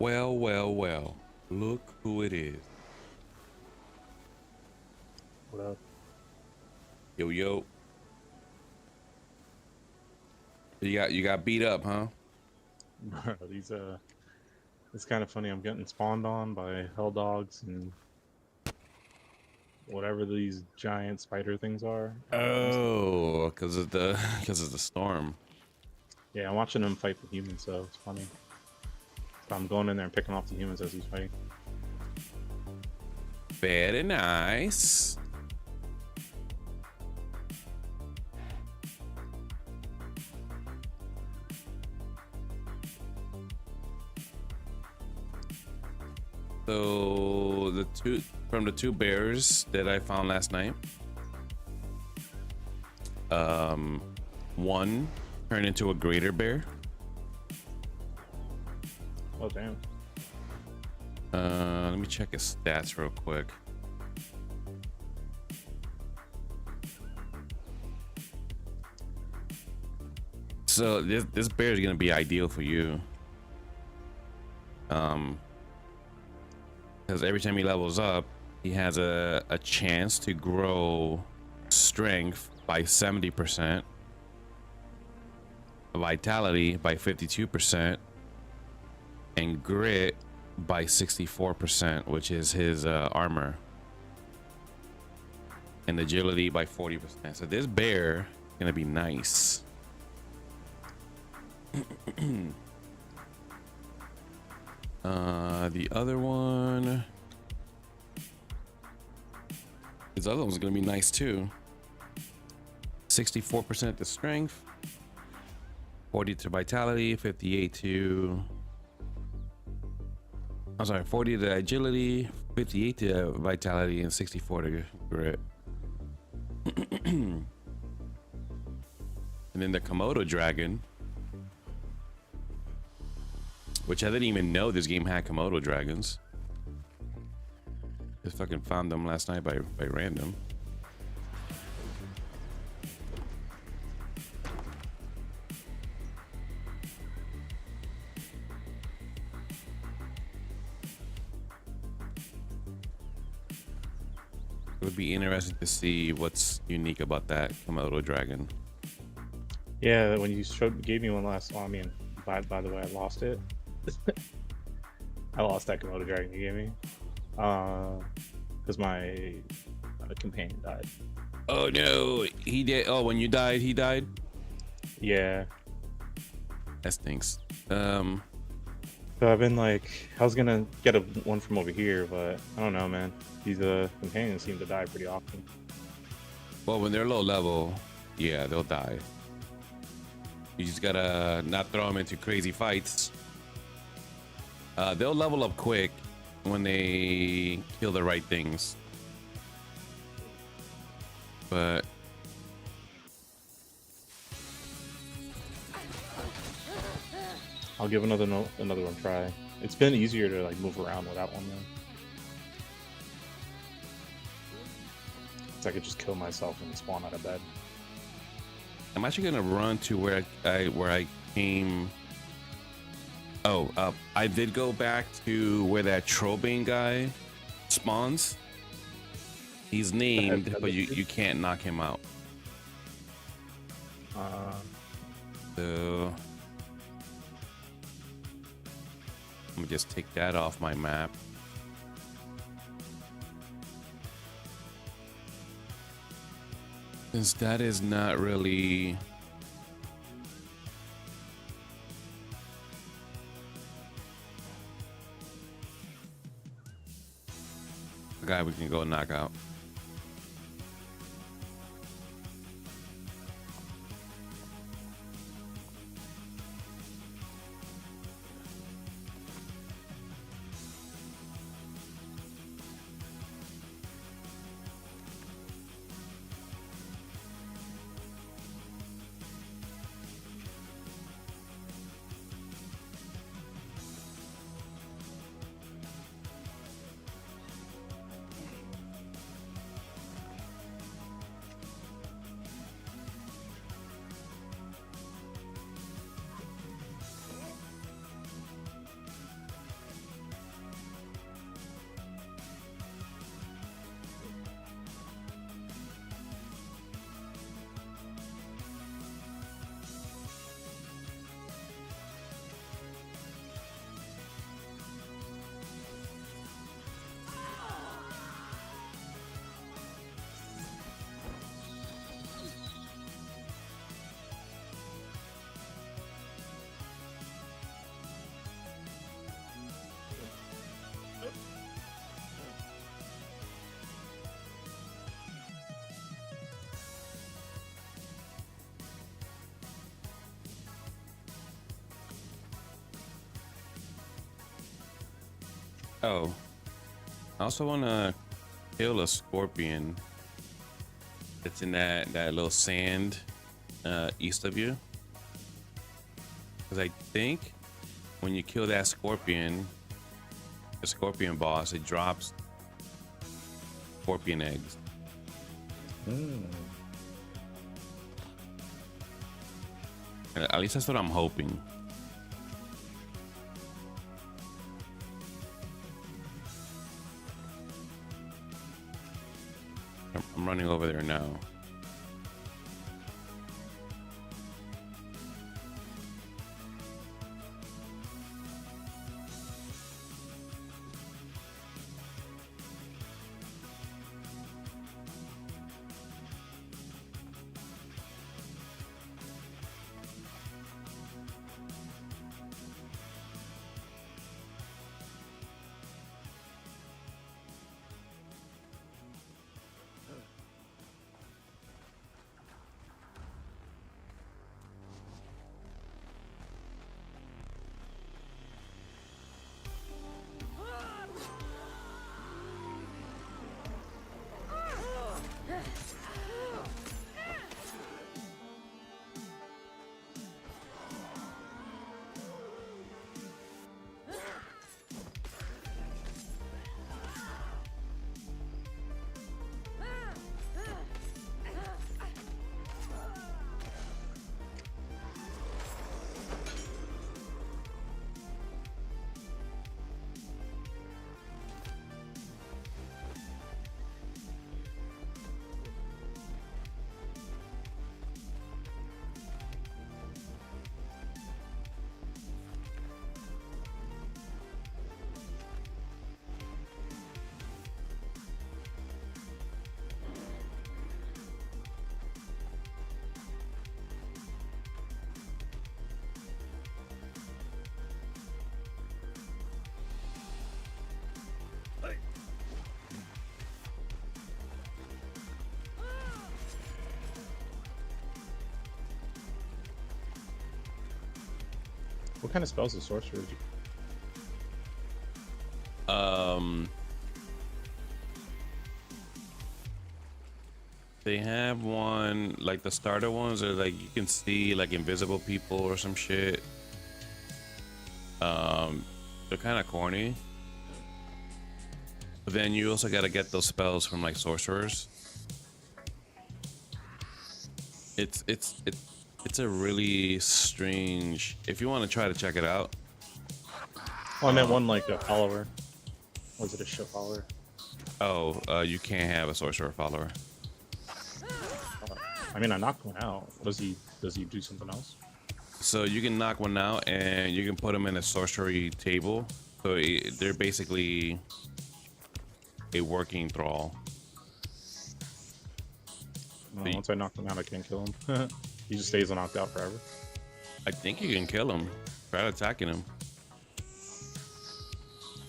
Well, well, well. Look who it is. What up? Yo, yo. You got beat up, huh? Bro, it's kind of funny. I'm getting spawned on by hell dogs and whatever these giant spider things are. Oh, because of the because of the storm. Yeah, I'm watching him fight the humans, so it's funny. So I'm going in there and picking off the humans as he's fighting. Very nice. So the two bears that I found last night, one turned into a greater bear. Oh damn! Let me check his stats real quick. So this bear is gonna be ideal for you. Because every time he levels up, he has a chance to grow strength by 70%, vitality by 52%, and grit by 64%, which is his armor, and agility by 40%. So this bear is gonna be nice. The other one, his other one's gonna be nice too. 64% to strength, 40 to vitality, 58 to, I'm sorry, 40 to agility, 58 to vitality, and 64 to grit. And then the Komodo dragon, which I didn't even know this game had Komodo dragons. Just fucking found them last night by random. It would be interesting to see what's unique about that Komodo dragon. Yeah, when you gave me one last. Well, I mean, by the way, I lost it. I lost that Komodo dragon you gave me. Because my companion died. Oh no, he did. Oh, when you died, he died. Yeah. That stinks. So I've been like, I was gonna get one from over here, but I don't know, man. These companions seem to die pretty often. Well, when they're low level, yeah, they'll die. You just gotta not throw them into crazy fights. They'll level up quick when they kill the right things. But I'll give another one try. It's been easier to like move around without one though. So I could just kill myself and spawn out of bed. I'm actually gonna run to where I came. Oh, I did go back to where that Trobane guy spawns. He's named, but you can't knock him out. So I'm gonna just take that off my map. Since that is not really a guy we can go knock out. Oh, I also want to kill a scorpion that's in that little sand east of you. Because I think when you kill that scorpion, the scorpion boss, it drops scorpion eggs. At least that's what I'm hoping. I'm running over there now. What kind of spells is sorcerer? They have one, like the starter ones are like you can see like invisible people or some shit. They're kind of corny. But then you also got to get those spells from like sorcerers. It's a really strange. If you want to try to check it out. Oh, I meant one like a follower. Was it a ship follower? Oh, you can't have a sorcerer follower. I mean, I knocked one out. Does he do something else? So you can knock one out and you can put them in a sorcery table. So they're basically a working thrall. No, once I knock him out, I can't kill him. He just stays knocked out forever. I think you can kill him. Try attacking him.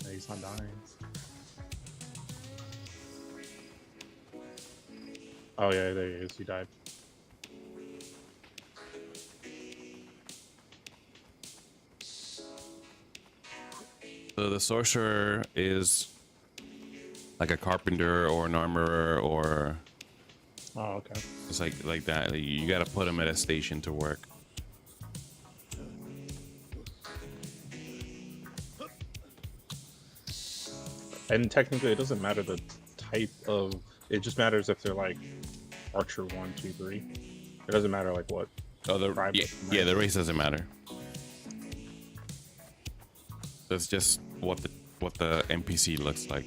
Yeah, he's not dying. Oh yeah, there he is. He died. So the sorcerer is like a carpenter or an armorer or Oh, okay. it's like that. You got to put him at a station to work. And technically, it doesn't matter the type of. It just matters if they're like Archer 1, 2, 3. It doesn't matter like what. Oh, yeah, the race doesn't matter. That's just what the NPC looks like.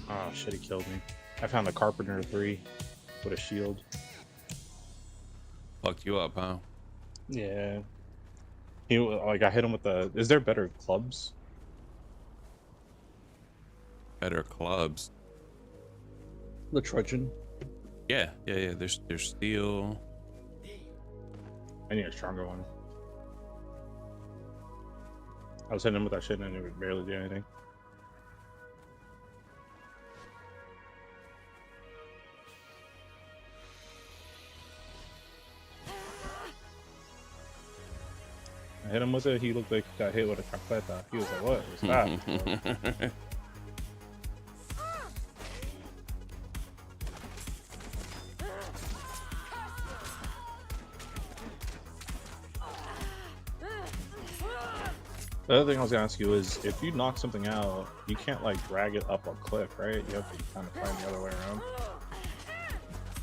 Oh shit, he killed me. I found a Carpenter 3 with a shield. Fucked you up, huh? Yeah. He like I hit him with the. Is there better clubs? Better clubs. The truncheon. Yeah, yeah, yeah. There's steel. I need a stronger one. I was hitting him with that shit and it would barely do anything. I hit him with it. He looked like he got hit with a chancleta. He was like, "What was that?" The other thing I was gonna ask you is, if you knock something out, you can't like drag it up a cliff, right? You have to kind of find the other way around.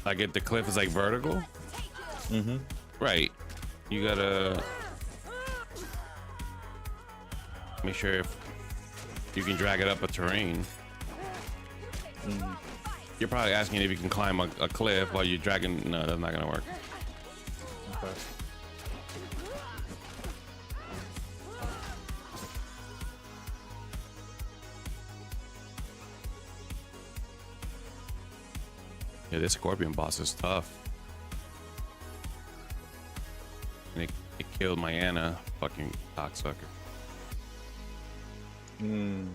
Like if the cliff is like vertical. Mm-hmm. Right. You gotta make sure if you can drag it up a terrain. Mm. You're probably asking if you can climb a cliff while you're dragging. No, that's not gonna work. Okay. Yeah, this scorpion boss is tough. And it killed my Anna, fucking cocksucker. Mm.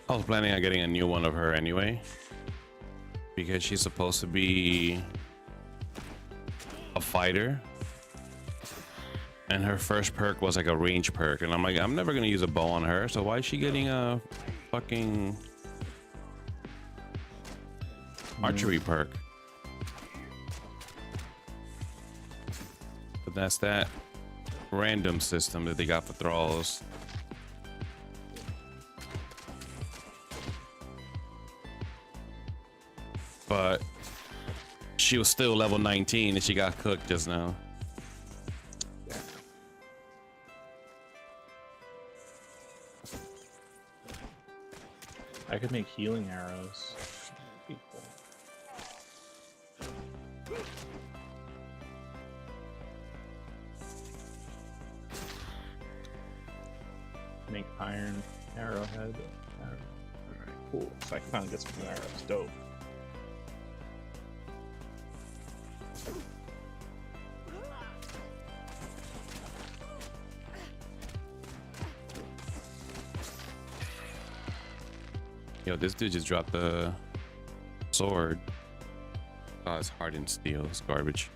I was planning on getting a new one of her anyway, because she's supposed to be a fighter, and her first perk was like a range perk, and I'm like, I'm never gonna use a bow on her, so why is she getting a fucking archery perk? But that's that random system that they got for thralls. But she was still level 19 and she got cooked just now. Yeah. I could make healing arrows. Make iron arrowhead. Alright, cool. So I can finally get some new arrows. Dope. Yo, this dude just dropped the sword. Oh, it's hardened steel. It's garbage.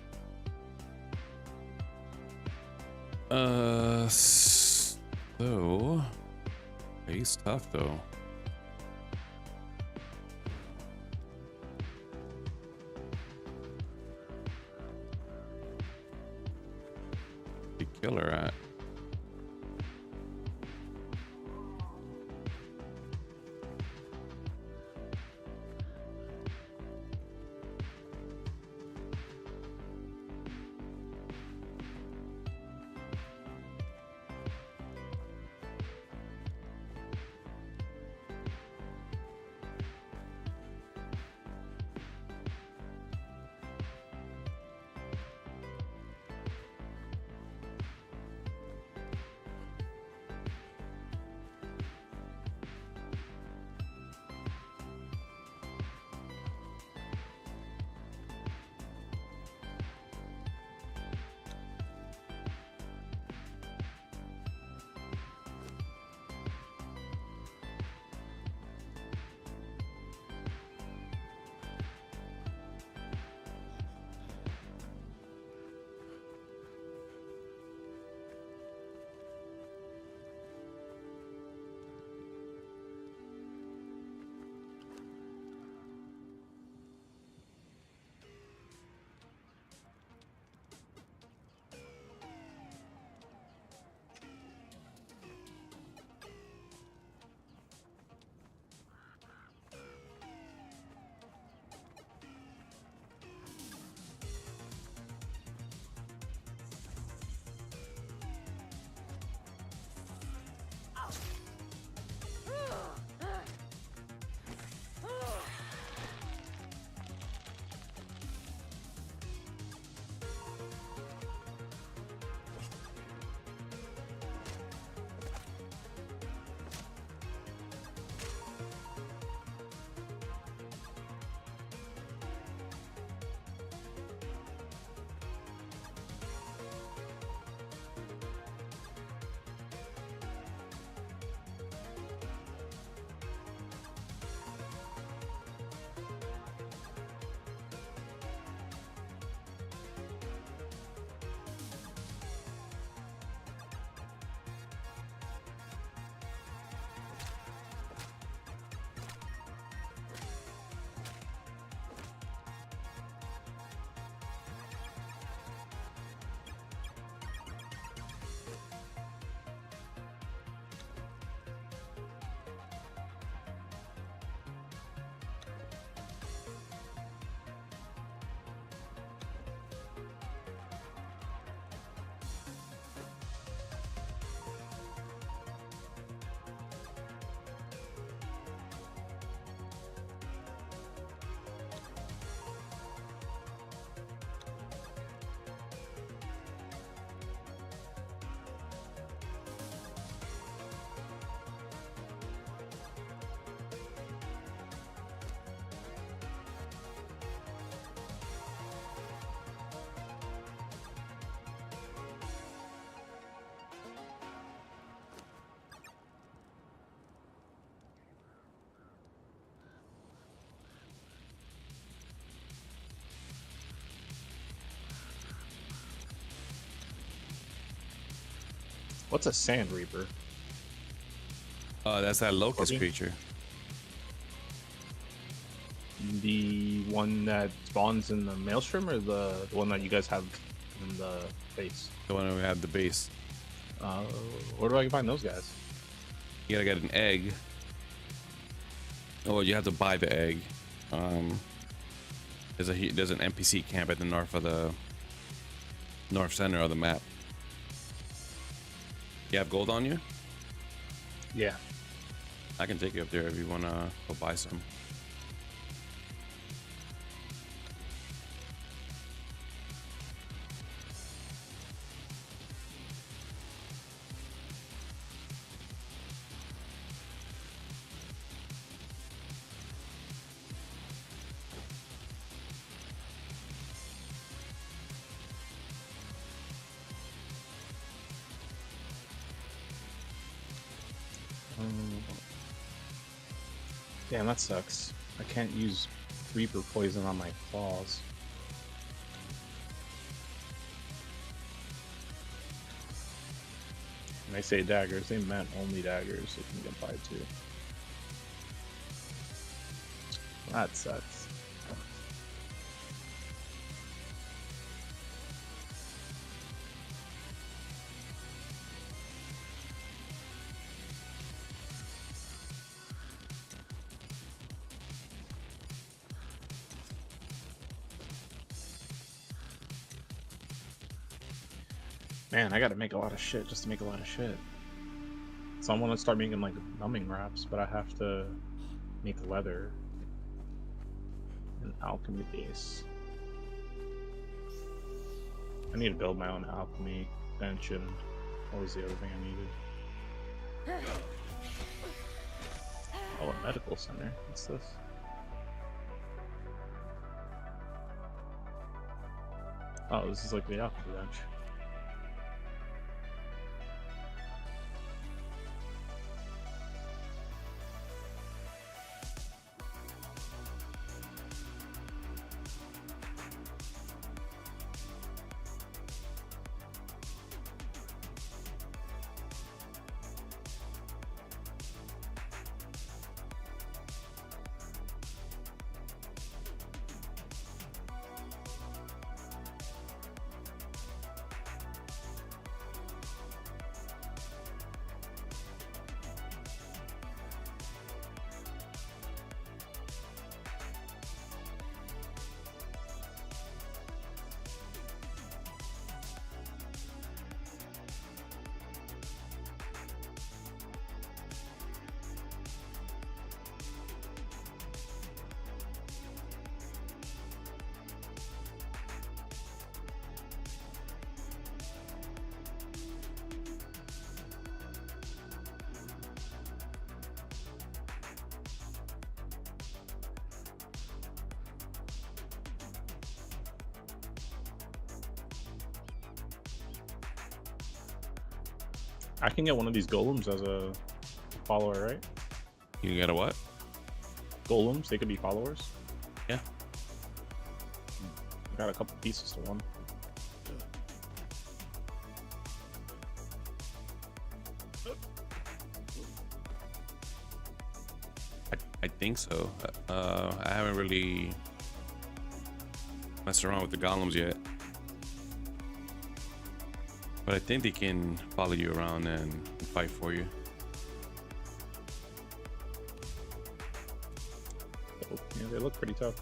So he's tough though. The killer at. What's a Sand Reaper? That's that locust Okay. creature. The one that spawns in the Maelstrom, or the one that you guys have in the base? The one we have the base. Where do I find those guys? You gotta get an egg. Oh, you have to buy the egg. There's an NPC camp at the north center of the map. You have gold on you? Yeah. I can take you up there if you wanna go buy some. Damn, that sucks. I can't use Reaper poison on my claws. When they say daggers, they meant only daggers it can get applied to. That sucks. Man, I gotta make a lot of shit just to make a lot of shit. So I want to start making like numbing wraps, but I have to make leather and alchemy base. I need to build my own alchemy bench, and what was the other thing I needed? Oh, a medical center. What's this? Oh, this is like the alchemy bench. I can get one of these golems as a follower, right? You get a what? Golems, they could be followers. Yeah. I got a couple pieces to one. I think so. I haven't really messed around with the golems yet. But I think they can follow you around and fight for you. Oh, yeah, they look pretty tough.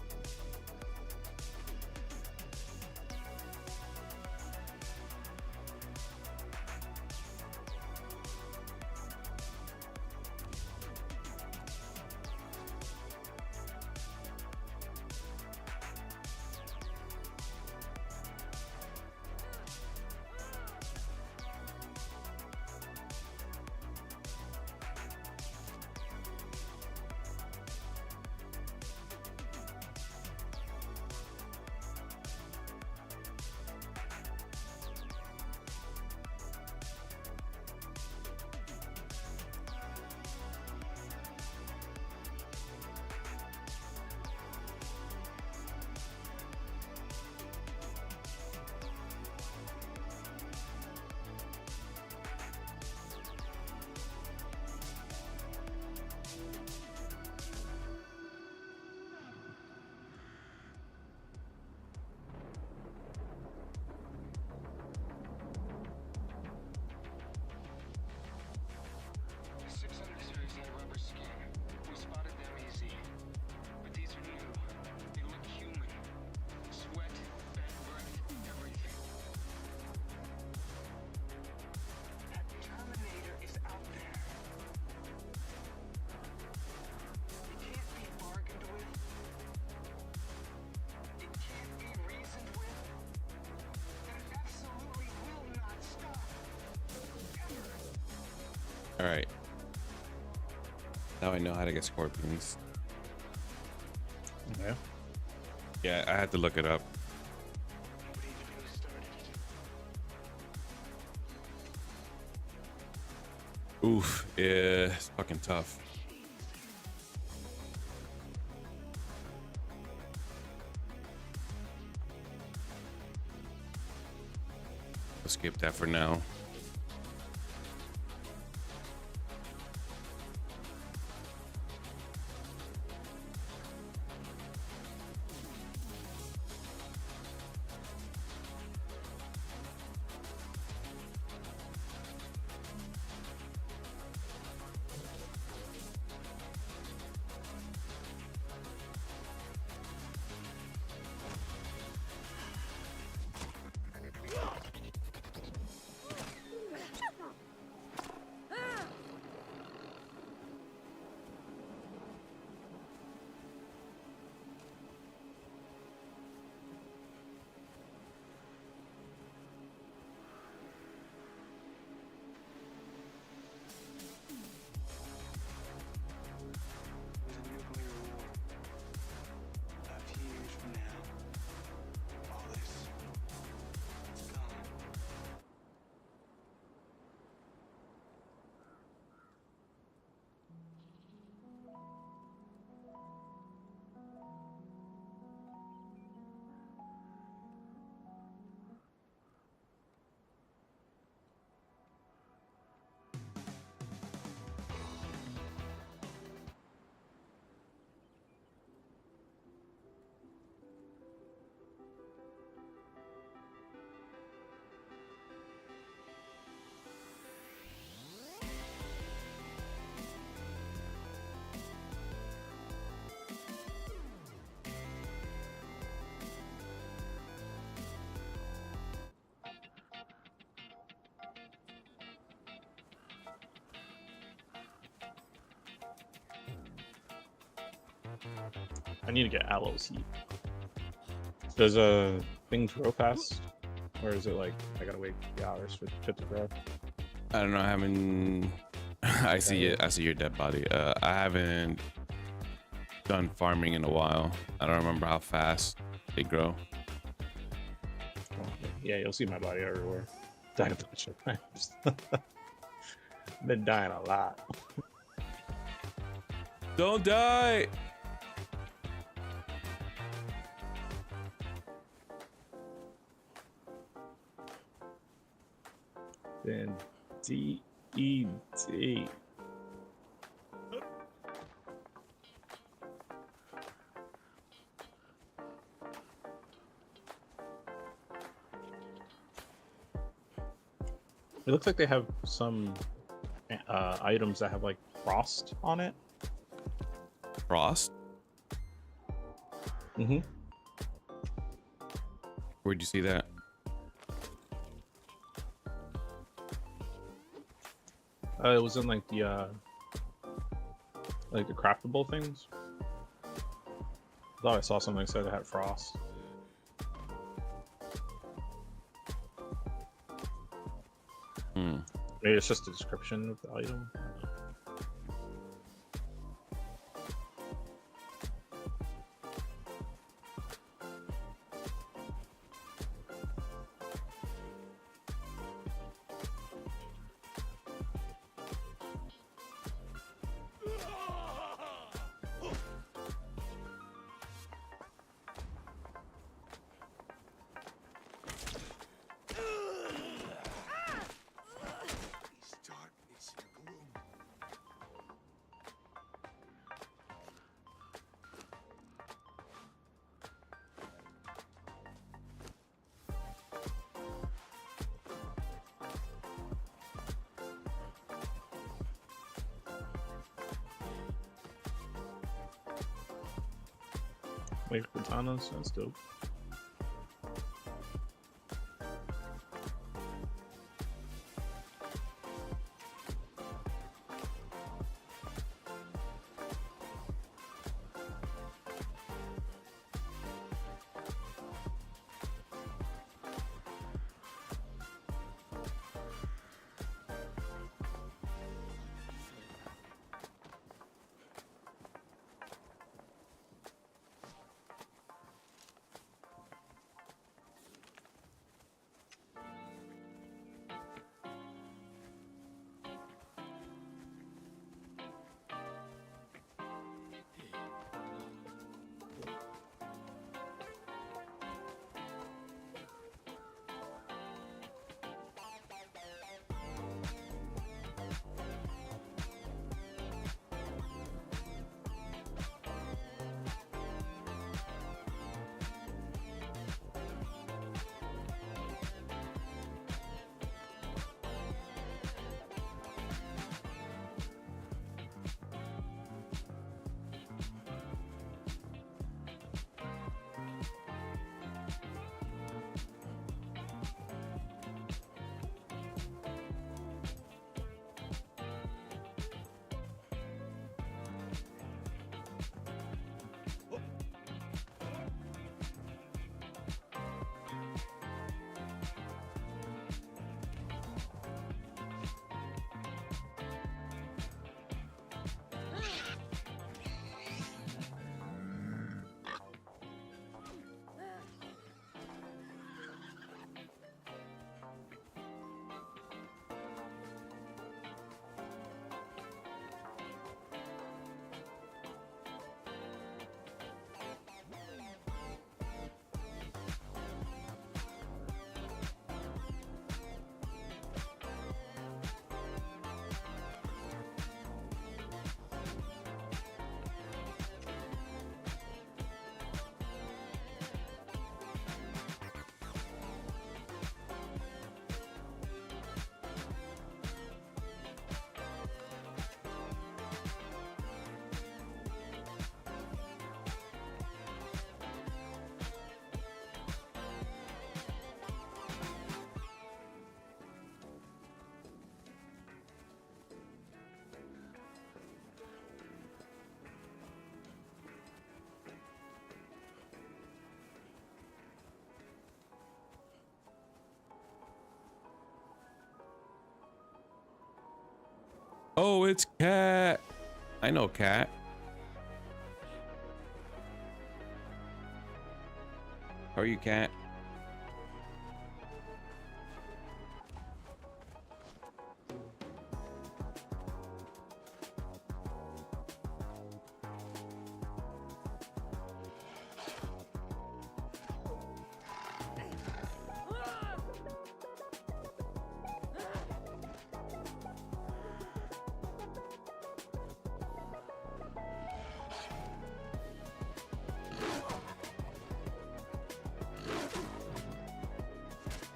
All right. Now I know how to get scorpions. Yeah. Yeah, I had to look it up. Oof, yeah, it's fucking tough. We'll skip that for now. I need to get aloe seed. Does things grow fast, or is it like I gotta wait 3 hours for it to grow? I don't know. I haven't. I see it. I see your dead body. I haven't done farming in a while. I don't remember how fast they grow. Yeah, you'll see my body everywhere. Died a bunch of times. Been dying a lot. Don't die. Then D-E-D. It looks like they have some items that have like frost on it. Frost? Mm-hmm. Where'd you see that? It was in like the craftable things. I thought I saw something that said it had frost. Maybe it's just a description of the item. Wait, katanas, that's dope. it's Cat. I know Cat. How are you, Cat?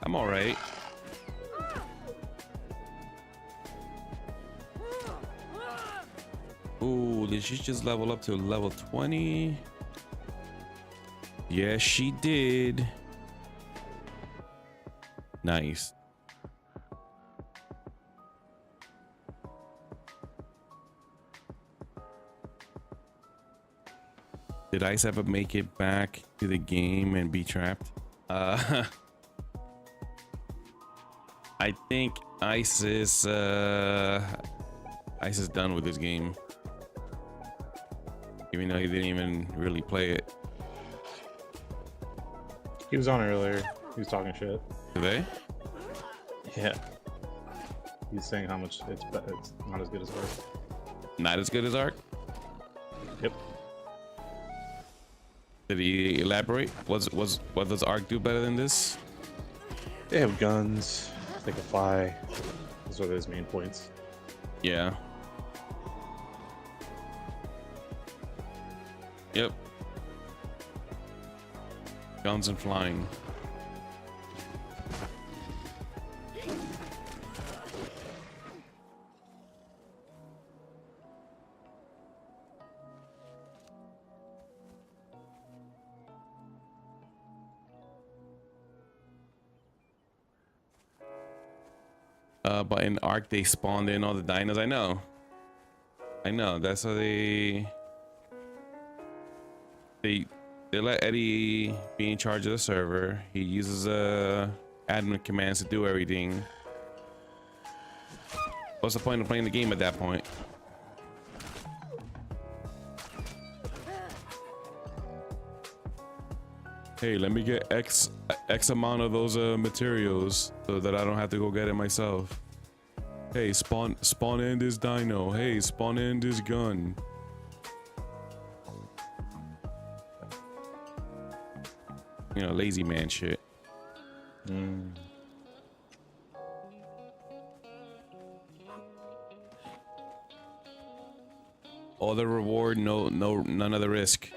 I'm all right. Ooh, did she just level up to level 20? Yes, she did. Nice. Did Ice ever make it back to the game and be trapped? I think Ice is done with this game, even though he didn't even really play it. He was on earlier. He was talking shit. Today? Yeah. He's saying how much it's not as good as Ark. Not as good as Ark? Yep. Did he elaborate? What does Ark do better than this? They have guns. They can fly. Those are his main points. Yeah. Yep. Guns and flying. But in Ark they spawned in all the dinos. I know. That's how they let Eddie be in charge of the server. He uses admin commands to do everything. What's the point of playing the game at that point? Hey, let me get X amount of those materials so that I don't have to go get it myself. Hey, spawn in this dino. Hey, spawn in this gun. You know, lazy man shit. All the reward, none of the risk.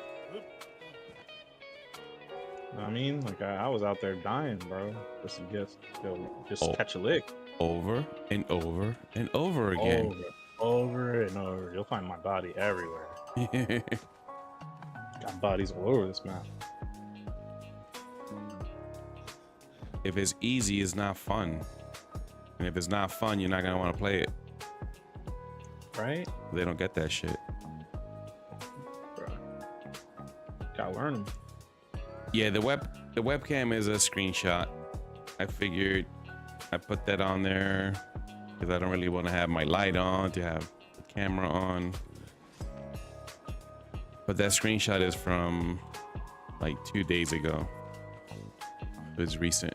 I mean, like I was out there dying, bro, just to catch a lick. Over and over and over again. Over and over. You'll find my body everywhere. Got bodies all over this map. If it's easy, it's not fun. And if it's not fun, you're not gonna want to play it. Right? They don't get that shit. Bro. Gotta learn them. Yeah, the webcam is a screenshot. I figured I put that on there because I don't really want to have my light on, to have the camera on. But that screenshot is from like 2 days ago. It was recent.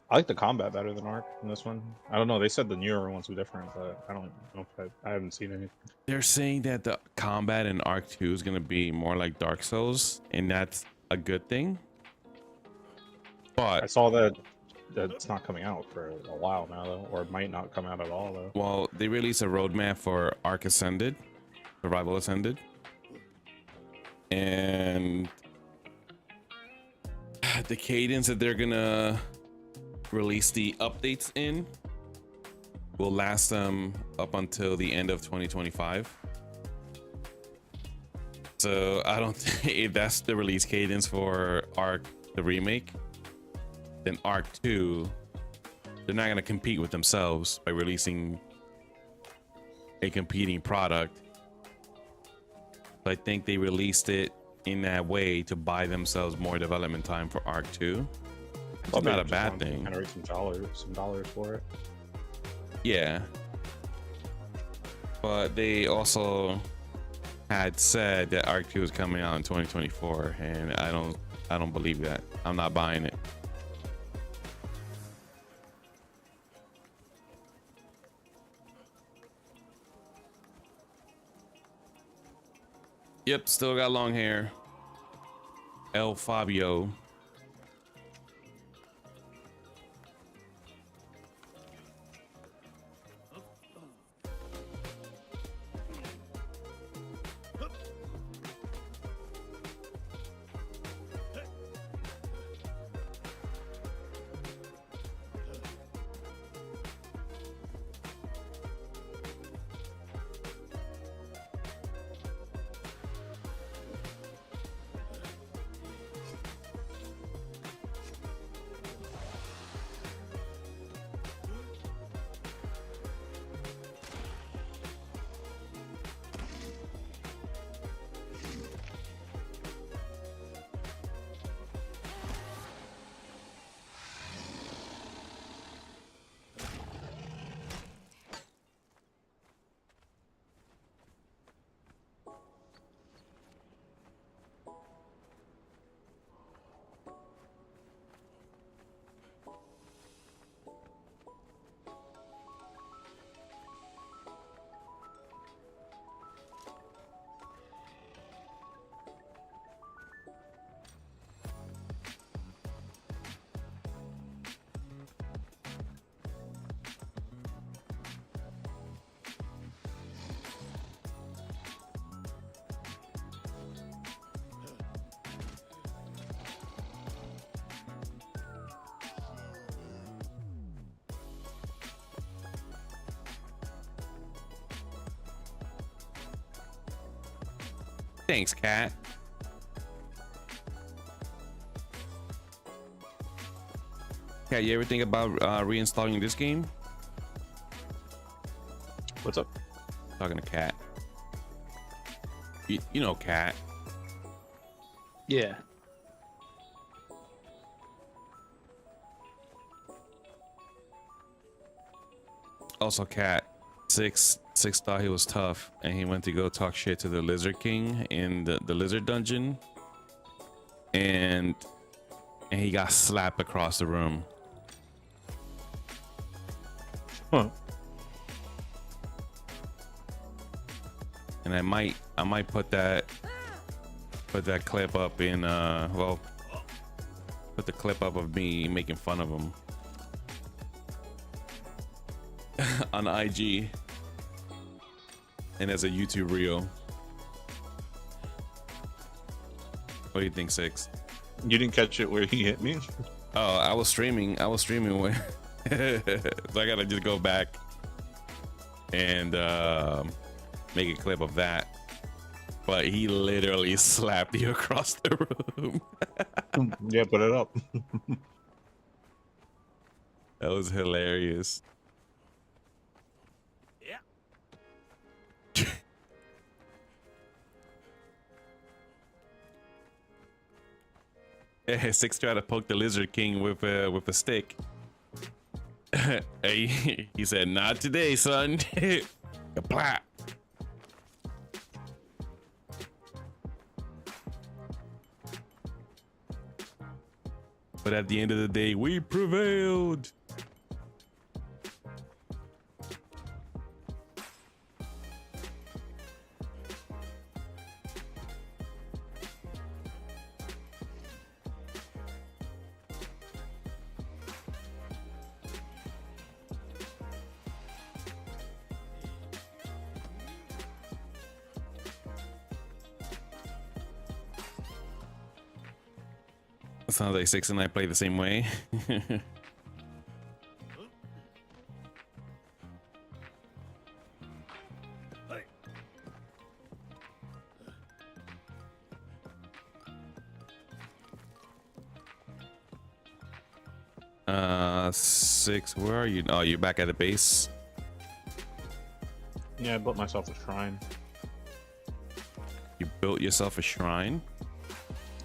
I like the combat better than Ark in this one. I don't know. They said the newer ones were different, but I don't know if I haven't seen anything. They're saying that the combat in Ark 2 is going to be more like Dark Souls, and that's a good thing. But I saw that it's not coming out for a while now, though, or it might not come out at all, though. Well, they released a roadmap for Ark Ascended, Survival Ascended, and the cadence that they're gonna release the updates in will last them up until the end of 2025. So I don't think if that's the release cadence for Ark the remake, then Ark 2, they're not gonna compete with themselves by releasing a competing product. So I think they released it in that way to buy themselves more development time for Ark 2. It's not a bad to thing. generate some dollars for it. Yeah. But they also had said that Arc 2 is coming out in 2024, and I don't believe that. I'm not buying it. Yep, still got long hair. El Fabio. Thanks, Cat. Cat, you ever think about reinstalling this game? What's up? Talking to Cat. You know Cat. Yeah. Also, Cat. Six thought he was tough, and he went to go talk shit to the Lizard King in the Lizard Dungeon, and he got slapped across the room. Huh. And I might put that clip up in well, put the clip up of me making fun of him on IG and as a YouTube reel. What do you think, Six? You didn't catch it where he hit me? Oh, I was streaming when so I gotta just go back and make a clip of that. But he literally slapped you across the room. Yeah, put it up. That was hilarious. Yeah. Six tried to poke the Lizard King with a stick. He said, "Not today, son." Kapla. But at the end of the day, we prevailed. Sounds like Six and I play the same way. 6, where are you? Oh, you're back at the base. Yeah, I built myself a shrine. You built yourself a shrine?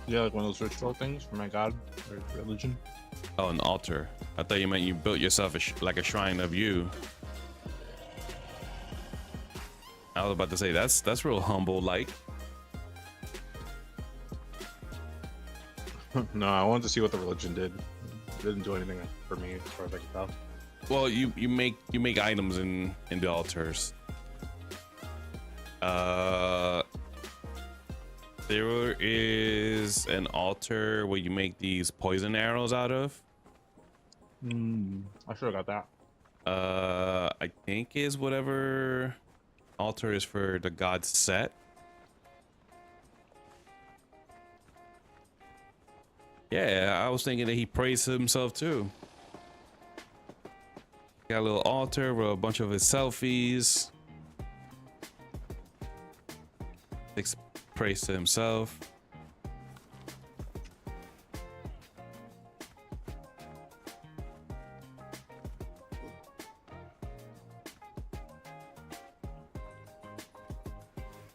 Yeah, like one of those ritual things for my god or religion. Oh, an altar. I thought you meant you built yourself like a shrine of you. I was about to say that's real humble like. No, I wanted to see what the religion did. It didn't do anything for me as far as I can tell. Well, you make items in the altars. There is an altar where you make these poison arrows out of. I should have got that. I think is whatever altar is for the god Set. Yeah, I was thinking that he prays to himself too. Got a little altar with a bunch of his selfies. Prays to himself.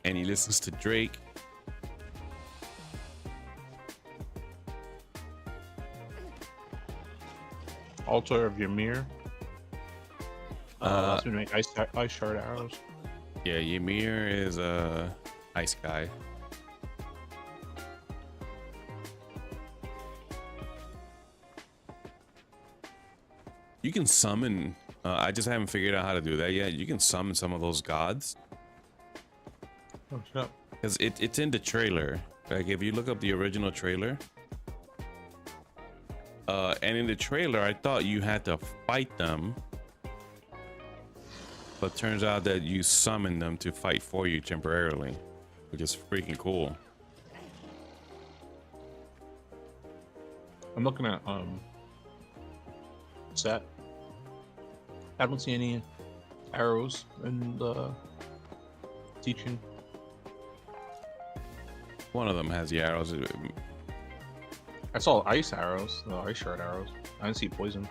And he listens to Drake. Altar of Ymir. That's gonna make ice shard arrows. Yeah, Ymir is a ice guy. You can summon. I just haven't figured out how to do that yet. You can summon some of those gods. Oh shit! Because it's in the trailer. Like if you look up the original trailer. And in the trailer, I thought you had to fight them. But turns out that you summon them to fight for you temporarily, which is freaking cool. I'm looking at Set. I don't see any arrows in the teaching. One of them has the arrows. I saw ice arrows, no ice shard arrows. I didn't see poison.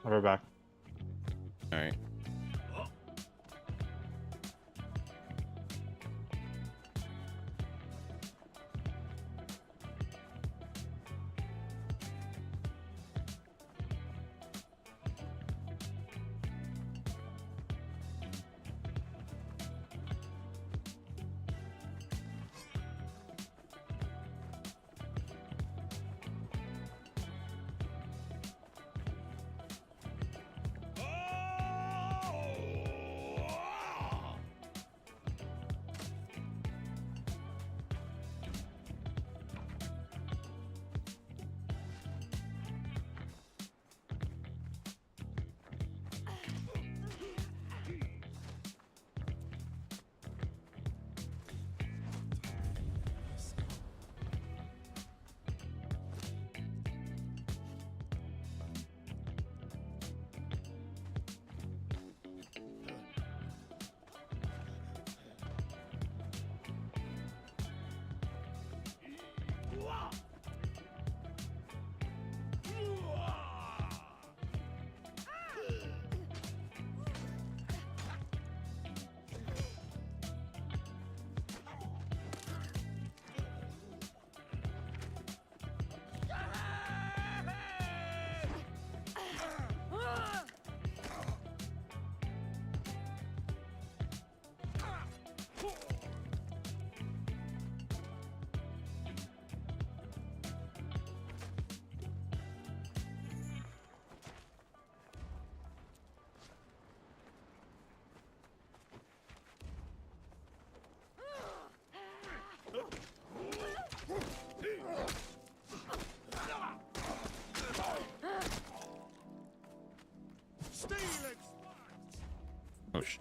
I'll be back. All right.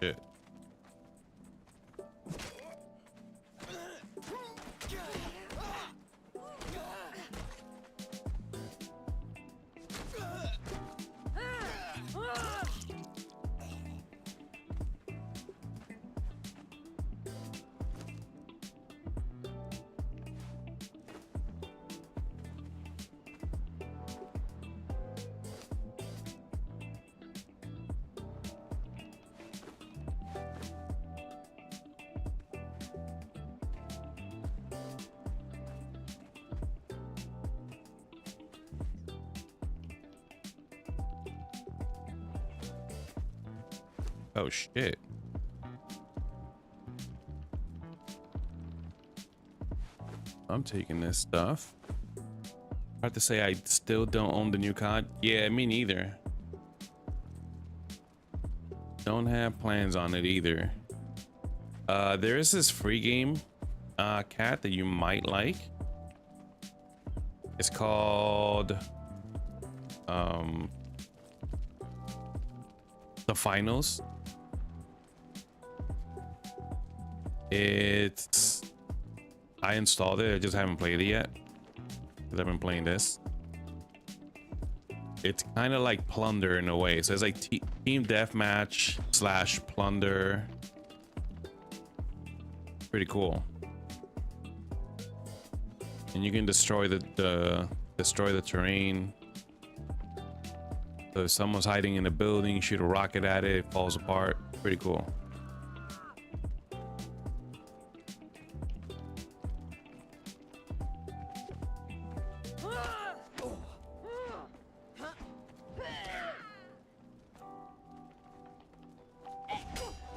shit. Oh shit. I'm taking this stuff. I have to say I still don't own the new COD. Yeah, me neither. Don't have plans on it either. There is this free game, cat, that you might like. It's called The Finals. I installed it, I just haven't played it yet because I've been playing this. It's kind of like Plunder in a way, so it's like team deathmatch slash Plunder. Pretty cool. And you can destroy the terrain. So if someone's hiding in a building, shoot a rocket at it, it falls apart. Pretty cool.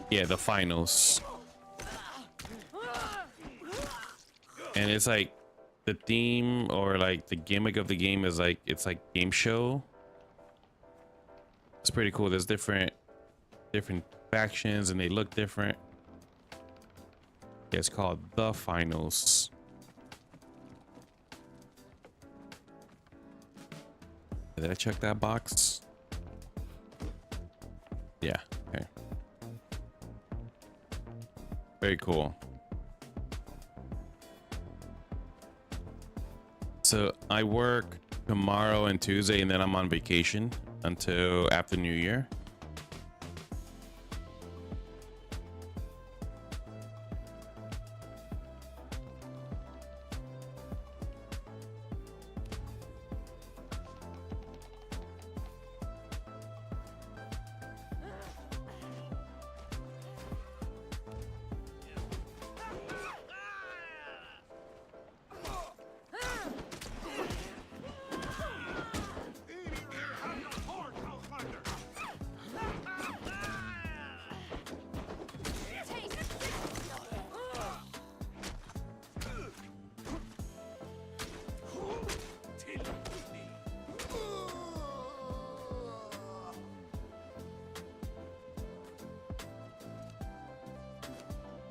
Yeah, The Finals. And it's like the theme or like the gimmick of the game is like it's like game show. It's pretty cool. There's different factions and they look different. Yeah, it's called The Finals. Did I check that box? Yeah, okay. Very cool. So I work tomorrow and Tuesday, and then I'm on vacation until after New Year.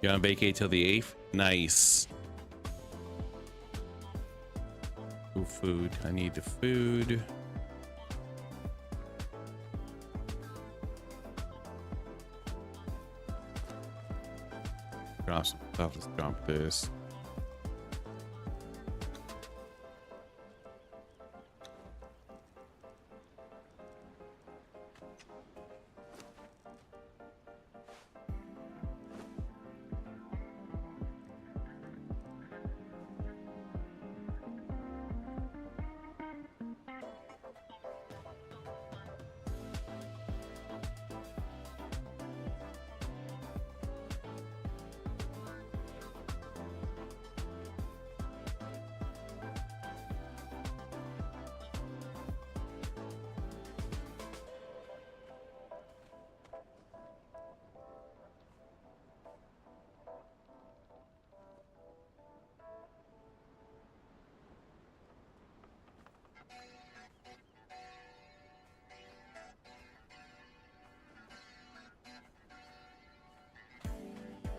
You're on vacay till the 8th? Nice. Ooh, food. I need the food. Drop some stuff. Let's drop this.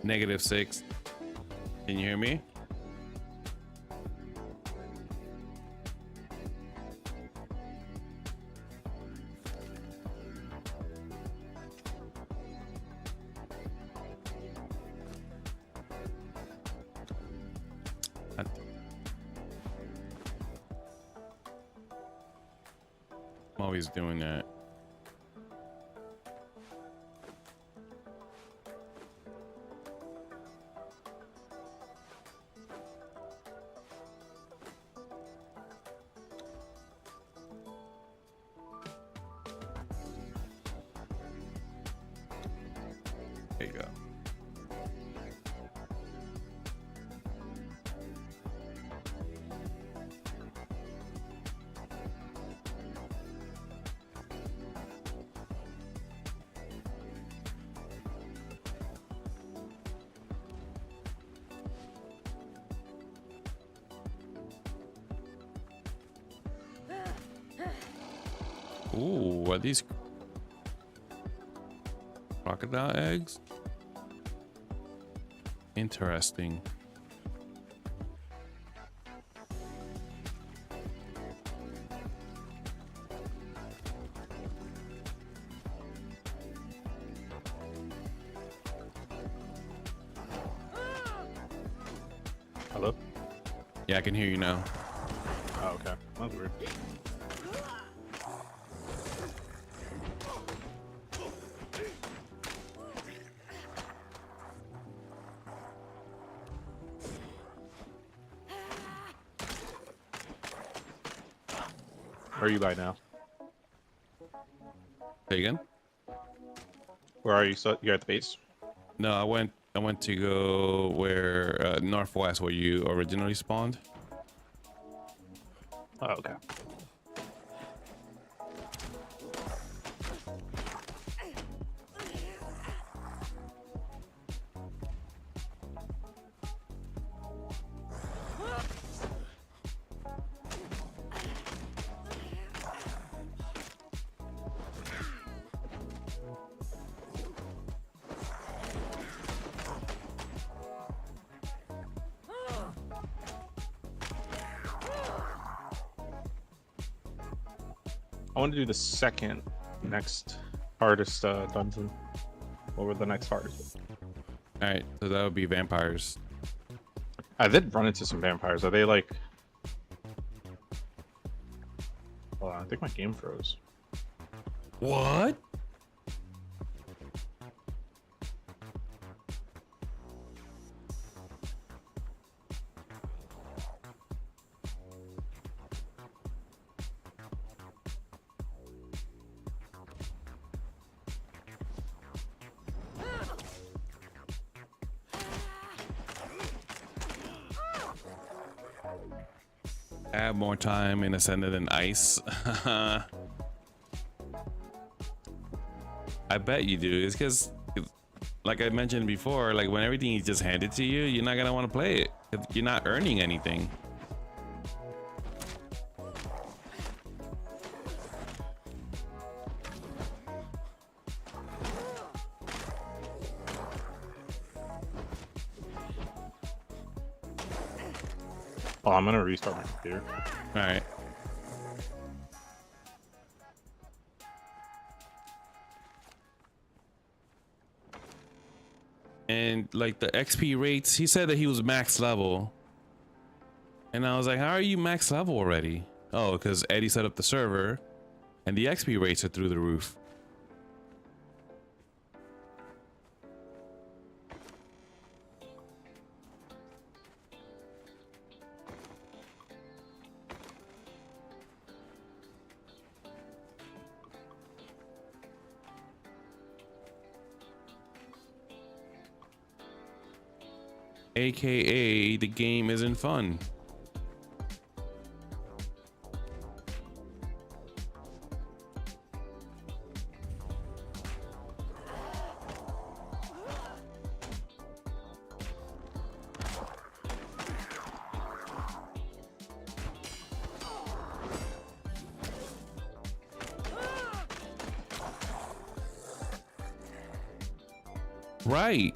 -6. Can you hear me? always doing that. There you go. Ooh, are these crocodile eggs? Interesting. Hello? Yeah, I can hear you now. Oh, okay. That's weird. Where are you by now? Say again? Where are you? So you're at the base? No, I went to go where northwest where you originally spawned. Oh, okay. I want to do the second next hardest dungeon. What were the next hardest? All right, so that would be vampires. I did run into some vampires. Are they like... Hold on, I think my game froze. What? I have more time in Ascended than Ice. I bet you do. It's because, like I mentioned before, like when everything is just handed to you, you're not gonna want to play it. 'Cause you're not earning anything. Oh, I'm gonna restart my computer. All right. And like the XP rates, he said that he was max level. And I was like, how are you max level already? Oh, because Eddie set up the server and the XP rates are through the roof. AKA the game isn't fun. Right.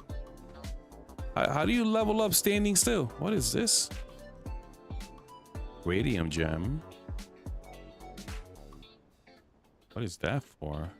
How do you level up standing still? What is this? Radium gem. What is that for?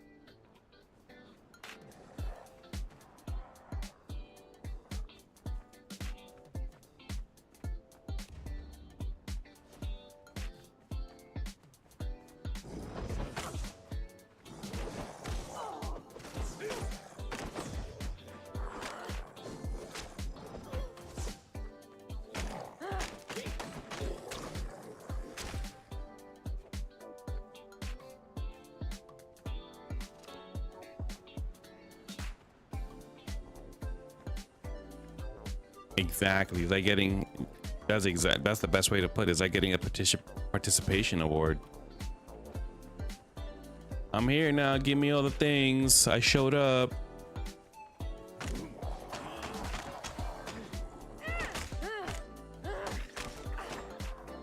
Exactly. It's like getting that's the best way to put it. It's like getting a participation award. I'm here now. Give me all the things. I showed up.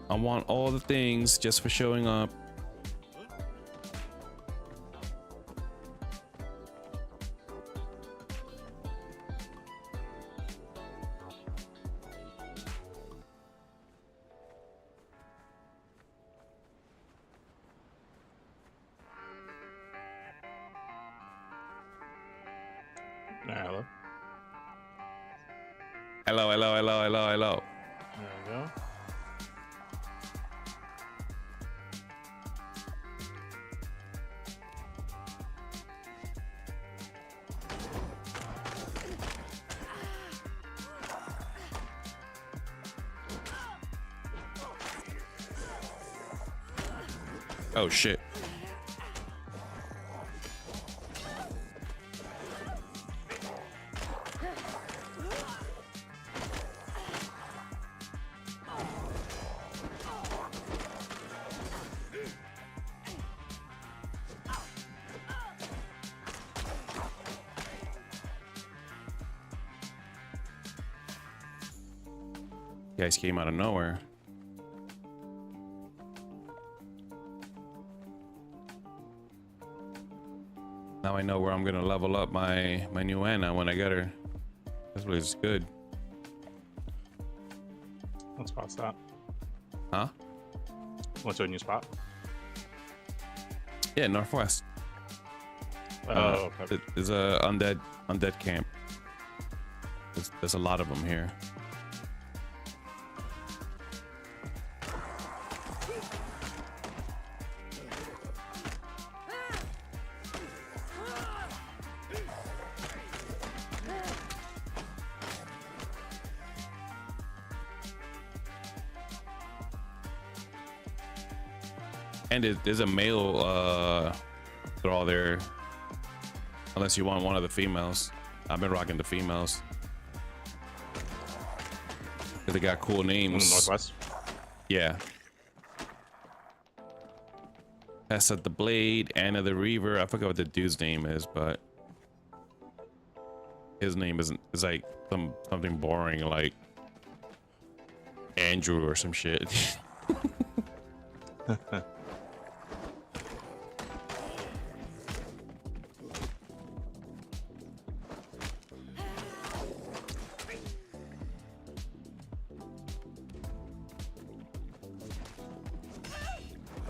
I want all the things just for showing up. Hello. Hello, hello, hello, hello, hello. There we go. Oh shit. You guys came out of nowhere. Now I know where I'm gonna level up my new Anna when I get her. This place is good. What spot's that? Huh? What's your new spot? Yeah, northwest. Oh, okay. There's a undead camp. There's a lot of them here. And there's a male thrall there, unless you want one of the females. I've been rocking the females. They got cool names. Northwest. Yeah. Tessa the Blade, Anna the Reaver. I forgot what the dude's name is, but his name is like something boring, like Andrew or some shit.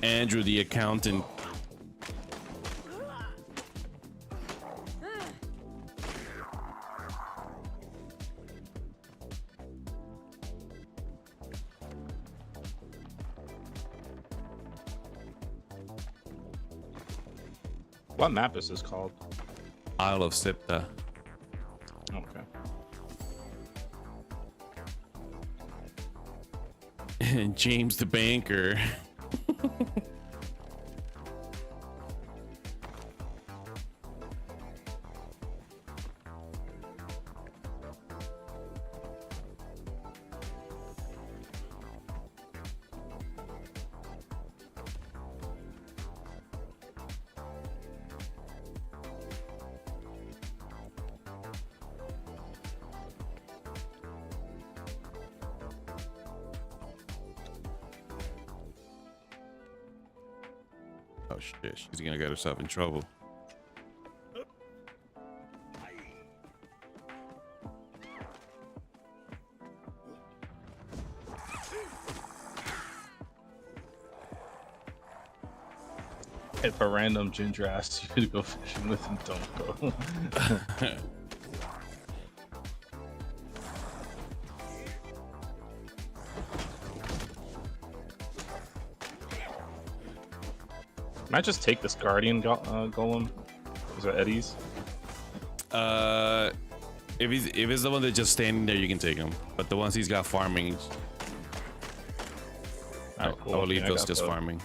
Andrew the accountant. What map is this called? Isle of Sipta. Okay. And James the banker. Oh shit, she's gonna get herself in trouble. If a random ginger asks you to go fishing with him, don't go. Might just take this guardian golem. Is it Eddie's? If it's the one that's just standing there, you can take him. But the ones he's got farming, Alright, cool. I will leave Yeah, I those got just both. farming.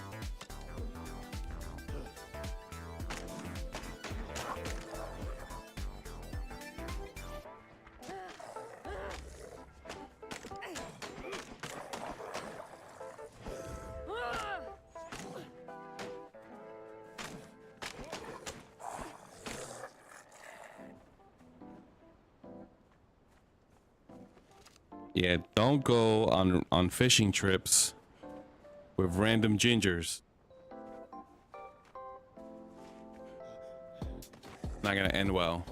Yeah, don't go on fishing trips with random gingers. Not gonna end well.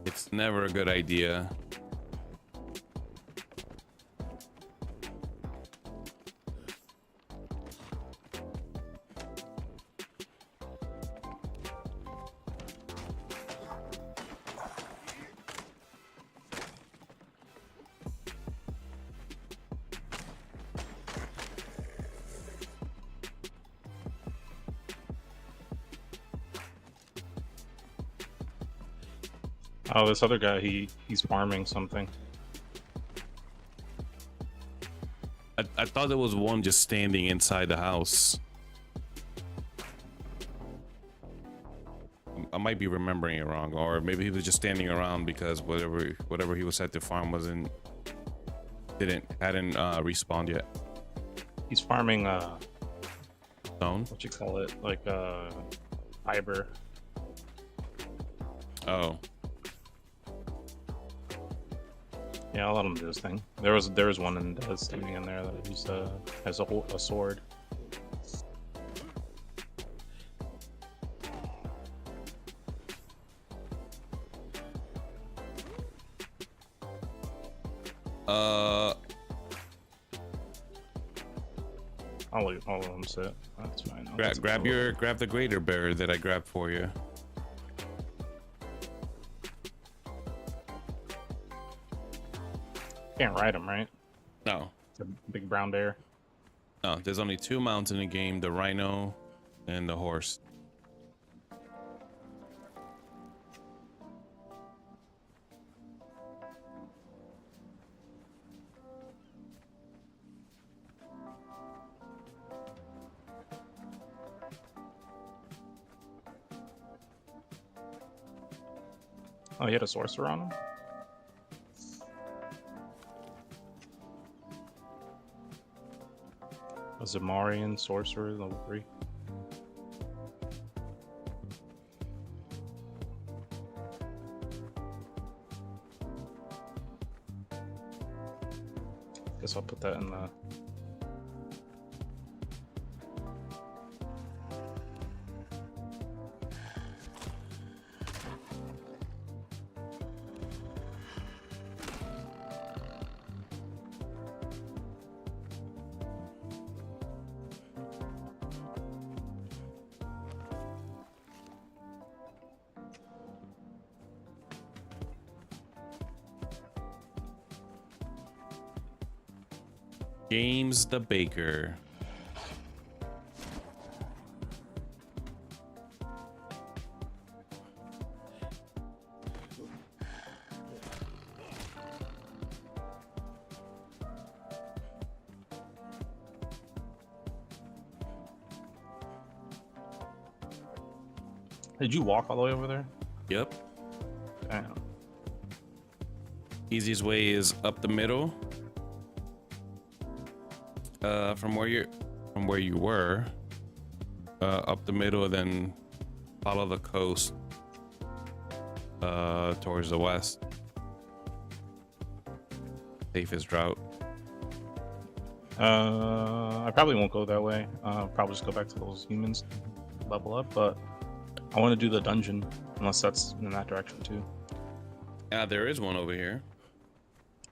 It's never a good idea. Oh, this other guy, he's farming something. I thought there was one just standing inside the house. I might be remembering it wrong, or maybe he was just standing around because whatever he was set to farm hadn't respawned yet. He's farming Stone? what you call it, like fiber. Oh. Yeah, I'll let him do his thing. There was one standing in there that has a sword. I'll let him sit. That's fine. Grab the greater bear that I grabbed for you. Can't ride him, right? No. It's a big brown bear. No, there's only two mounts in the game, the rhino and the horse. Oh, he had a sorcerer on him? A Zamarian sorcerer, level 3. Guess I'll put that in the... James the Baker. Did you walk all the way over there? Yep. Damn. Easiest way is up the middle. From where you were, up the middle, then follow the coast towards the west. Safest route. I probably won't go that way. Probably just go back to those humans, level up. But I want to do the dungeon, unless that's in that direction too. Yeah, there is one over here.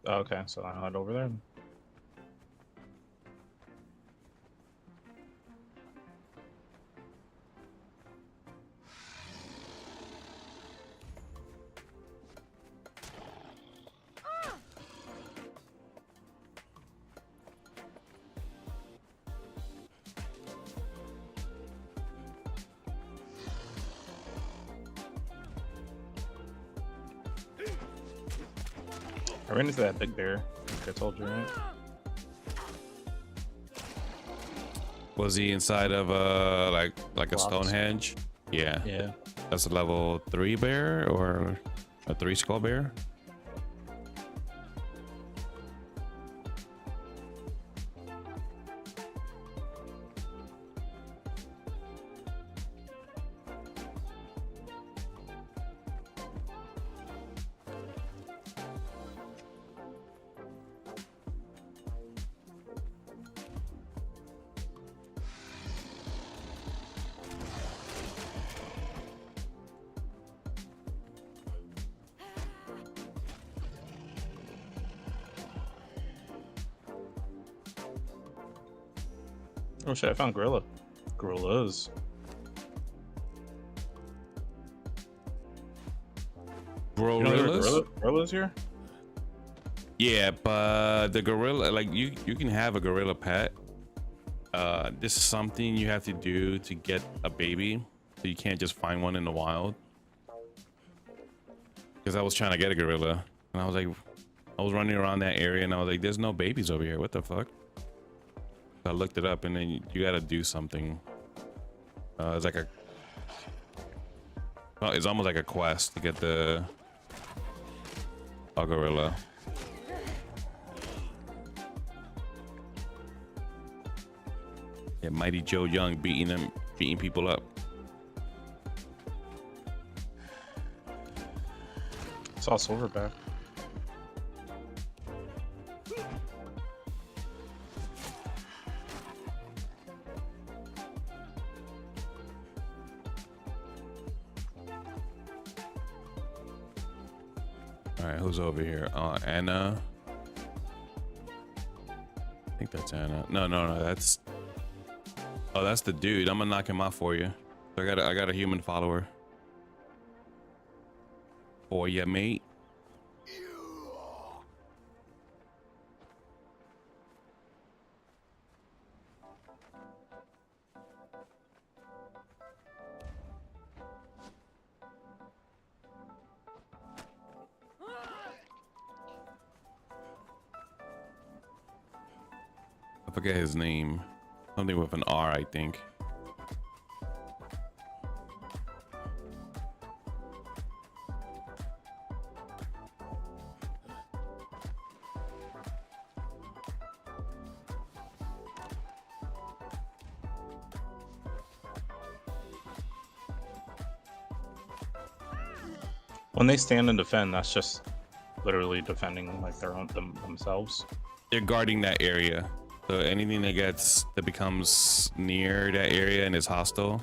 Okay, so I'll head over there. I ran into that big bear, like I told you, right? Was he inside of like a Blocks. Stonehenge? Yeah. Yeah. That's a level 3 bear or a 3 skull bear? Oh shit! I found gorilla. Gorillas. You know there are gorillas here? Yeah, but the gorilla, like you can have a gorilla pet. This is something you have to do to get a baby. So you can't just find one in the wild. Because I was trying to get a gorilla, and I was like, I was running around that area, and I was like, there's no babies over here. What the fuck? So I looked it up, and then you gotta do something. It's like well, it's almost like a quest to get a gorilla. Yeah, Mighty Joe Young beating people up. Saw silverback. All right, who's over here? Anna. I think that's Anna. No, that's. Oh, that's the dude. I'm gonna knock him out for you. So I got a human follower. For ya, mate. I forget his name. Something with an R, I think. When they stand and defend, that's just literally defending like their own themselves. They're guarding that area. So anything that becomes near that area and is hostile,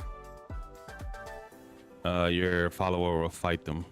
your follower will fight them.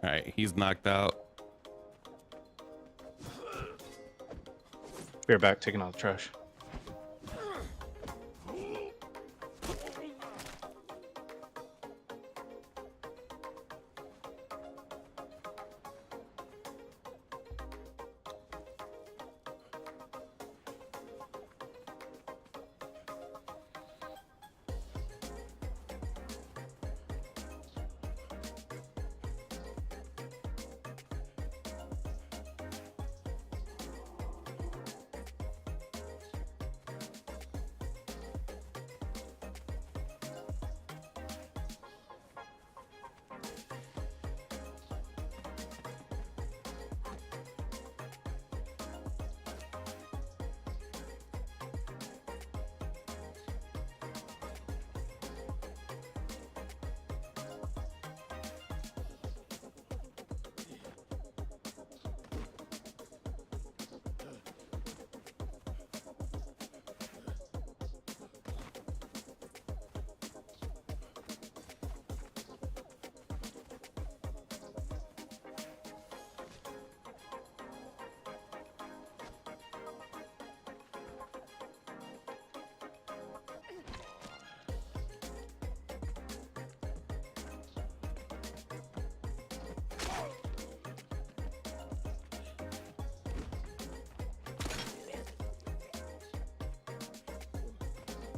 All right, he's knocked out. Bear back, taking out the trash.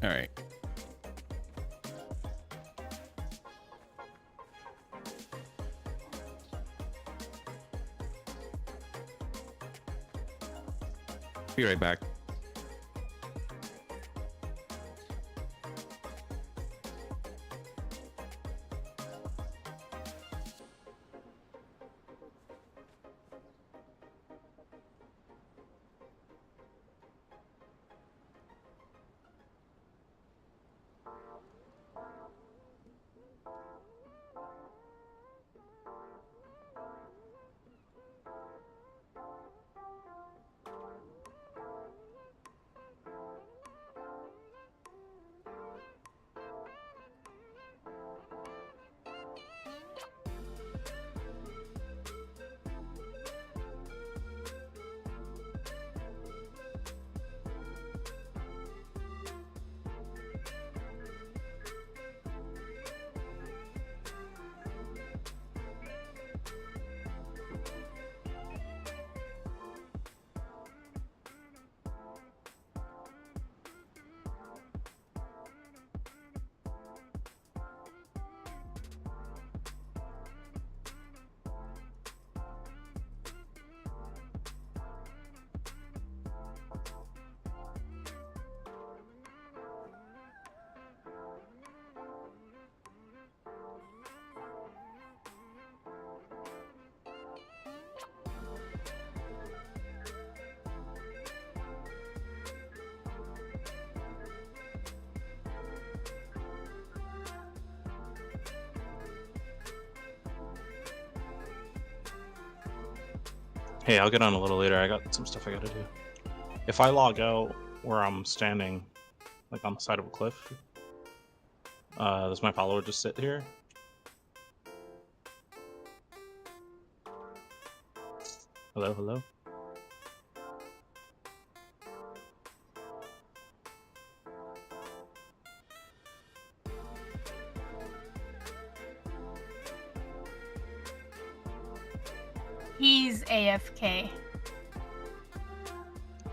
All right. Be right back. Hey, I'll get on a little later. I got some stuff I gotta do. If I log out where I'm standing, like on the side of a cliff, does my follower just sit here? Hello, hello? He's AFK.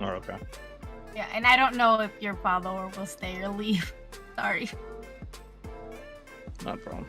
Oh, okay. Yeah, and I don't know if your follower will stay or leave. Sorry. Not a problem.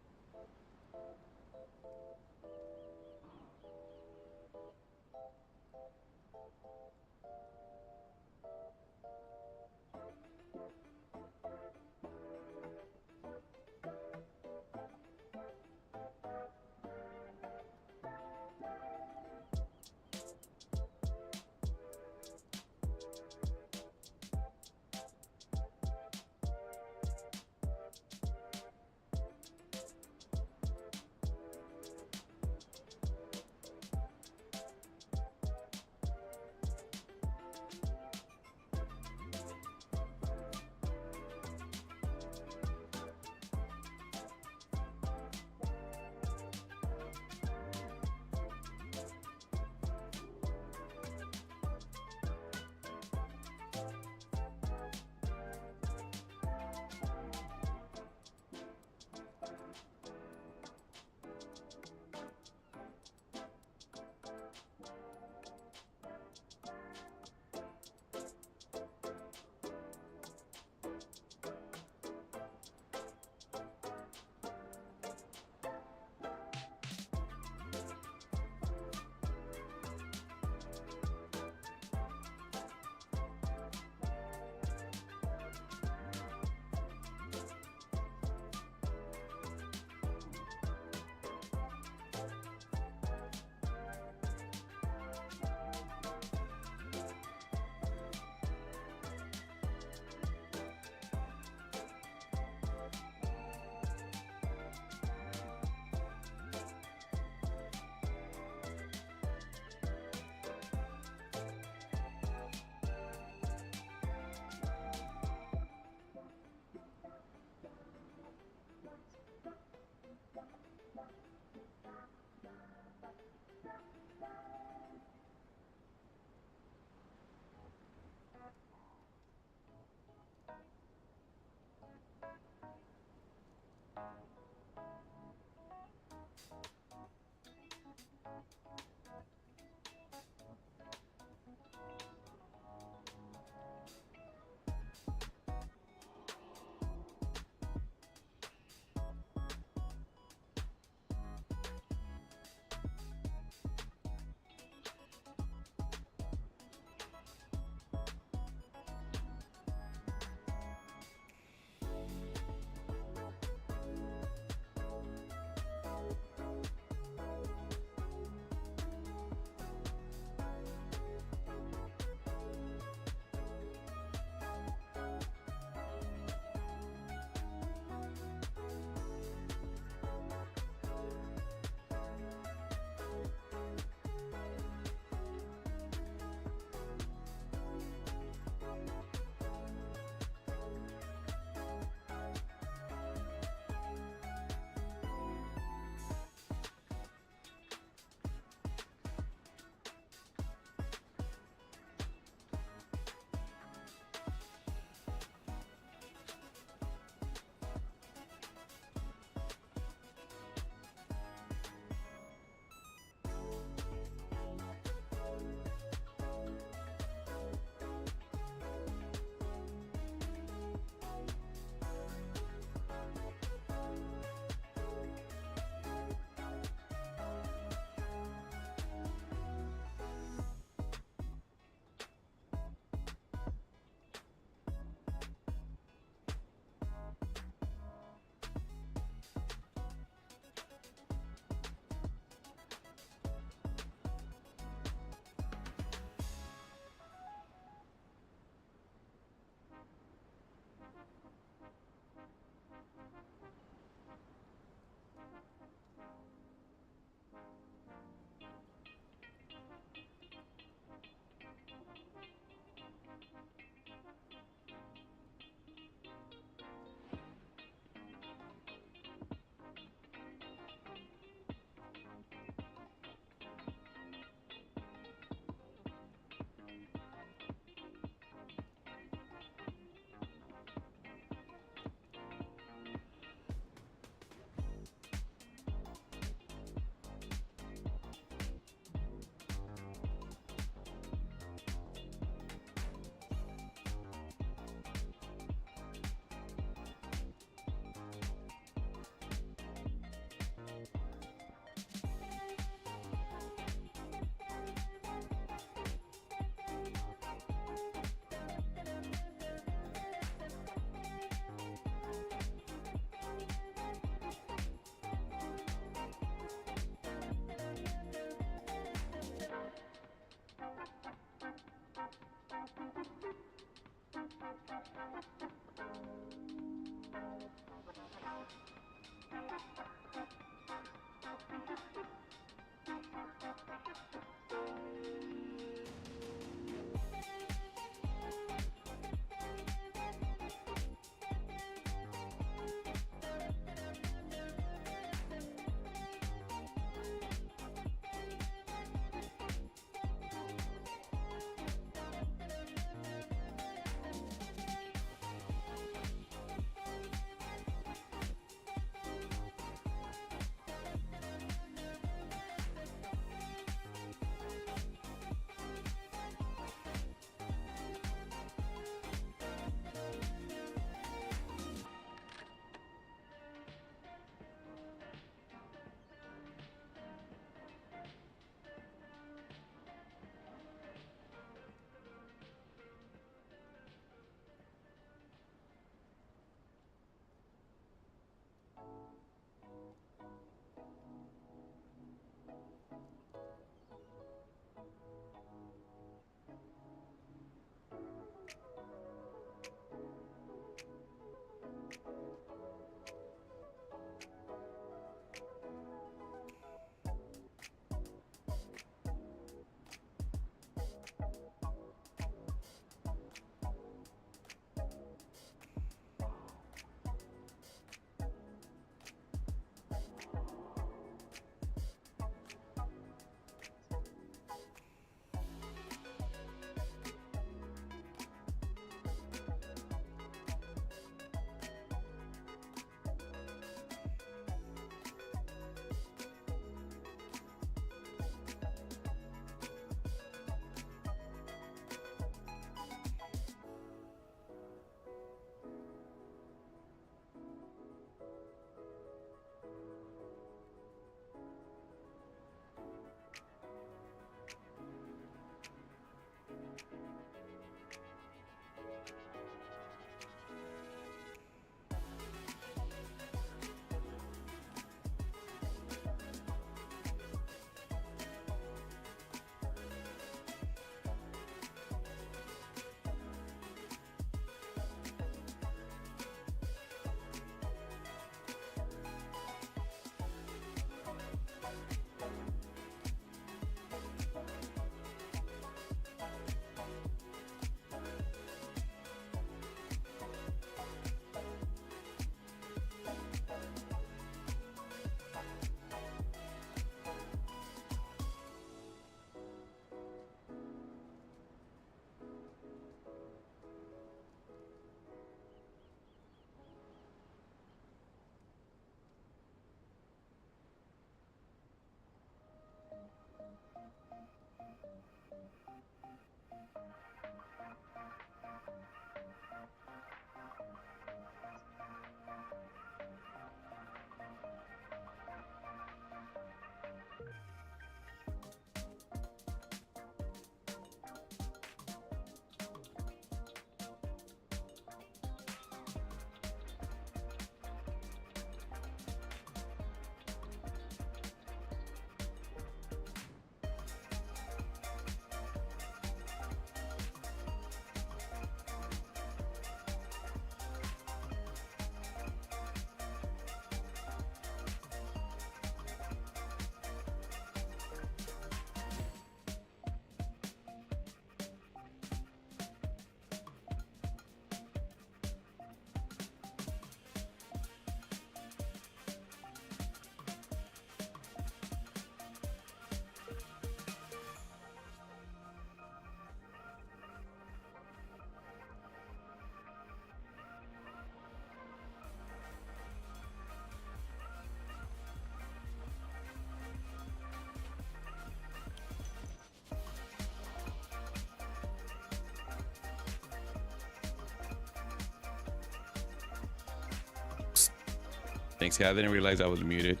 Thanks, yeah, I didn't realize I was muted.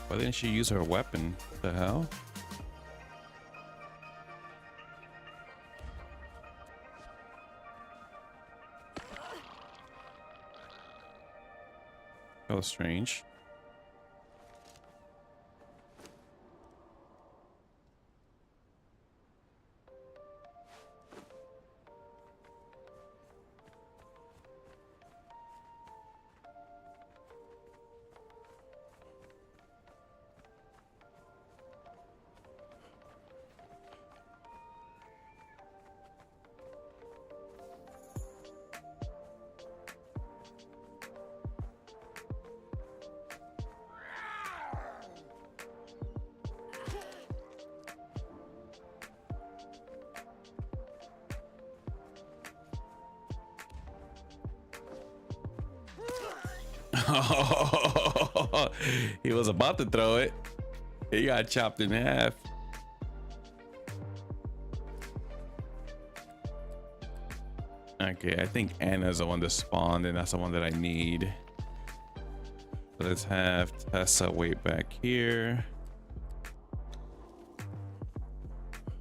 Why didn't she use her weapon? What the hell? That was strange. He was about to throw it. He got chopped in half. Okay, I think Anna's the one that spawned, and that's the one that I need. So let's have Tessa wait back here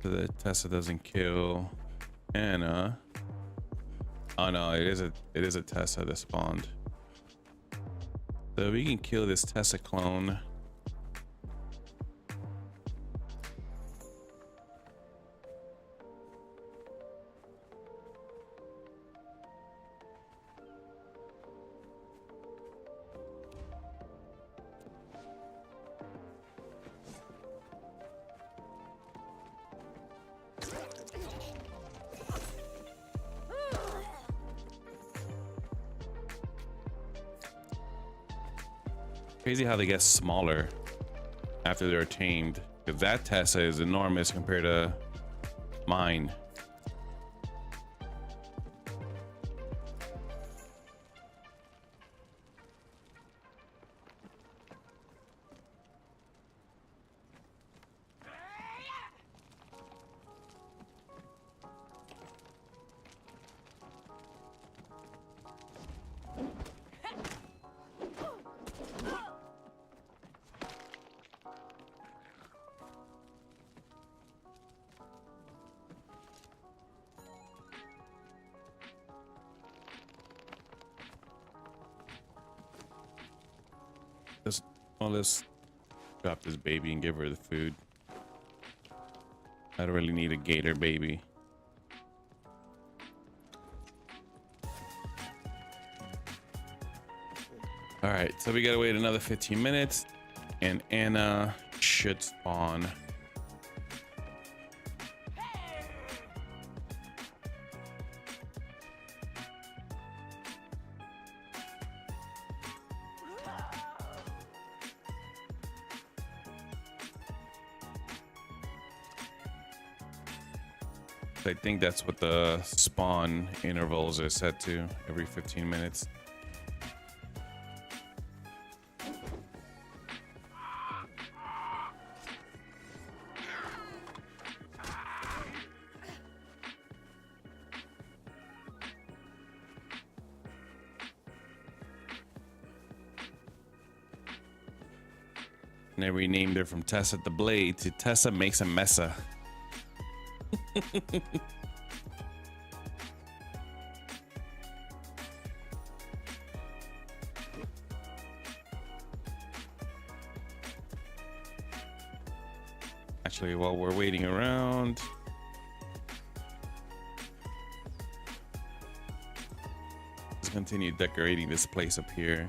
so that Tessa doesn't kill Anna. Oh no, it is a Tessa that spawned. So we can kill this Tessa clone. Crazy how they get smaller after they're tamed. Because that Tessa is enormous compared to mine. Let's drop this baby and give her the food. I don't really need a gator baby. All right, so we gotta wait another 15 minutes and Anna should spawn. I think that's what the spawn intervals are set to, every 15 minutes. And they renamed her from Tessa the Blade to Tessa Makes a Messa. Actually, while we're waiting around, let's continue decorating this place up here.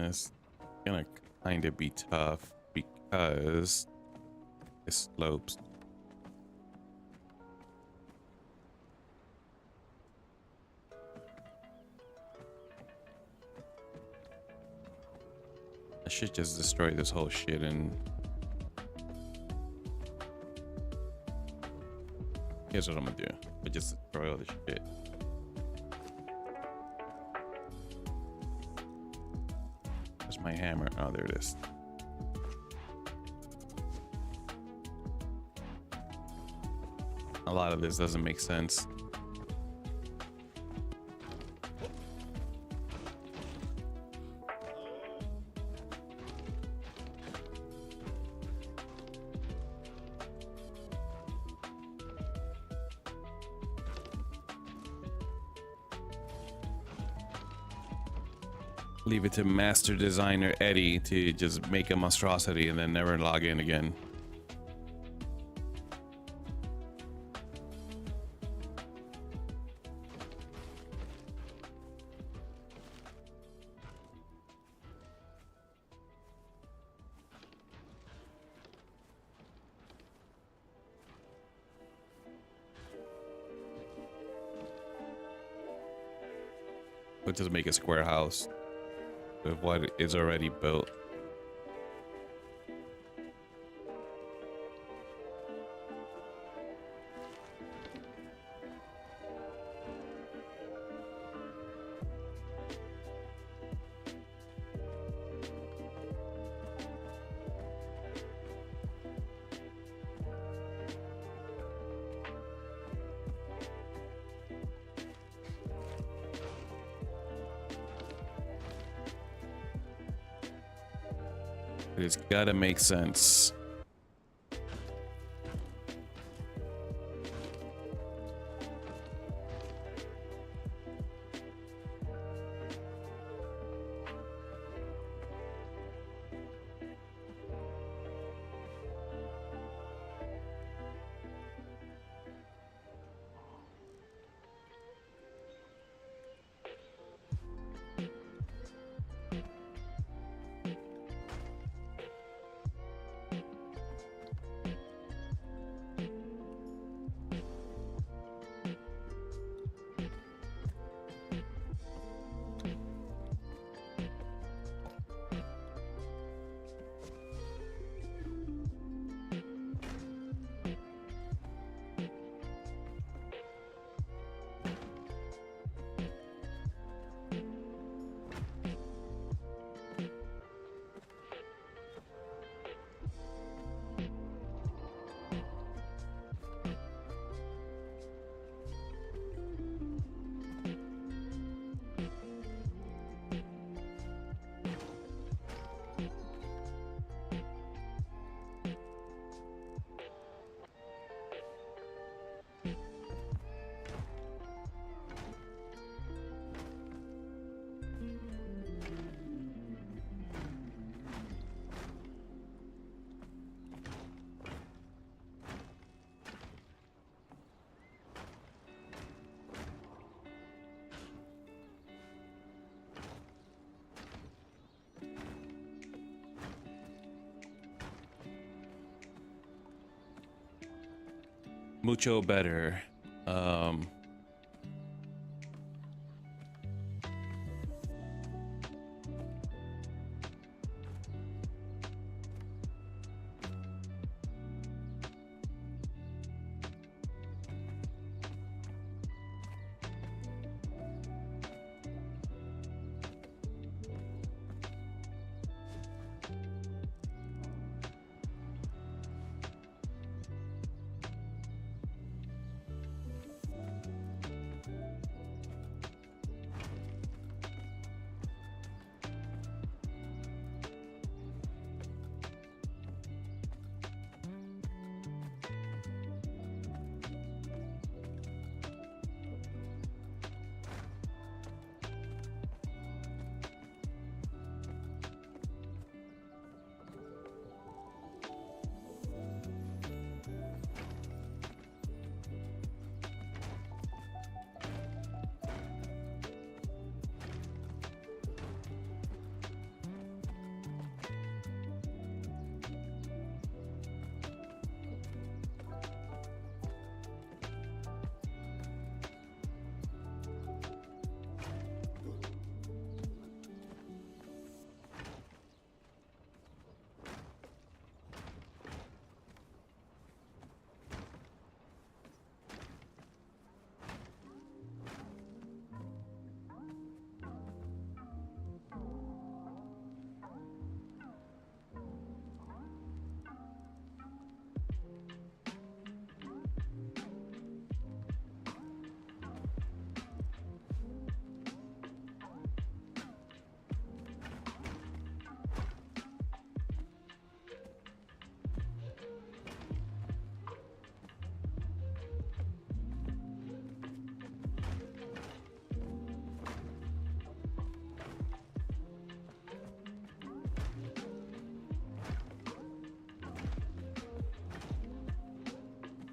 It's gonna kind of be tough because it slopes. I should just destroy this whole shit and here's what I'm gonna do. I just destroy all this shit. Where's my hammer? Oh, there it is. A lot of this doesn't make sense. Leave it to master designer Eddie to just make a monstrosity and then never log in again. We'll just make a square house with what is already built. It's gotta make sense. Mucho better.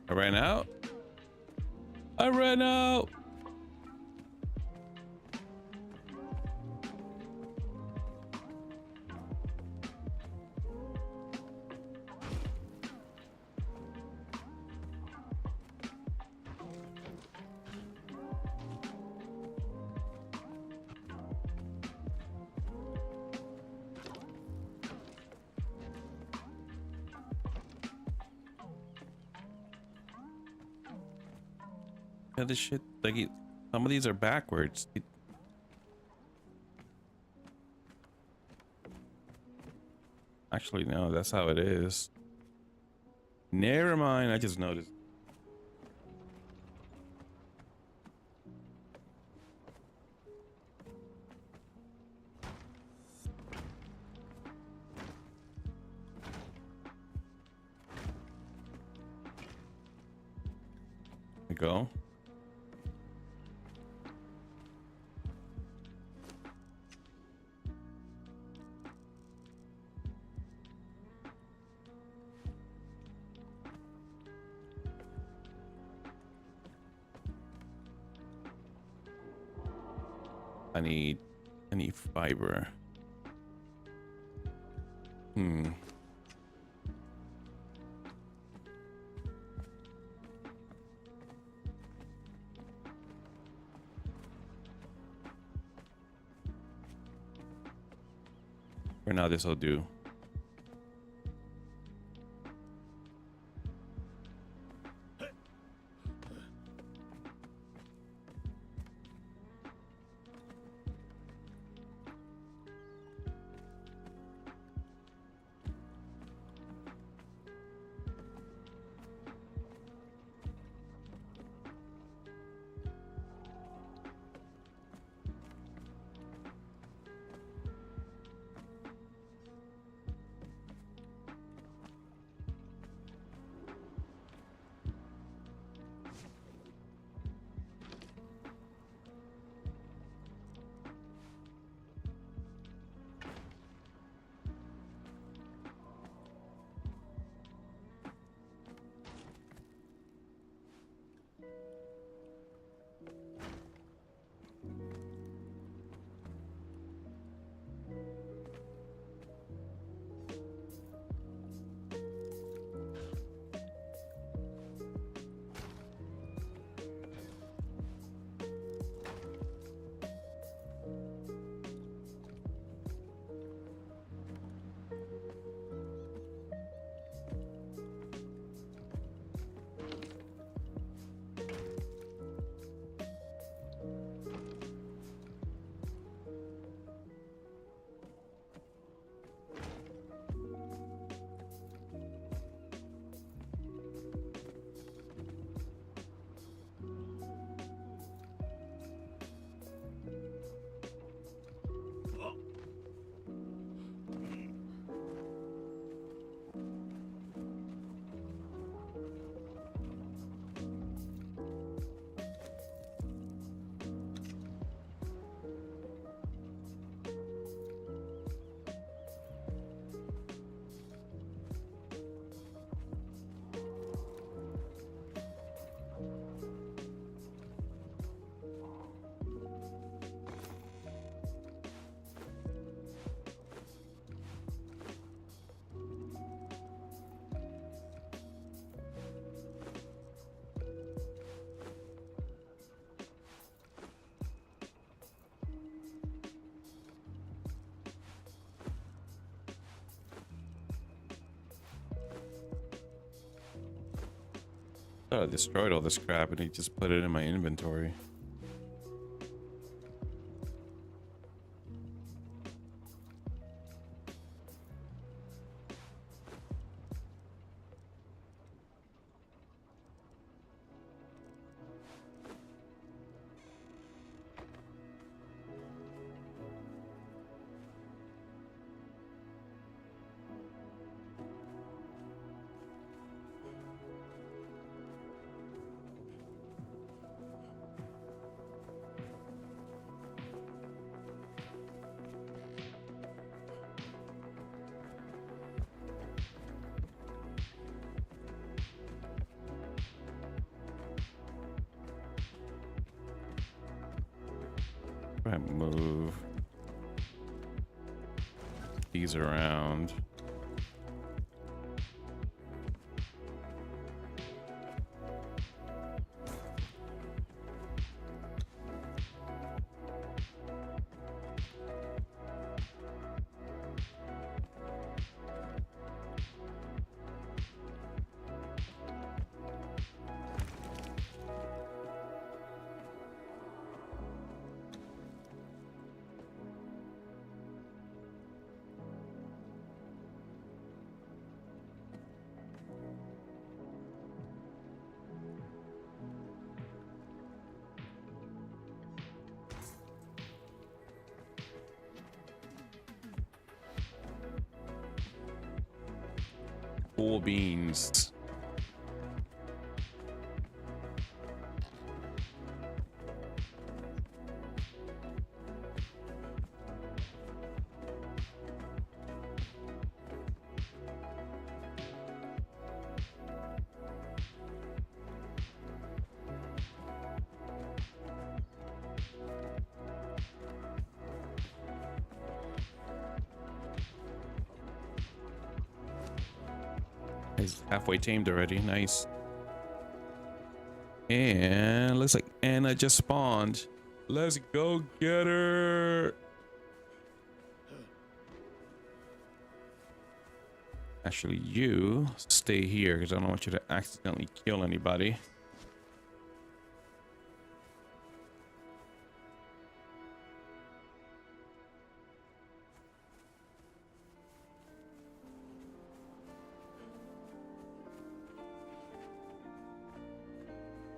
I ran out. I ran out. Yeah, this shit, like, some of these are backwards. Actually, no, that's how it is. Never mind, I just noticed. There we go. I need fiber. Hmm. For now, this will do. I destroyed all this crap and he just put it in my inventory. I move these around. Cool beans. He's halfway tamed already. Nice. And looks like Anna just spawned. Let's go get her. Actually, you stay here because I don't want you to accidentally kill anybody.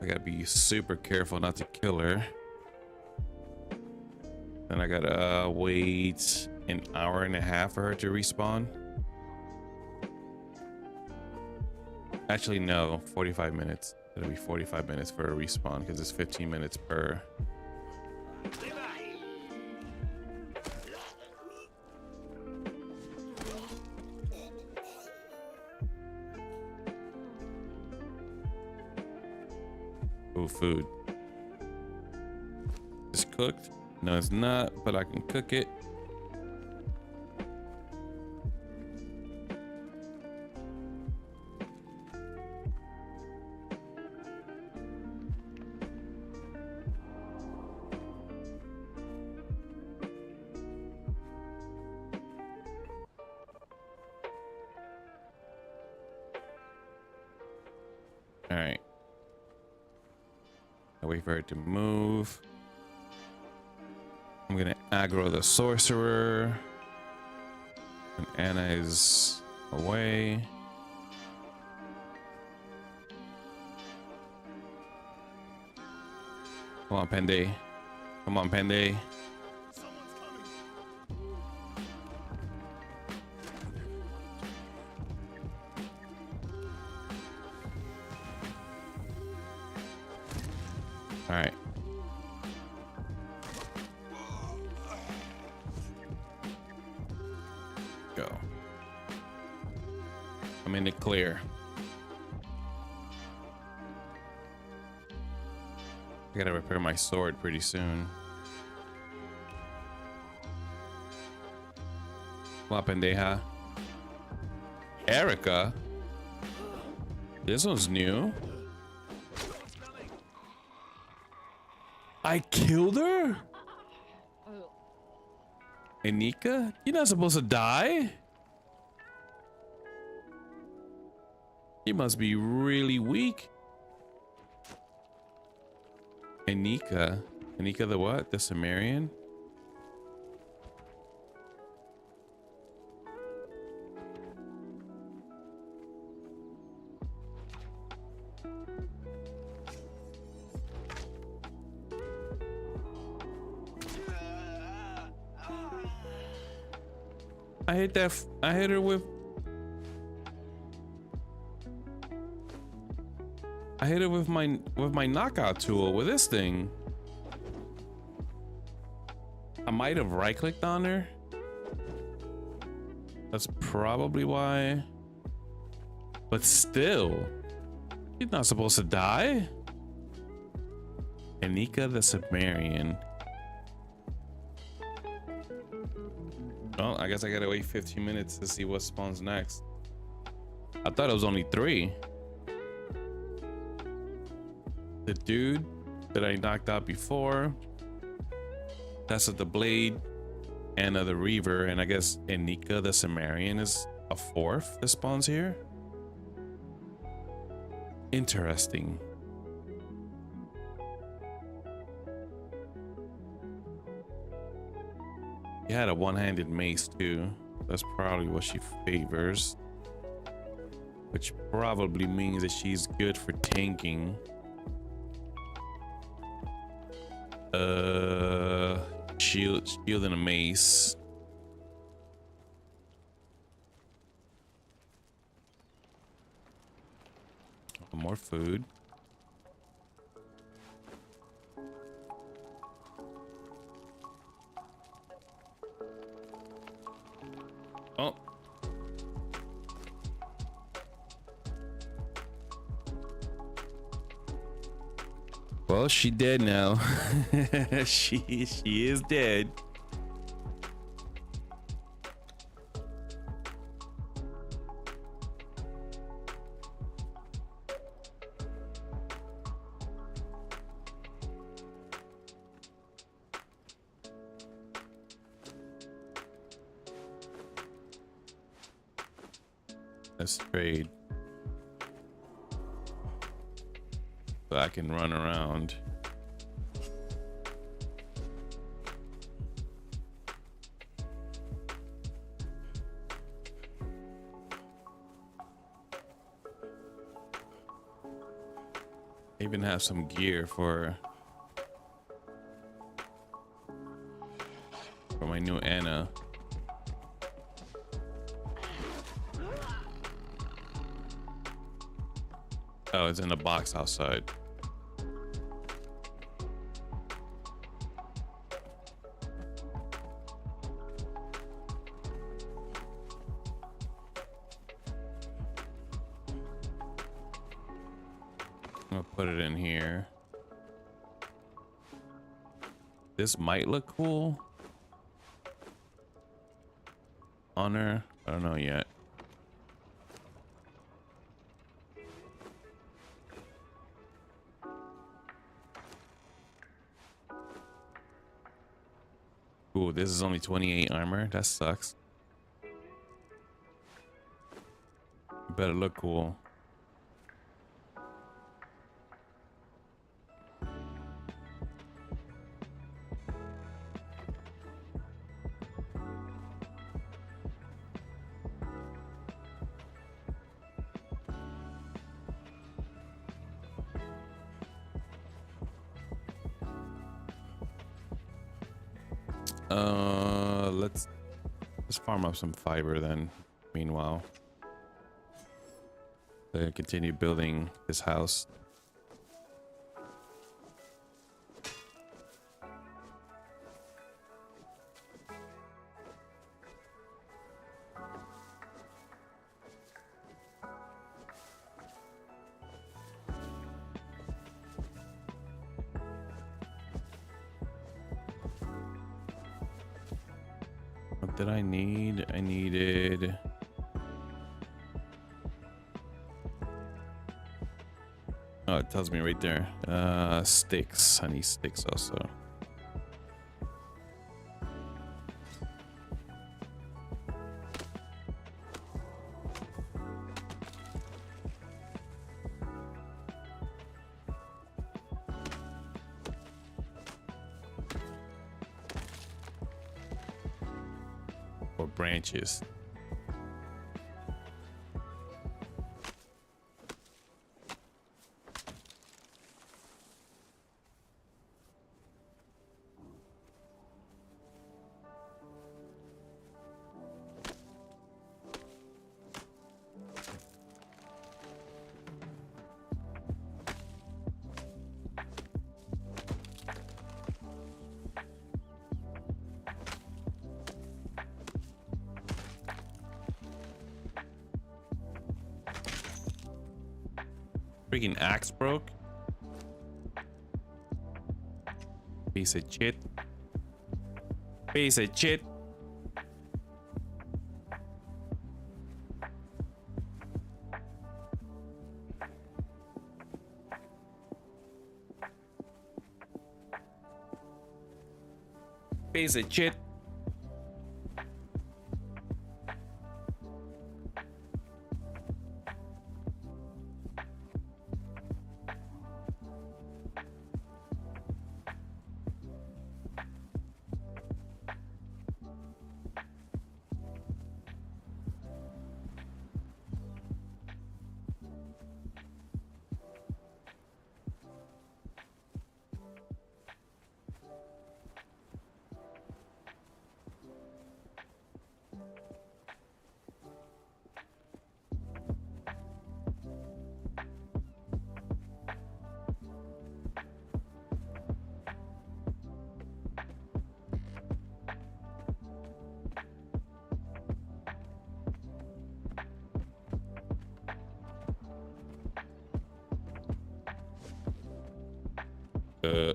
I gotta be super careful not to kill her. Then I gotta wait an hour and a half for her to respawn. Actually, no, 45 minutes. It'll be 45 minutes for a respawn because it's 15 minutes per. Oh, food. It's cooked? No, it's not, but I can cook it. All right. I wait for it to move. I'm gonna aggro the sorcerer. And Anna is away. Come on, Pende. Come on, Pende. All right. Go. I'm in the clear. I gotta repair my sword pretty soon. La pendeja. Erica? This one's new. I killed her? Anika? You're not supposed to die? You must be really weak. Anika? Anika the what? The Sumerian? I hit that. I hit her with. I hit her with my knockout tool with this thing. I might have right-clicked on her. That's probably why. But still, she's not supposed to die. Anika the Sumerian. Well, I guess I gotta wait 15 minutes to see what spawns next. I thought it was only 3. The dude that I knocked out before. That's the blade. And the Reaver. And I guess Enika the Cimmerian is a 4th that spawns here. Interesting. He had a one-handed mace too. That's probably what she favors. Which probably means that she's good for tanking. Shield and a mace. More food. Oh. Well, she dead now. she is dead. Let's trade. So I can run around. I even have some gear for my new Anna. Oh, it's in a box outside. I'm gonna put it in here. This might look cool. Honor, I don't know yet. Ooh, this is only 28 armor. That sucks. Better look cool. Let's farm up some fiber then. Meanwhile, to continue building this house. What did I need? I needed... Oh, it tells me right there. Sticks. I need sticks also. Or branches. Freaking axe broke. Piece of shit. Piece of shit. Piece of shit. Uh.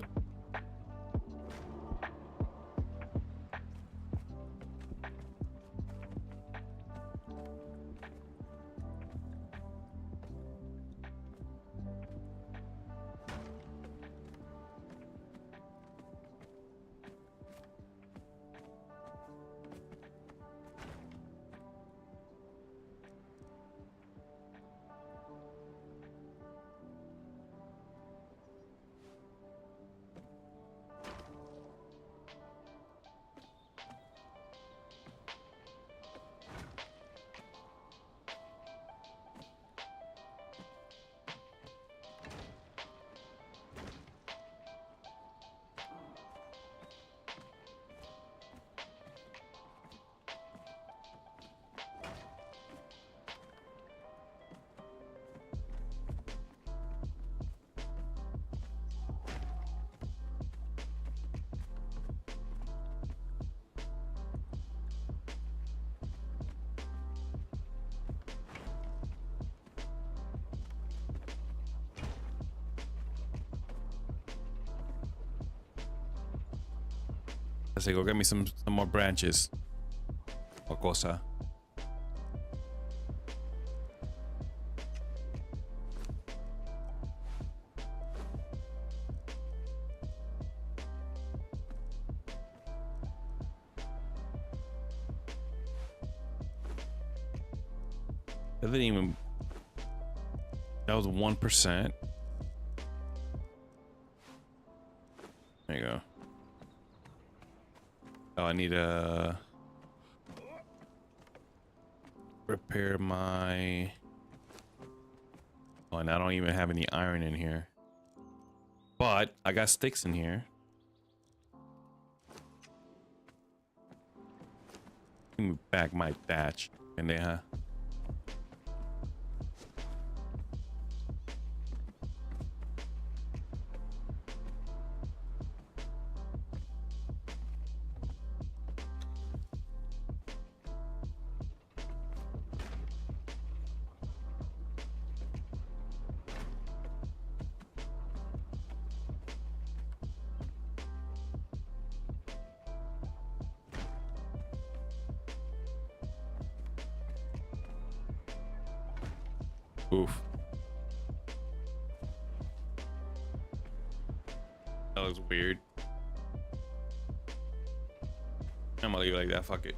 I say, go get me some more branches. O cosa. That didn't even. That was 1%. There you go. Oh, I need to repair my. Oh, and I don't even have any iron in here. But I got sticks in here. Move back my thatch. And they, huh? Oof. That looks weird. I'm gonna leave it like that. Fuck it.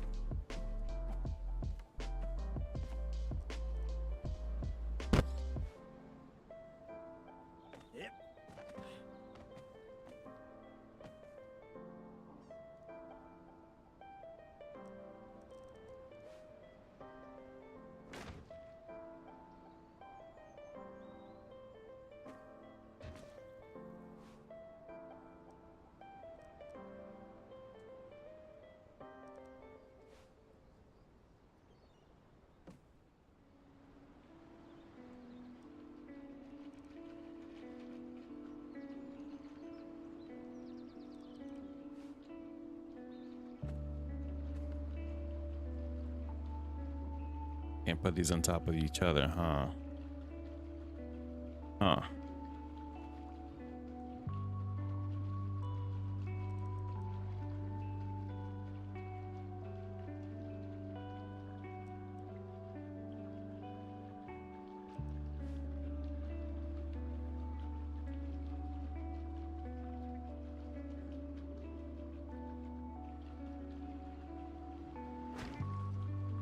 Can't put these on top of each other, huh? Huh.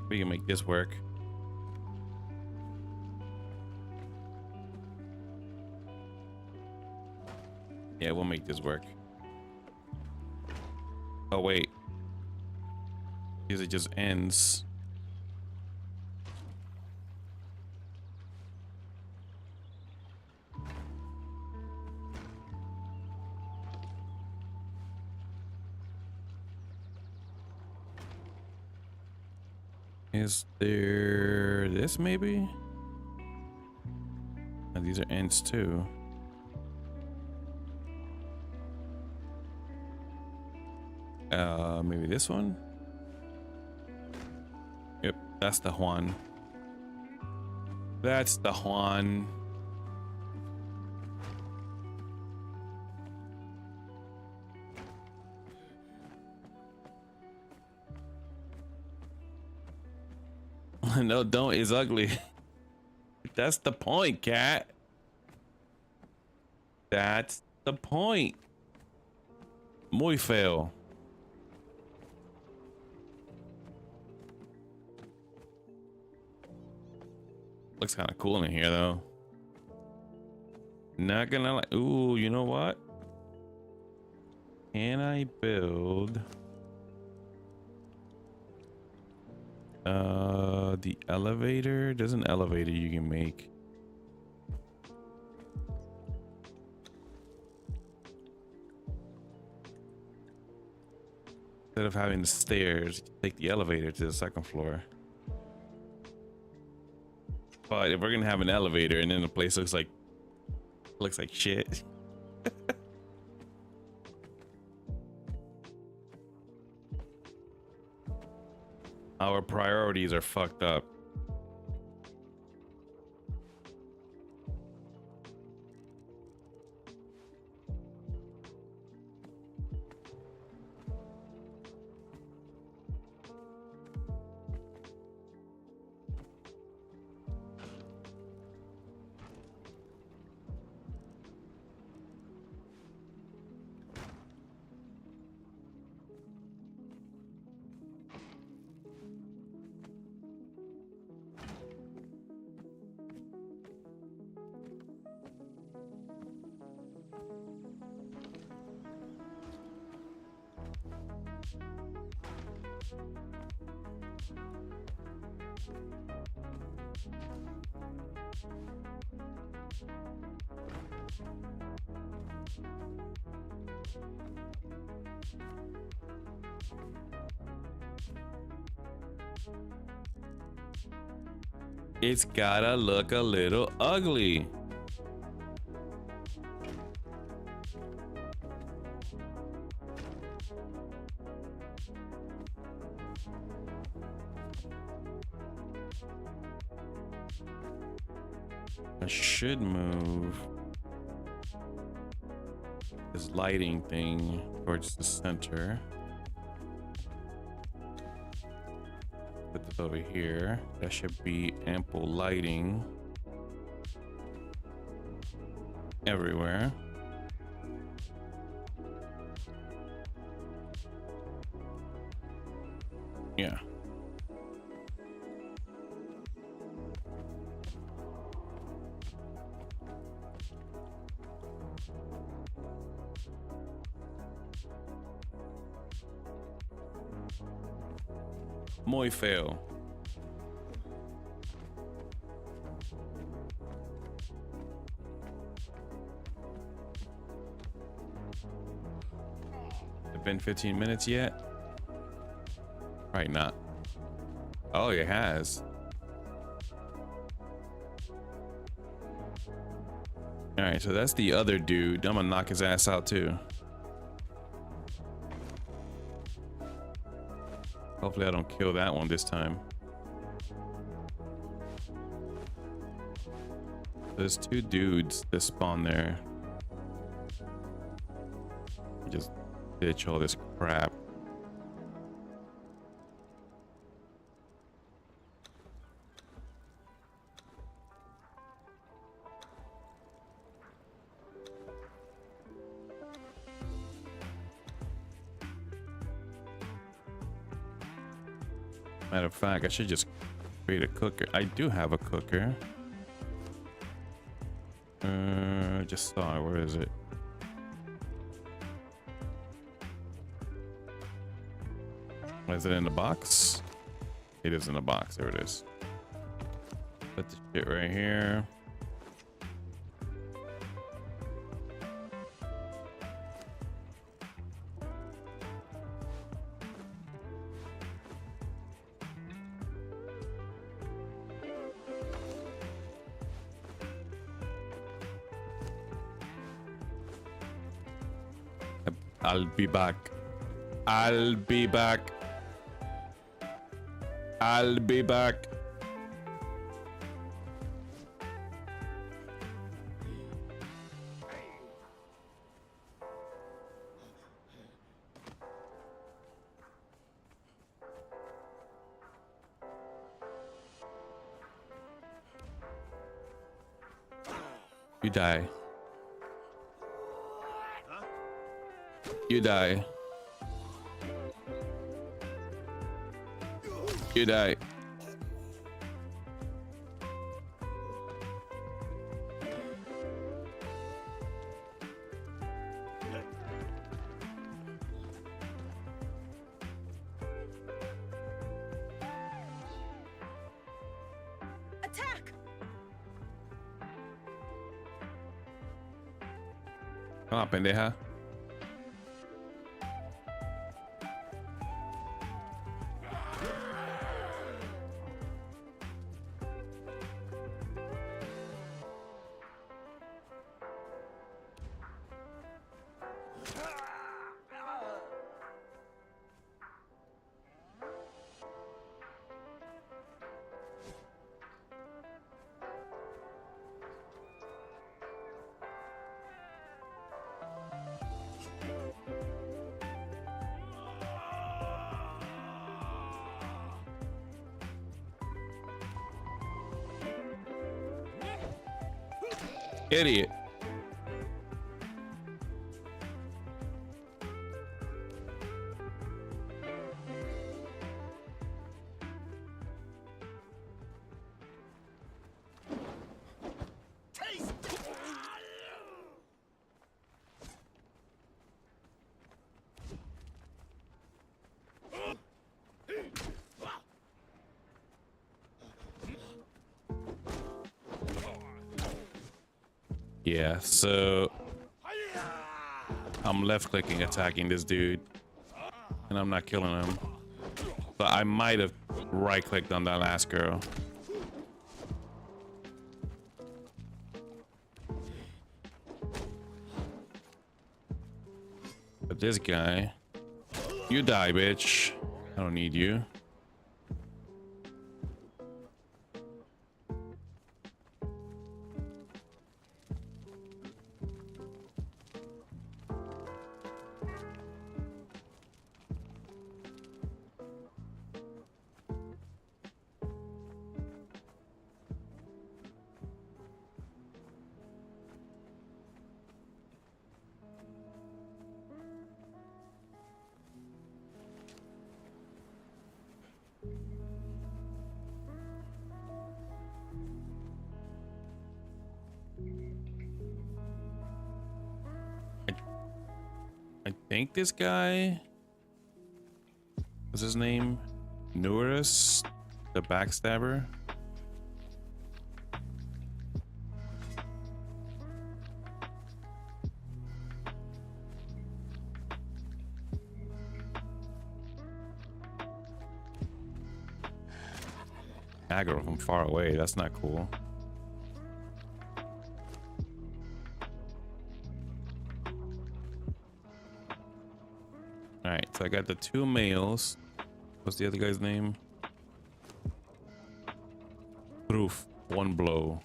We can make this work. Yeah, we'll make this work. Oh, wait. Because it just ends. Is there this maybe? And these are ends too. Maybe this one? Yep, that's the Juan. That's the Juan. No, don't. It's ugly. That's the point, cat. That's the point. Muy feo. Looks kind of cool in here, though. Not gonna lie. Ooh, you know what? Can I build the elevator? There's an elevator you can make. Instead of having the stairs, take the elevator to the second floor. But if we're gonna have an elevator and then the place looks like shit. Our priorities are fucked up. It's gotta look a little ugly. I should move this lighting thing towards the center. Put this over here. That should be ample lighting everywhere. Yeah. Muy feo. It's been 15 minutes yet? Right, not. Oh, it has. All right, so that's the other dude. I'm gonna knock his ass out too. Hopefully I don't kill that one this time. There's two dudes that spawn there. Just ditch all this crap. Matter of fact, I should just create a cooker. I do have a cooker. Just saw it. Where is it? Is it in the box? It is in the box. There it is. Put the shit right here. I'll be back. I'll be back. I'll be back. You die. You die. You die. Attack! Come on, pendeja. Idiot. Yeah, so I'm left clicking attacking this dude and I'm not killing him, but I might have right clicked on that last girl. But this guy, you die, bitch. I don't need you. I think this guy was his name Nuris, the backstabber. Aggro from far away, that's not cool. Alright, so I got the two males. What's the other guy's name? Proof. One blow.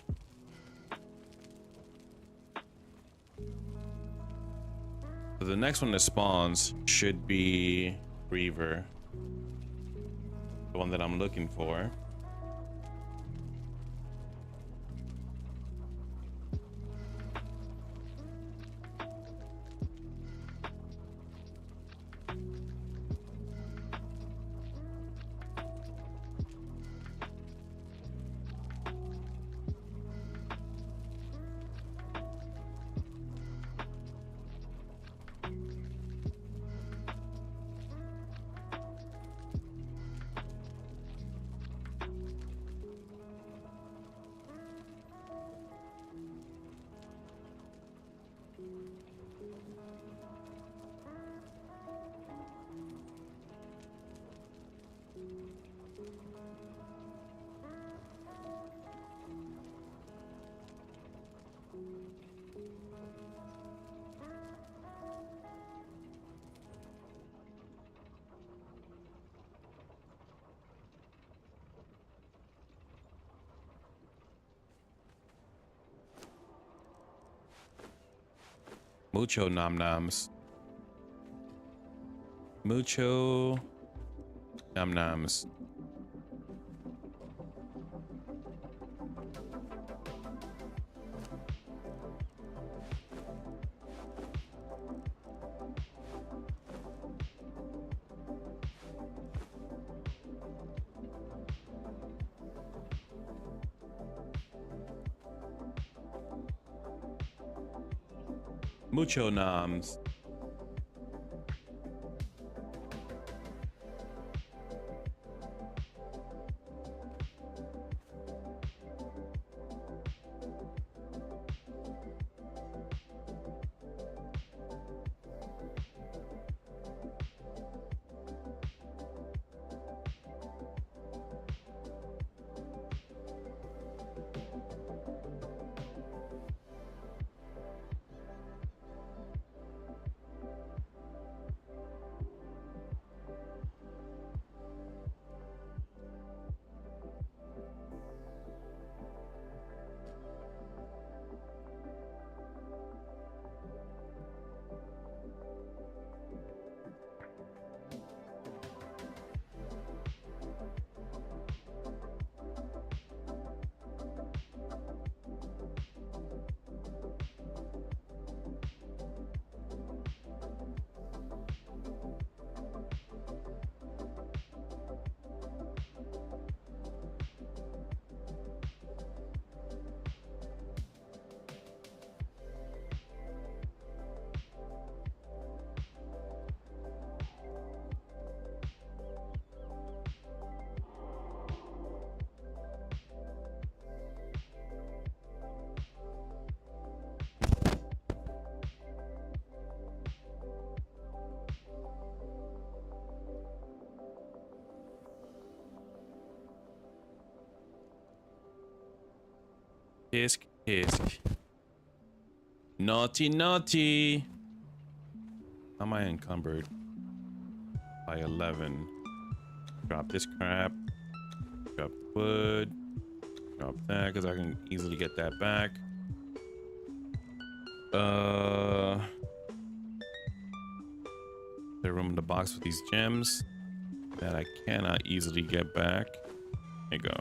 So the next one that spawns should be Reaver. The one that I'm looking for. Mucho nom noms. Mucho nom noms. Mucho noms. Kisk, kisk. Naughty, naughty. How am I encumbered? By 11. Drop this crap. Drop the wood. Drop that, because I can easily get that back. The room in the box with these gems that I cannot easily get back. There you go.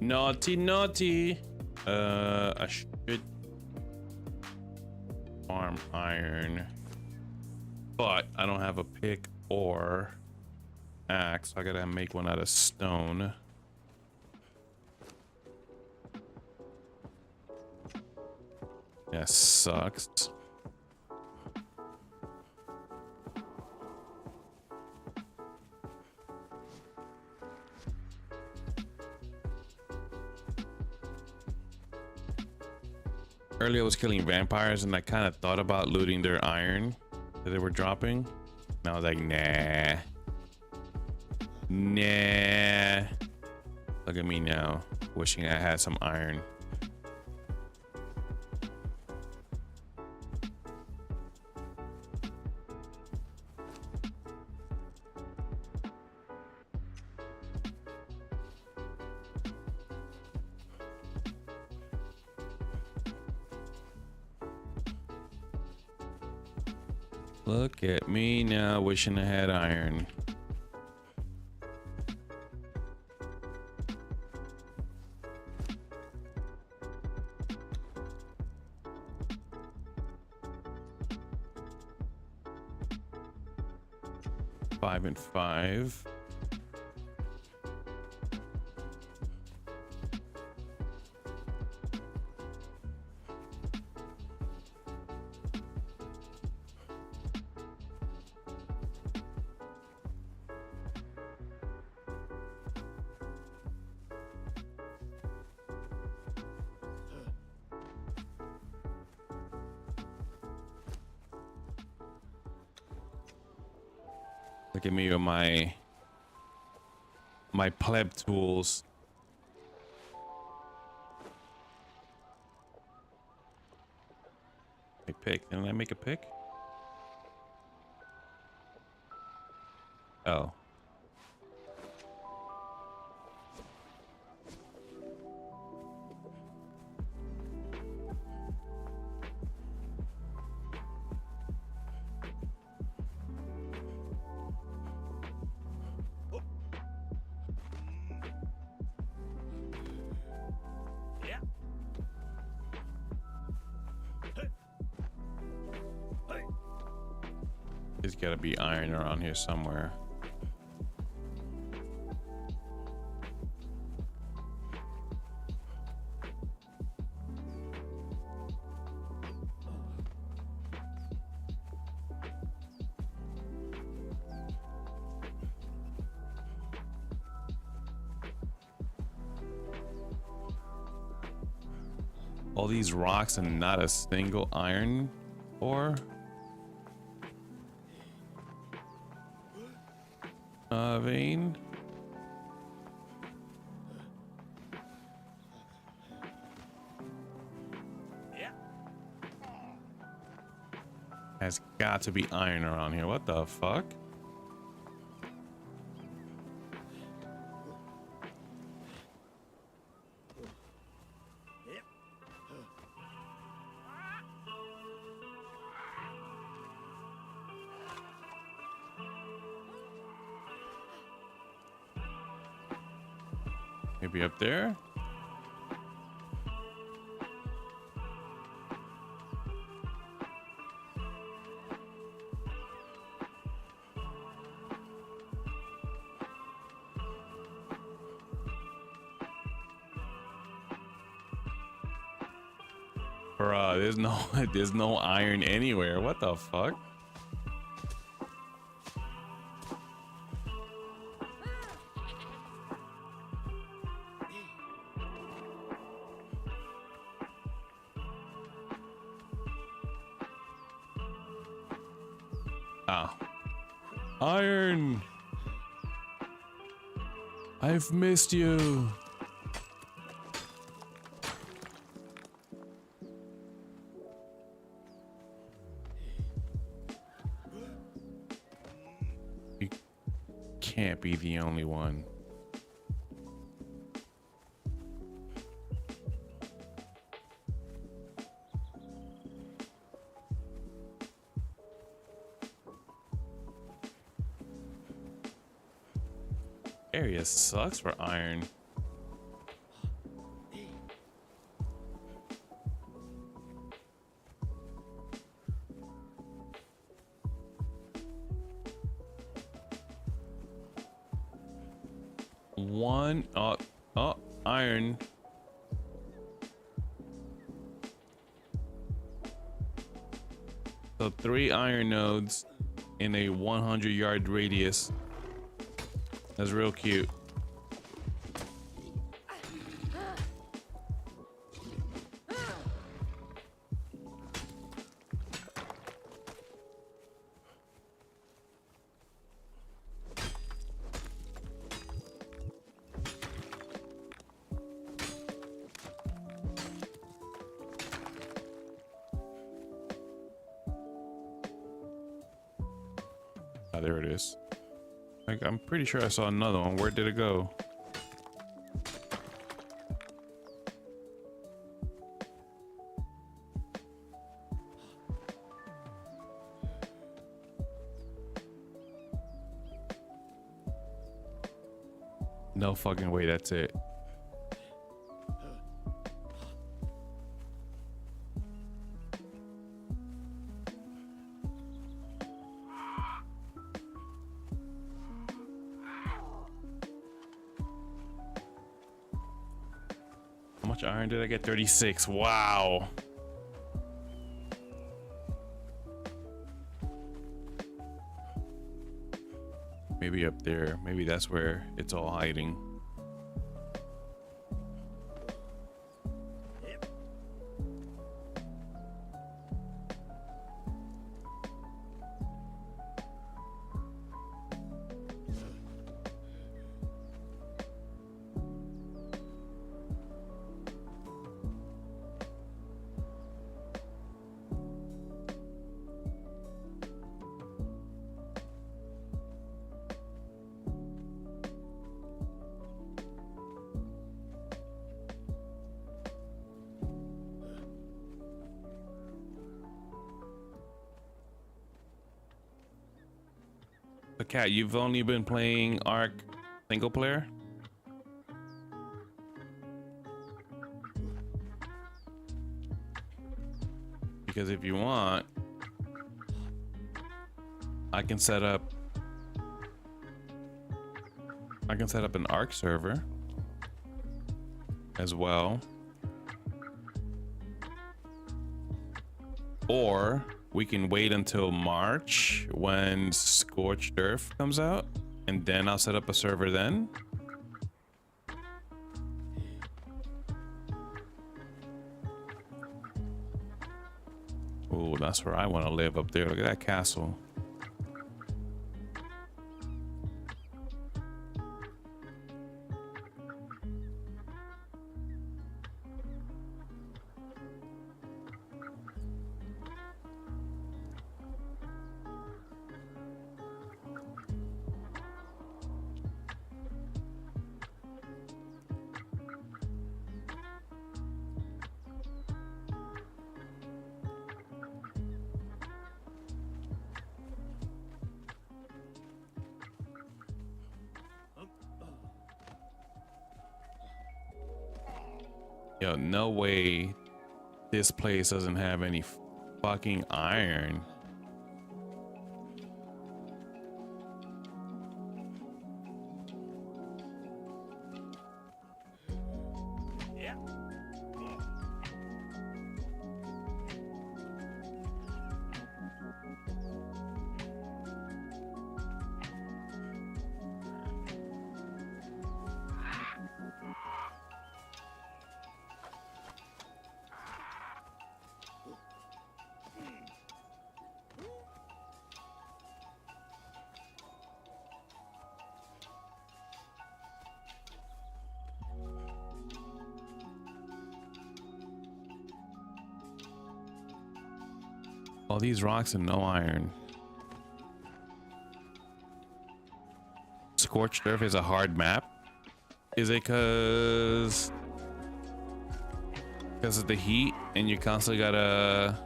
Naughty, naughty. I should farm iron, but I don't have a pick or axe. So I gotta make one out of stone. That sucks. Earlier I was killing vampires and I kind of thought about looting their iron that they were dropping. And I was like, nah. Nah. Look at me now, wishing I had some iron. Look at me now, wishing I had iron. Five and five. Look at me with my pleb tools. I pick. Didn't I make a pick? Oh. There's gotta be iron around here somewhere. All these rocks and not a single iron ore? Vein. Has got to be iron around here. What the fuck? Maybe up there? Bruh, there's no iron anywhere. What the fuck? Ah. Iron! I've missed you. You can't be the only one. Area sucks for iron. one. Oh, iron. So 3 iron nodes in a 100-yard radius. That's real cute. Ah, there it is. Like, I'm pretty sure I saw another one. Where did it go? No fucking way, that's it. How much iron did I get? 36. Wow. Maybe up there. Maybe that's where it's all hiding. So, Kat, you've only been playing Ark single player? Because if you want, I can set up an Ark server as well. Or we can wait until March when Scorched Earth comes out, and then I'll set up a server then. Oh, that's where I want to live, up there. Look at that castle. Yo, no way this place doesn't have any fucking iron. All these rocks and no iron. Scorched Earth is a hard map. Is it because of the heat and you constantly gotta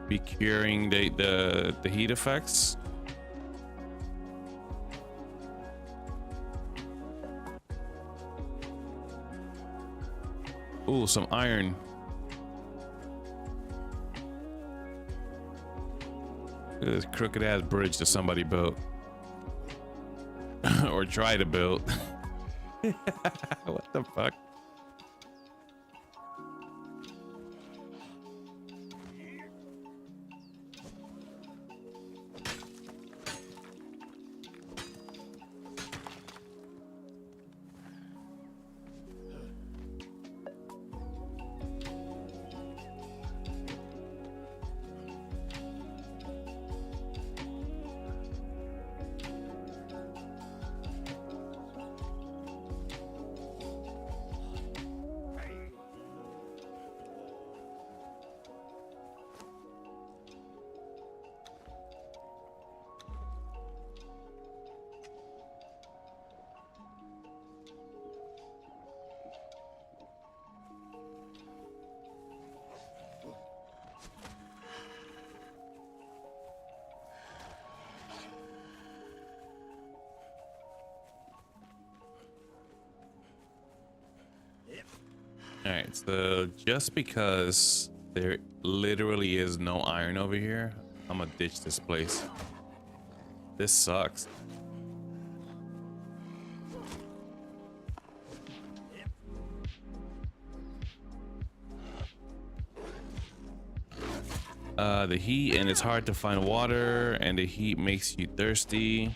be curing the heat effects? Ooh, some iron. Look at this crooked ass bridge that somebody built. Or or try to build. What the fuck? All right, so just because there literally is no iron over here, I'm gonna ditch this place. This sucks. The heat, and it's hard to find water, and the heat makes you thirsty.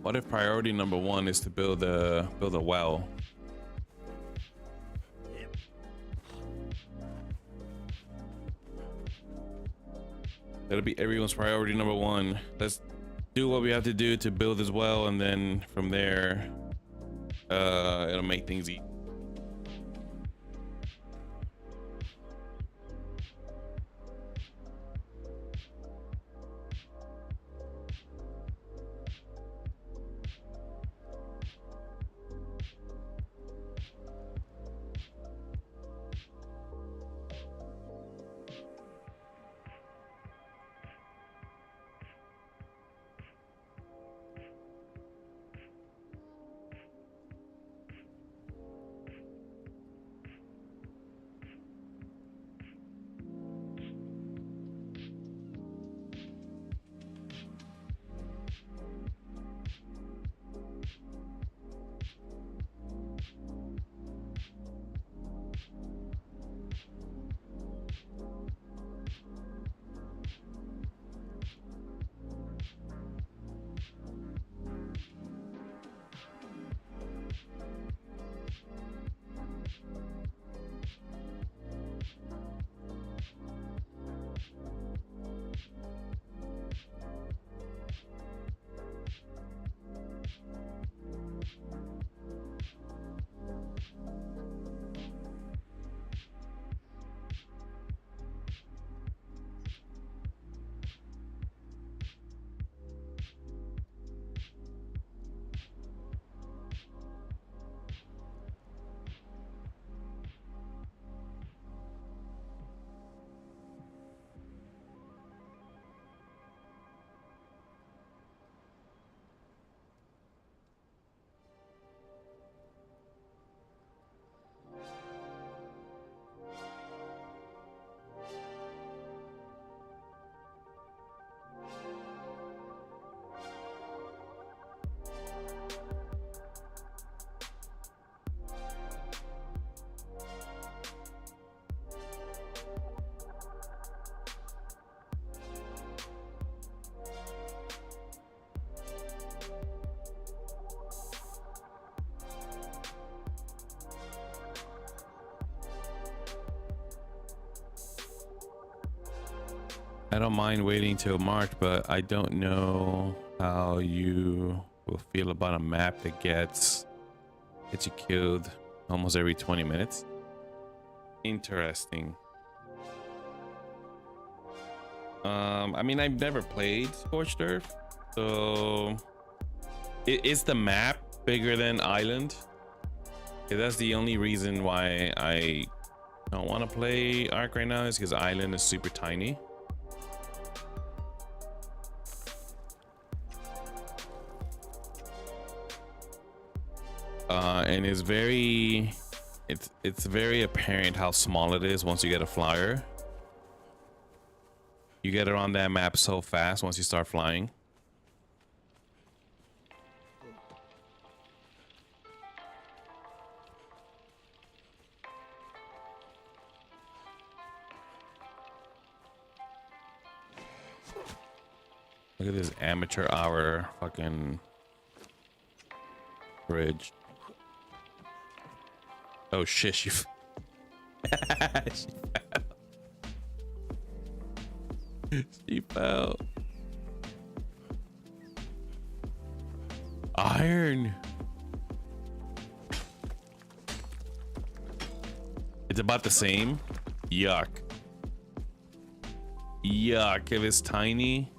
What if priority number one is to build a well? That'll be everyone's priority number one. Let's do what we have to do to build this well, and then from there, it'll make things easy. I don't mind waiting till March, but I don't know how you will feel about a map that gets you killed almost every 20 minutes. Interesting. I mean, I've never played Scorched Earth, so is the map bigger than Island? Yeah, that's the only reason why I don't want to play Ark right now, is because Island is super tiny. And it's very apparent how small it is once you get a flyer. You get around that map so fast once you start flying. Look at this amateur hour fucking bridge. Oh shit, she she fell. She fell. Iron. It's about the same. Yuck. Yuck. If it's tiny.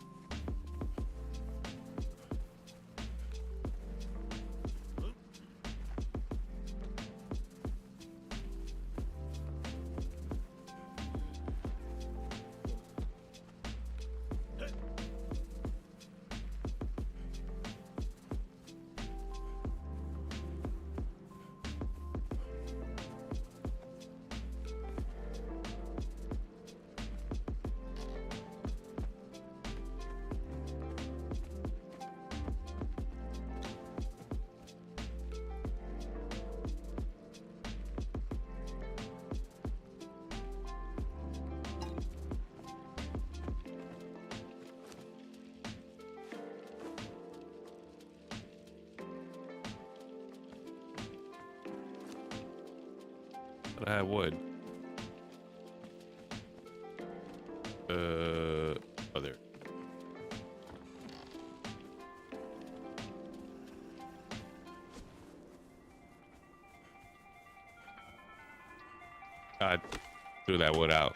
But I would. Oh, there. I threw that wood out.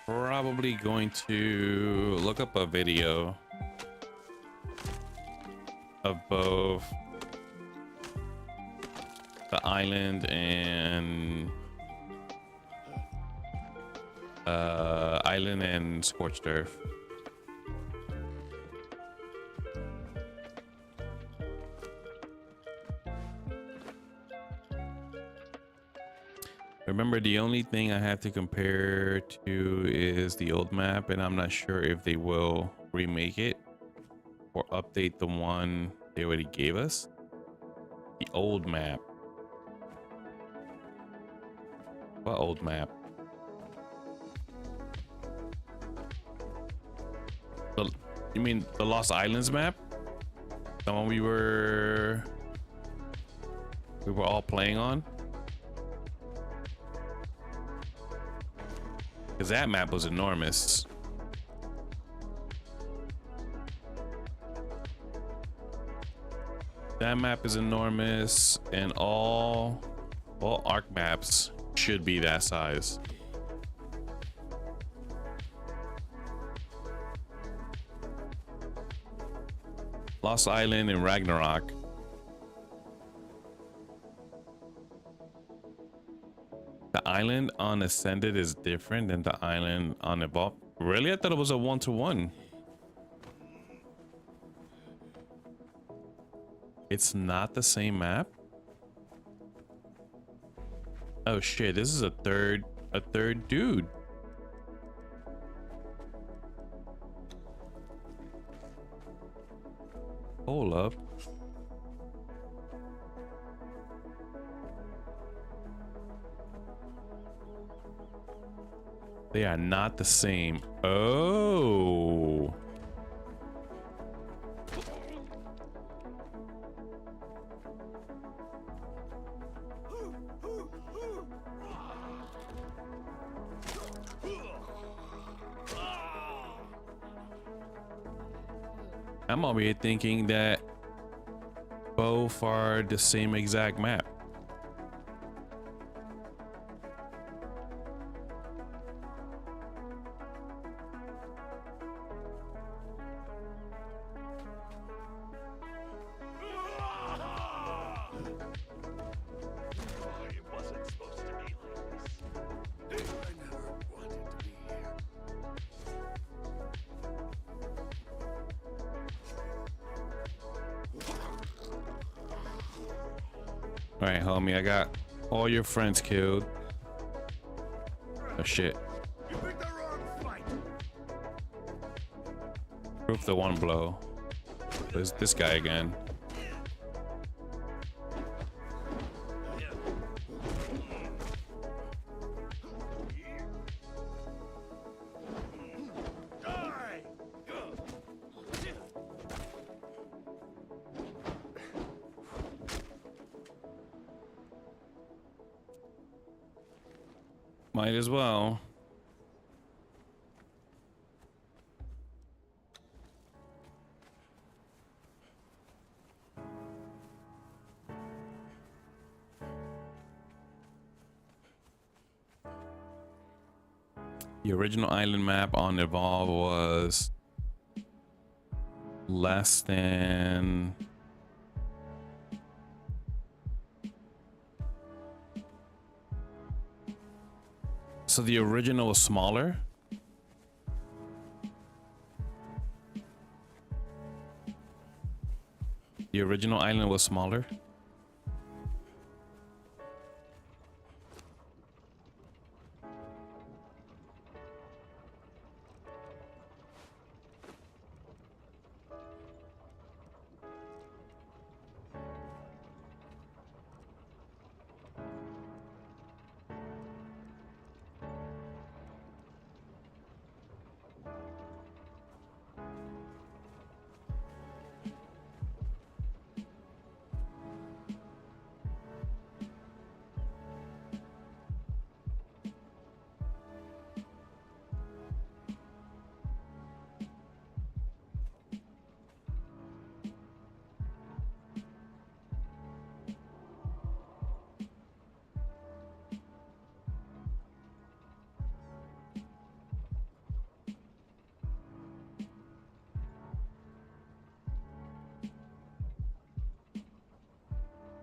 Probably going to look up a video of both the island and scorched earth. Remember, the only thing I have to compare to is the old map, and I'm not sure if they will remake it or update the one they already gave us. The old map. What old map? You mean the Lost Islands map? The one we were all playing on? Because that map was enormous. That map is enormous, and all Ark maps should be that size. Lost Island and Ragnarok. The island on Ascended is different than the island on Evolved. Really? I thought it was a 1-to-1. It's not the same map? Oh shit, this is a third dude. Hold up. They are not the same. Oh. I'm over here thinking that both are the same exact map. All right, homie, I got all your friends killed. Oh shit. You picked the wrong fight. Proof the one blow. There's this guy again. Die. Might as well. The original island map on Evolve was less than so the original was smaller. The original island was smaller.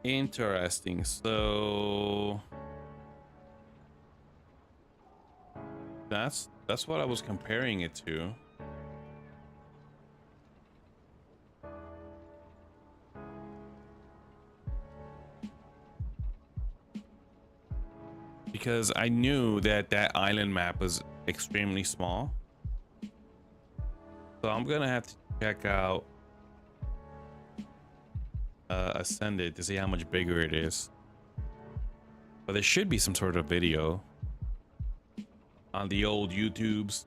Interesting. So that's what I was comparing it to. Because I knew that that island map was extremely small. So I'm gonna have to check out Ascended to see how much bigger it is. But there should be some sort of video on the old YouTubes.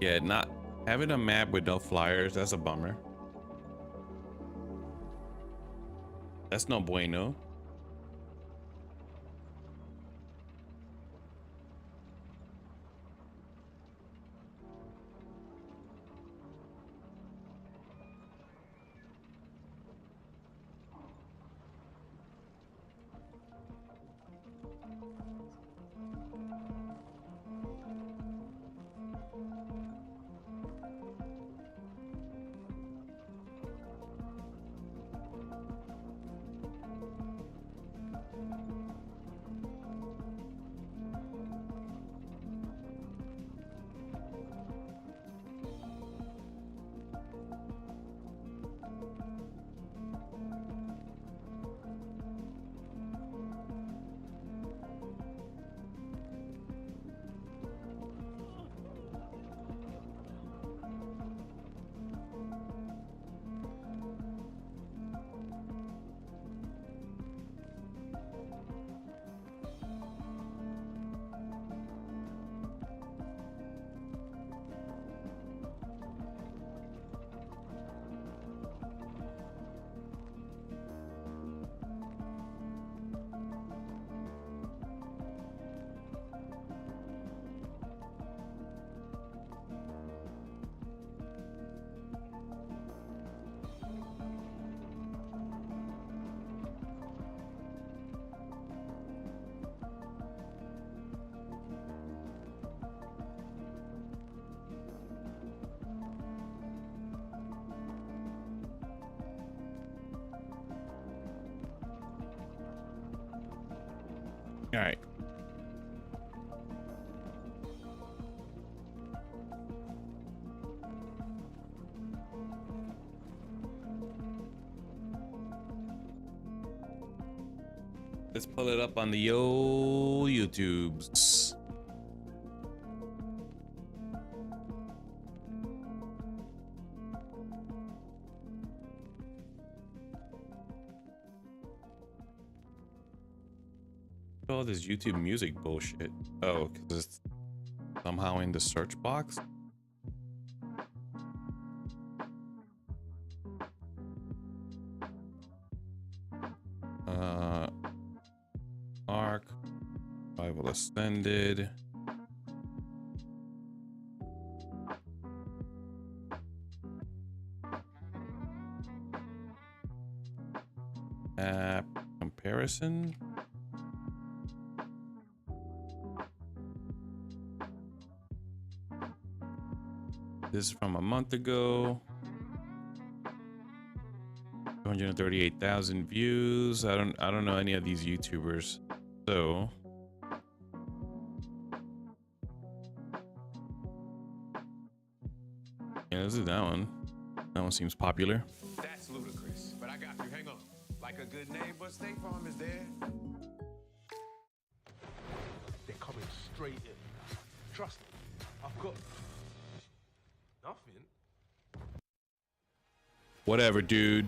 Yeah, not having a map with no flyers, that's a bummer. That's no bueno. All right. Let's pull it up on the old YouTubes. All this YouTube music bullshit. Oh, because it's somehow in the search box. Arc, Bible Ascended. App comparison. This is from a month ago. 238,000 views. I don't know any of these YouTubers. So yeah, this is that one. That one seems popular. That's ludicrous, but I got you. Hang on. Like a good neighbor, State Farm is there. They're coming straight in. Trust me, I've got nothing. Whatever, dude.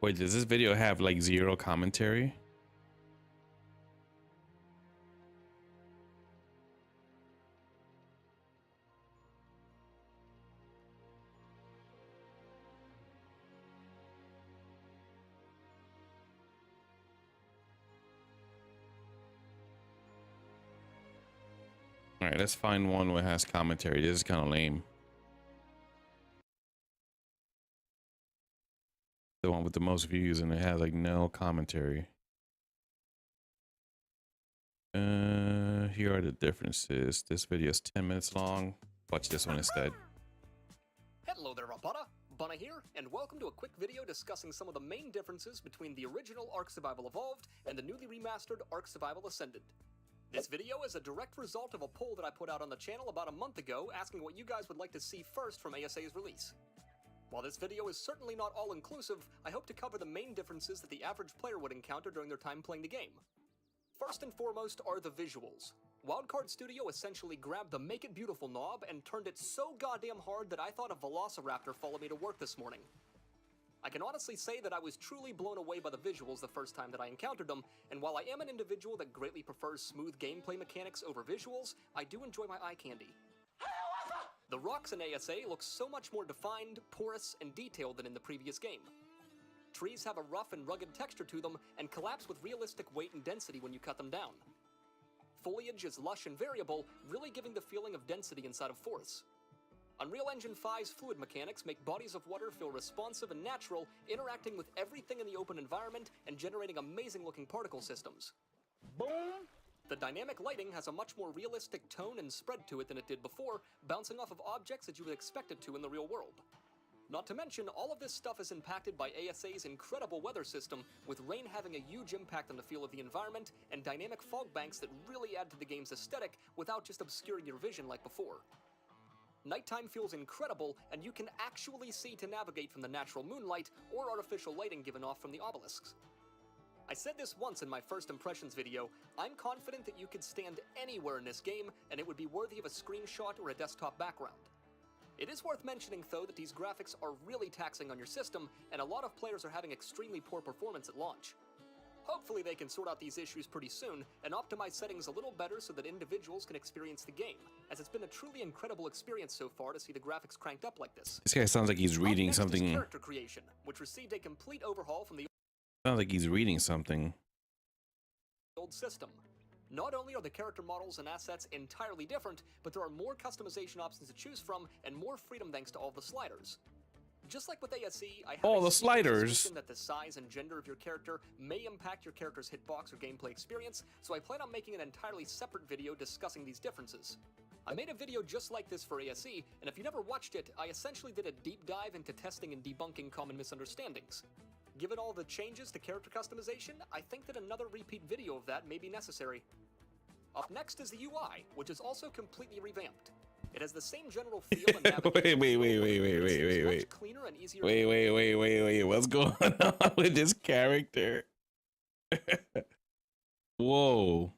Wait, does this video have like zero commentary? All right, let's find one that has commentary. This is kind of lame. The one with the most views and it has like no commentary. Here are the differences. This video is 10 minutes long. Watch this one instead. Hello there, Rabana. Bunna here, and welcome to a quick video discussing some of the main differences between the original Ark Survival Evolved and the newly remastered Ark Survival Ascended. This video is a direct result of a poll that I put out on the channel about a month ago asking what you guys would like to see first from ASA's release. While this video is certainly not all-inclusive, I hope to cover the main differences that the average player would encounter during their time playing the game. First and foremost are the visuals. Wildcard Studio essentially grabbed the Make It Beautiful knob and turned it so goddamn hard that I thought a velociraptor followed me to work this morning. I can honestly say that I was truly blown away by the visuals the first time that I encountered them, and while I am an individual that greatly prefers smooth gameplay mechanics over visuals, I do enjoy my eye candy. The rocks in ASA look so much more defined, porous, and detailed than in the previous game. Trees have a rough and rugged texture to them and collapse with realistic weight and density when you cut them down. Foliage is lush and variable, really giving the feeling of density inside of forests. Unreal Engine 5's fluid mechanics make bodies of water feel responsive and natural, interacting with everything in the open environment and generating amazing-looking particle systems. Boom! The dynamic lighting has a much more realistic tone and spread to it than it did before, bouncing off of objects that you would expect it to in the real world. Not to mention, all of this stuff is impacted by ASA's incredible weather system, with rain having a huge impact on the feel of the environment, and dynamic fog banks that really add to the game's aesthetic without just obscuring your vision like before. Nighttime feels incredible, and you can actually see to navigate from the natural moonlight or artificial lighting given off from the obelisks. I said this once in my first impressions video, I'm confident that you could stand anywhere in this game, and it would be worthy of a screenshot or a desktop background. It is worth mentioning, though, that these graphics are really taxing on your system, and a lot of players are having extremely poor performance at launch. Hopefully they can sort out these issues pretty soon, and optimize settings a little better so that individuals can experience the game, as it's been a truly incredible experience so far to see the graphics cranked up like this. This guy sounds like he's reading Next is something. character creation, which received a complete overhaul from the Sounds like he's reading something. old system. Not only are the character models and assets entirely different, but there are more customization options to choose from and more freedom thanks to all the sliders. Just like with ASE, I have All a the sneaky sliders. suspicion that the size and gender of your character may impact your character's hitbox or gameplay experience, so I plan on making an entirely separate video discussing these differences. I made a video just like this for ASE, and if you never watched it, I essentially did a deep dive into testing and debunking common misunderstandings. Given all the changes to character customization, I think that another repeat video of that may be necessary. Up next is the UI, which is also completely revamped. It has the same general feel and navigation. Wait. Much cleaner and easier. Wait. What's going on with this character? Whoa.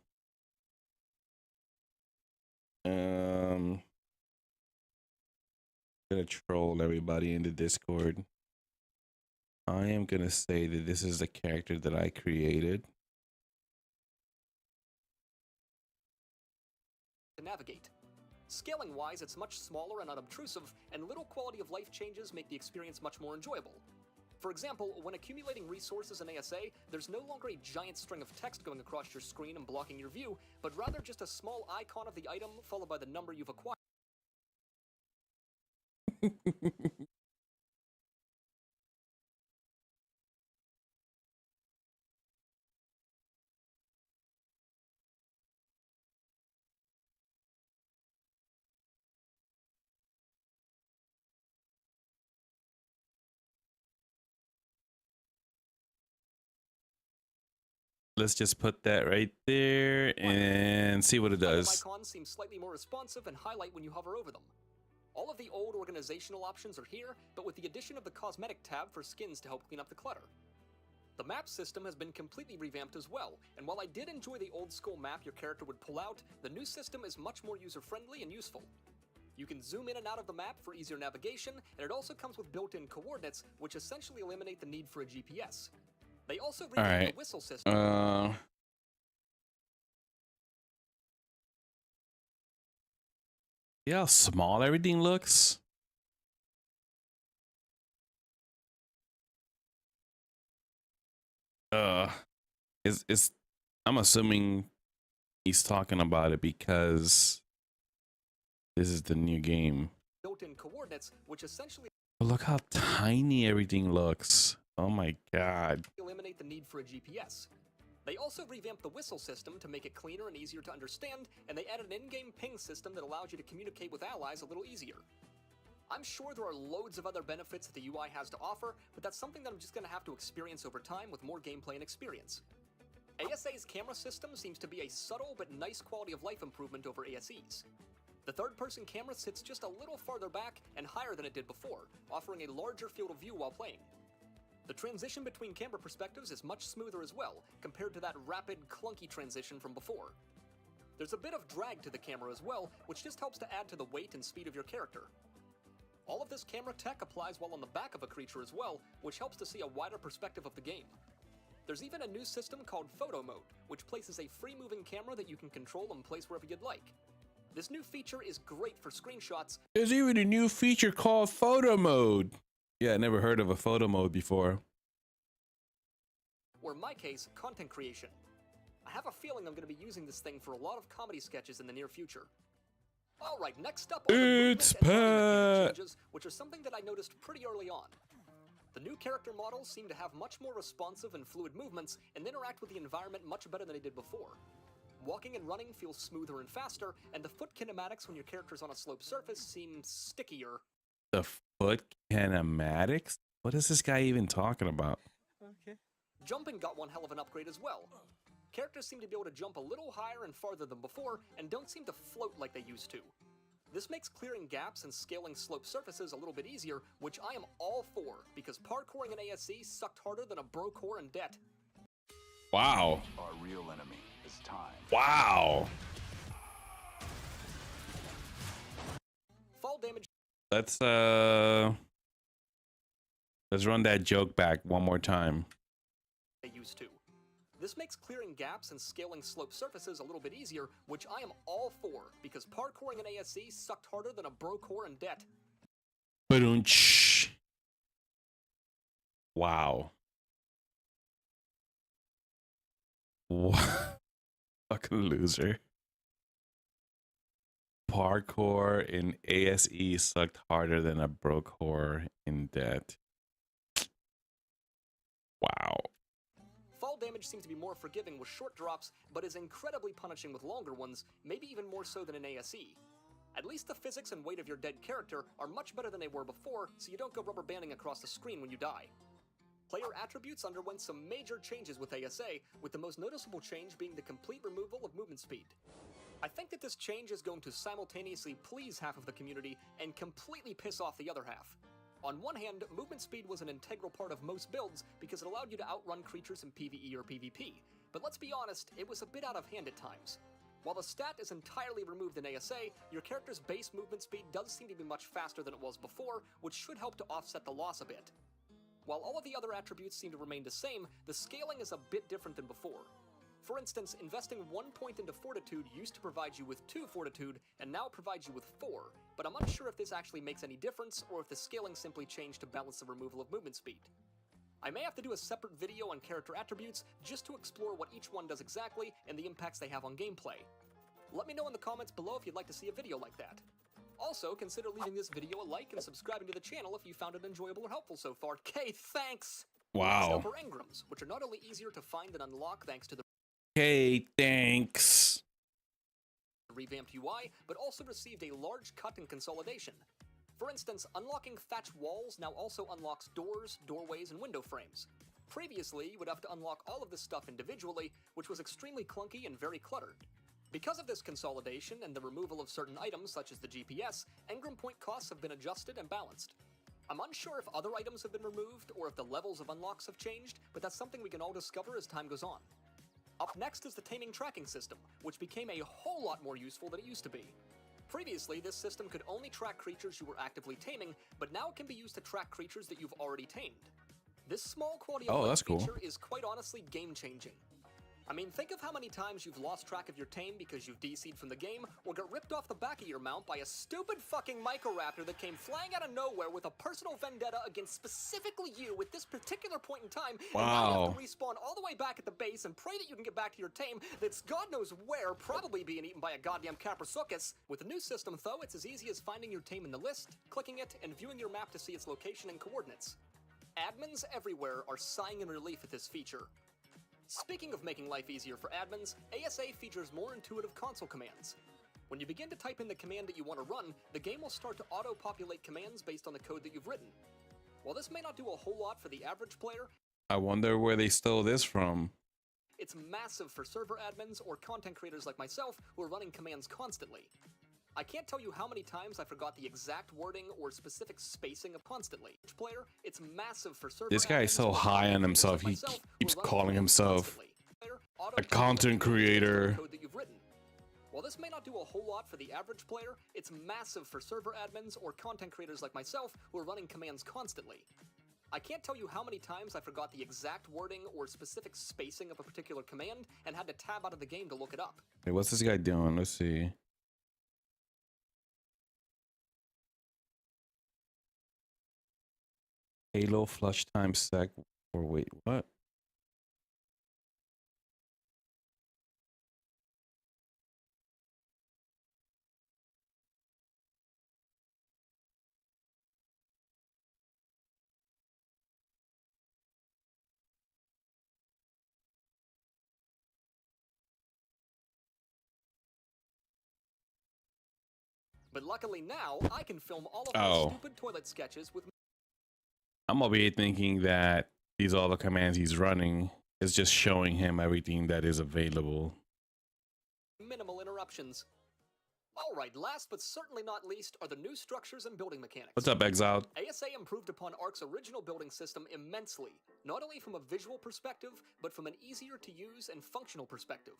Gonna troll everybody in the Discord. I am gonna say that this is the character that I created. To navigate. Scaling-wise, it's much smaller and unobtrusive, and little quality of life changes make the experience much more enjoyable. For example, when accumulating resources in ASA, there's no longer a giant string of text going across your screen and blocking your view, but rather just a small icon of the item followed by the number you've acquired. Let's just put that right there and see what it does. Icons seem slightly more responsive and highlight when you hover over them. All of the old organizational options are here, but with the addition of the cosmetic tab for skins to help clean up the clutter. The map system has been completely revamped as well, and while I did enjoy the old school map your character would pull out, the new system is much more user-friendly and useful. You can zoom in and out of the map for easier navigation, and it also comes with built-in coordinates, which essentially eliminate the need for a GPS. They also revamped the whistle system. See how small everything looks? It's I'm assuming he's talking about it because this is the new game. Built-in coordinates, which essentially But look how tiny everything looks. Oh my god. eliminate the need for a GPS. They also revamped the whistle system to make it cleaner and easier to understand, and they added an in-game ping system that allows you to communicate with allies a little easier. I'm sure there are loads of other benefits that the UI has to offer, but that's something that I'm just going to have to experience over time with more gameplay and experience. ASA's camera system seems to be a subtle but nice quality of life improvement over ASE's. The third-person camera sits just a little farther back and higher than it did before, offering a larger field of view while playing. The transition between camera perspectives is much smoother as well, compared to that rapid, clunky transition from before. There's a bit of drag to the camera as well, which just helps to add to the weight and speed of your character. All of this camera tech applies while on the back of a creature as well, which helps to see a wider perspective of the game. There's even a new system called Photo Mode, which places a free-moving camera that you can control and place wherever you'd like. This new feature is great for screenshots. There's even a new feature called Photo Mode. Yeah, I never heard of a photo mode before. Or in my case, content creation. I have a feeling I'm going to be using this thing for a lot of comedy sketches in the near future. Alright, next up are the It's movement and body mechanic Pat. changes, which are something that I noticed pretty early on. The new character models seem to have much more responsive and fluid movements and interact with the environment much better than they did before. Walking and running feels smoother and faster, and the foot kinematics when your character's on a sloped surface seem stickier. The foot kinematics? What is this guy even talking about? Okay. Jumping got one hell of an upgrade as well. Characters seem to be able to jump a little higher and farther than before, and don't seem to float like they used to. This makes clearing gaps and scaling sloped surfaces a little bit easier, which I am all for, because parkouring in ASE sucked harder than a bro core in debt. Wow. Our real enemy is time. Wow. Fall damage Let's run that joke back one more time. they used to. This makes clearing gaps and scaling sloped surfaces a little bit easier, which I am all for, because parkouring in ASE sucked harder than a bro core in debt. Ba-dum-tsh. Wow. What? Fucking loser. Parkour in ASE sucked harder than a broke whore in debt. Wow. Fall damage seems to be more forgiving with short drops, but is incredibly punishing with longer ones, maybe even more so than in ASE. At least the physics and weight of your dead character are much better than they were before, so you don't go rubber banding across the screen when you die. Player attributes underwent some major changes with ASA, with the most noticeable change being the complete removal of movement speed. I think that this change is going to simultaneously please half of the community and completely piss off the other half. On one hand, movement speed was an integral part of most builds because it allowed you to outrun creatures in PvE or PvP, but let's be honest, it was a bit out of hand at times. While the stat is entirely removed in ASA, your character's base movement speed does seem to be much faster than it was before, which should help to offset the loss a bit. While all of the other attributes seem to remain the same, the scaling is a bit different than before. For instance, investing 1 point into Fortitude used to provide you with 2 Fortitude, and now provides you with 4, but I'm unsure if this actually makes any difference, or if the scaling simply changed to balance the removal of movement speed. I may have to do a separate video on character attributes, just to explore what each one does exactly, and the impacts they have on gameplay. Let me know in the comments below if you'd like to see a video like that. Also, consider leaving this video a like and subscribing to the channel if you found it enjoyable or helpful so far. Okay, thanks! Wow. Silver engrams, which are not only easier to find and unlock thanks to the Okay, thanks. revamped UI, but also received a large cut in consolidation. For instance, unlocking thatch walls now also unlocks doors, doorways, and window frames. Previously, you would have to unlock all of this stuff individually, which was extremely clunky and very cluttered. Because of this consolidation and the removal of certain items such as the GPS, engram point costs have been adjusted and balanced. I'm unsure if other items have been removed or if the levels of unlocks have changed, but that's something we can all discover as time goes on. Up next is the taming tracking system, which became a whole lot more useful than it used to be. Previously, this system could only track creatures you were actively taming, but now it can be used to track creatures that you've already tamed. This small quality of life that's cool. feature is quite honestly game-changing. I mean, think of how many times you've lost track of your tame because you've DC'd from the game, or got ripped off the back of your mount by a stupid fucking Microraptor that came flying out of nowhere with a personal vendetta against specifically you at this particular point in time, and now you have to respawn all the way back at the base and pray that you can get back to your tame that's God knows where, probably being eaten by a goddamn Caprosuchus. With the new system, though, it's as easy as finding your tame in the list, clicking it, and viewing your map to see its location and coordinates. Admins everywhere are sighing in relief at this feature. Speaking of making life easier for admins, ASA features more intuitive console commands. When you begin to type in the command that you want to run, the game will start to auto-populate commands based on the code that you've written. While this may not do a whole lot for the average player, I wonder where they stole this from. it's massive for server admins or content creators like myself who are running commands constantly. I can't tell you how many times I forgot the exact wording or specific spacing of constantly. Each player, it's massive for server This guy is so admins or high on content himself, creators he like myself who keeps are running calling commands himself constantly. Player, a content creator. code that you've written. While this may not do a whole lot for the average player, it's massive for server admins or content creators like myself who are running commands constantly. I can't tell you how many times I forgot the exact wording or specific spacing of a particular command and had to tab out of the game to look it up. Hey, what's this guy doing? Let's see. Halo flush time sec. Or wait, what? But luckily now, I can film all of Oh. my stupid toilet sketches with I'm over here thinking that these are all the commands he's running. Is just showing him everything that is available. minimal interruptions. Alright, last but certainly not least are the new structures and building mechanics. What's up, Exiled? ASA improved upon ARC's original building system immensely, not only from a visual perspective, but from an easier to use and functional perspective.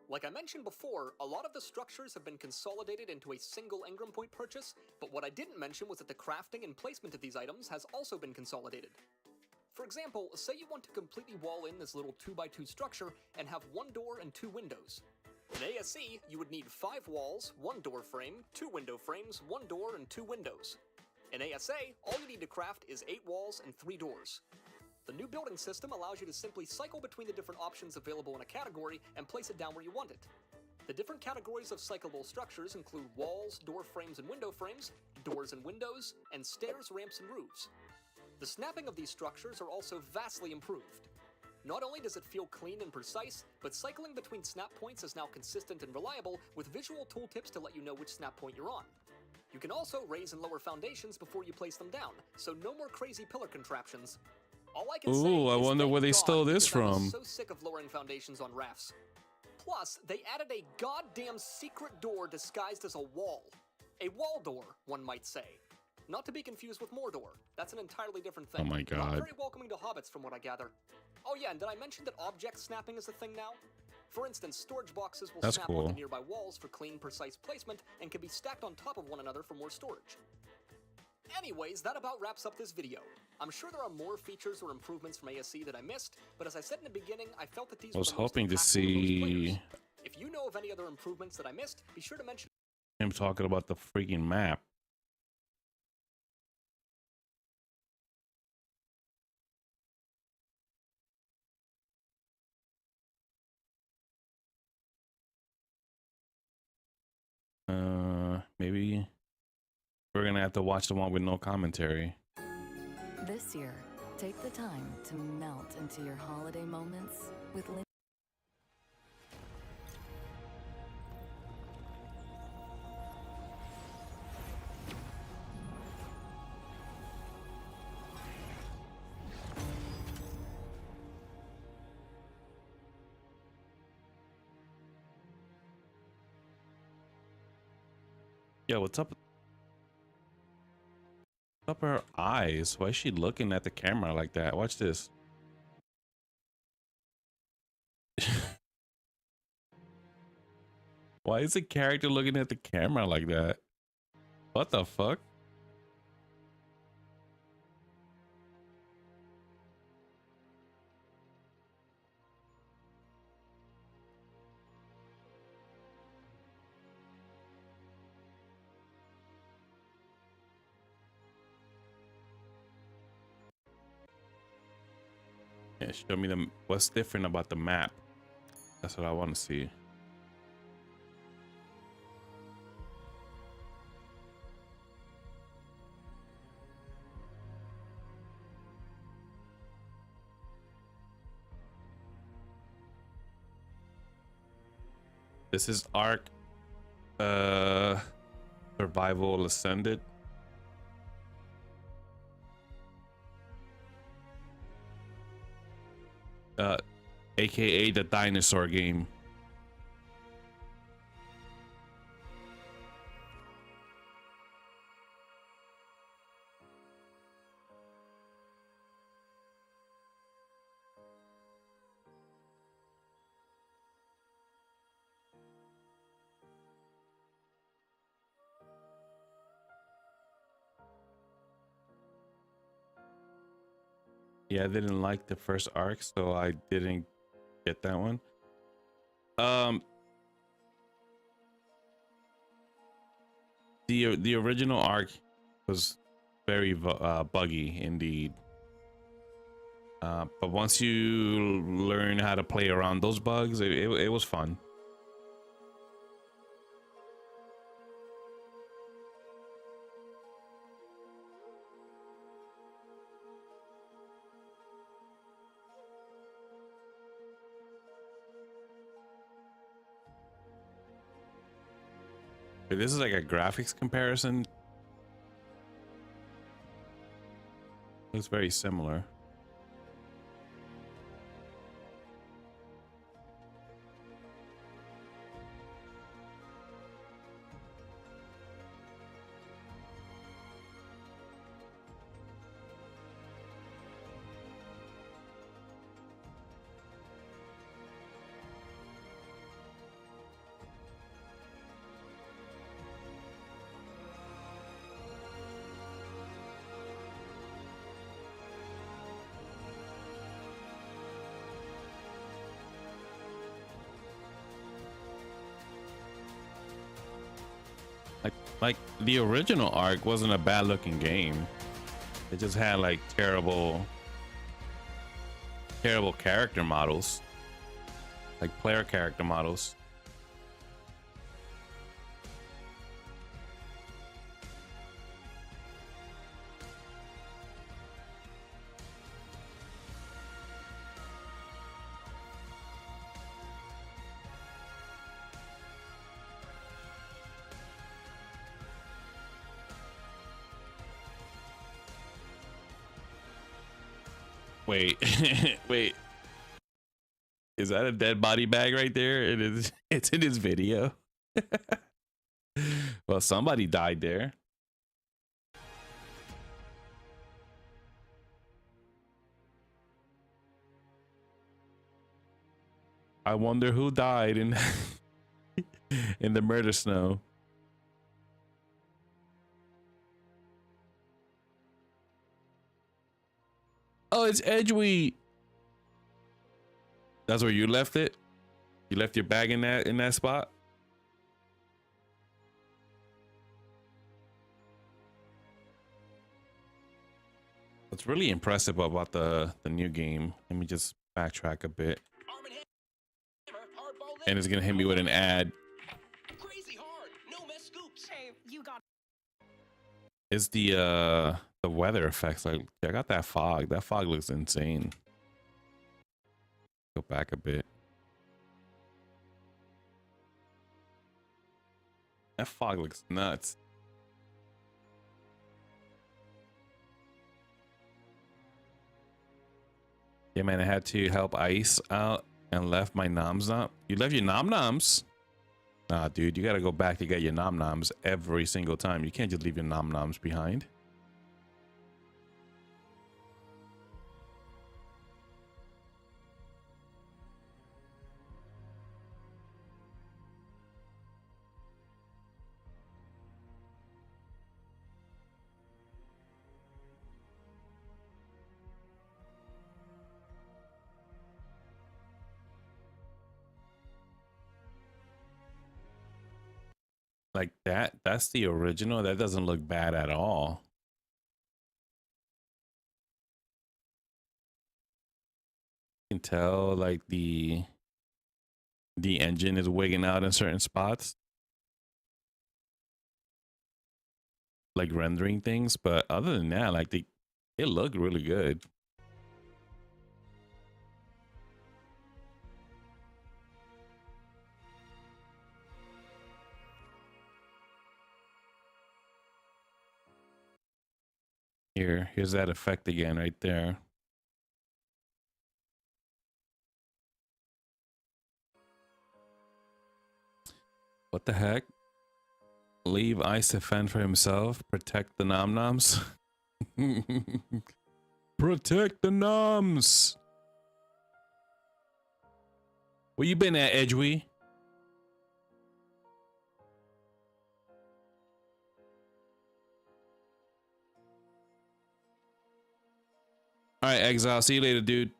Like I mentioned before, a lot of the structures have been consolidated into a single engram point purchase, but what I didn't mention was that the crafting and placement of these items has also been consolidated. For example, say you want to completely wall in this little 2x2 structure and have one door and two windows. In ASC, you would need 5 walls, 1 door frame, 2 window frames, 1 door, and 2 windows. In ASA, all you need to craft is 8 walls and 3 doors. The new building system allows you to simply cycle between the different options available in a category and place it down where you want it. The different categories of cyclable structures include walls, door frames and window frames, doors and windows, and stairs, ramps, and roofs. The snapping of these structures are also vastly improved. Not only does it feel clean and precise, but cycling between snap points is now consistent and reliable with visual tooltips to let you know which snap point you're on. You can also raise and lower foundations before you place them down, so no more crazy pillar contraptions. All I can say Ooh, I is wonder thank where they God, stole this because I was from. so sick of lowering foundations on rafts. Plus, they added a goddamn secret door disguised as a wall. A wall door, one might say. Not to be confused with Mordor. That's an entirely different thing. Oh my Not God. very welcoming to hobbits from what I gather. Oh yeah, and did I mention that object snapping is a thing now? For instance, storage boxes will That's snap cool. onto nearby walls for clean, precise placement and can be stacked on top of one another for more storage. Anyways, that about wraps up this video. I'm sure there are more features or improvements from ASC that I missed, but as I said in the beginning, I felt that these I was were the most hoping to impactful to those players. see If you know of any other improvements that I missed, be sure to mention him talking about the freaking map. Maybe we're gonna have to watch the one with no commentary. This year, take the time to melt into your holiday moments with Yeah, what's up? What's up her eyes? Why is she looking at the camera like that? Watch this. Why is the character looking at the camera like that? What the fuck? Yeah, show me what's different about the map. That's what I want to see. This is Ark Survival Ascended. AKA the dinosaur game. Yeah, I didn't like the first arc, so I didn't get that one. The original arc was very buggy indeed. But once you learn how to play around those bugs, it was fun. But this is like a graphics comparison. Looks very similar. Like the original arc wasn't a bad looking game. It just had like terrible character models, like player character models. Wait, wait. Is that a dead body bag right there? It is. It's in his video. Well, somebody died there. I wonder who died in in the murder snow. Oh, it's Edgeweed. That's where you left it? You left your bag in that spot? What's really impressive about the new game, let me just backtrack a bit. And it's gonna hit me with an ad. Crazy hard. No mess scoops. Hey, you got It's the weather effects. Like, I got that fog. That fog looks insane. Go back a bit. That fog looks nuts. Yeah, man, I had to help Ice out and left my noms up. You left your nom-noms? Nah, dude, you gotta go back to get your nom-noms every single time. You can't just leave your nom-noms behind. Like that's the original. That doesn't look bad at all. You can tell like the engine is wigging out in certain spots, like rendering things, but other than that, like it looked really good. Here's that effect again right there. What the heck? Leave Ice to fend for himself. Protect the nom-noms. Protect the noms. Where you been at, Edgewee? All right, Exile. See you later, dude.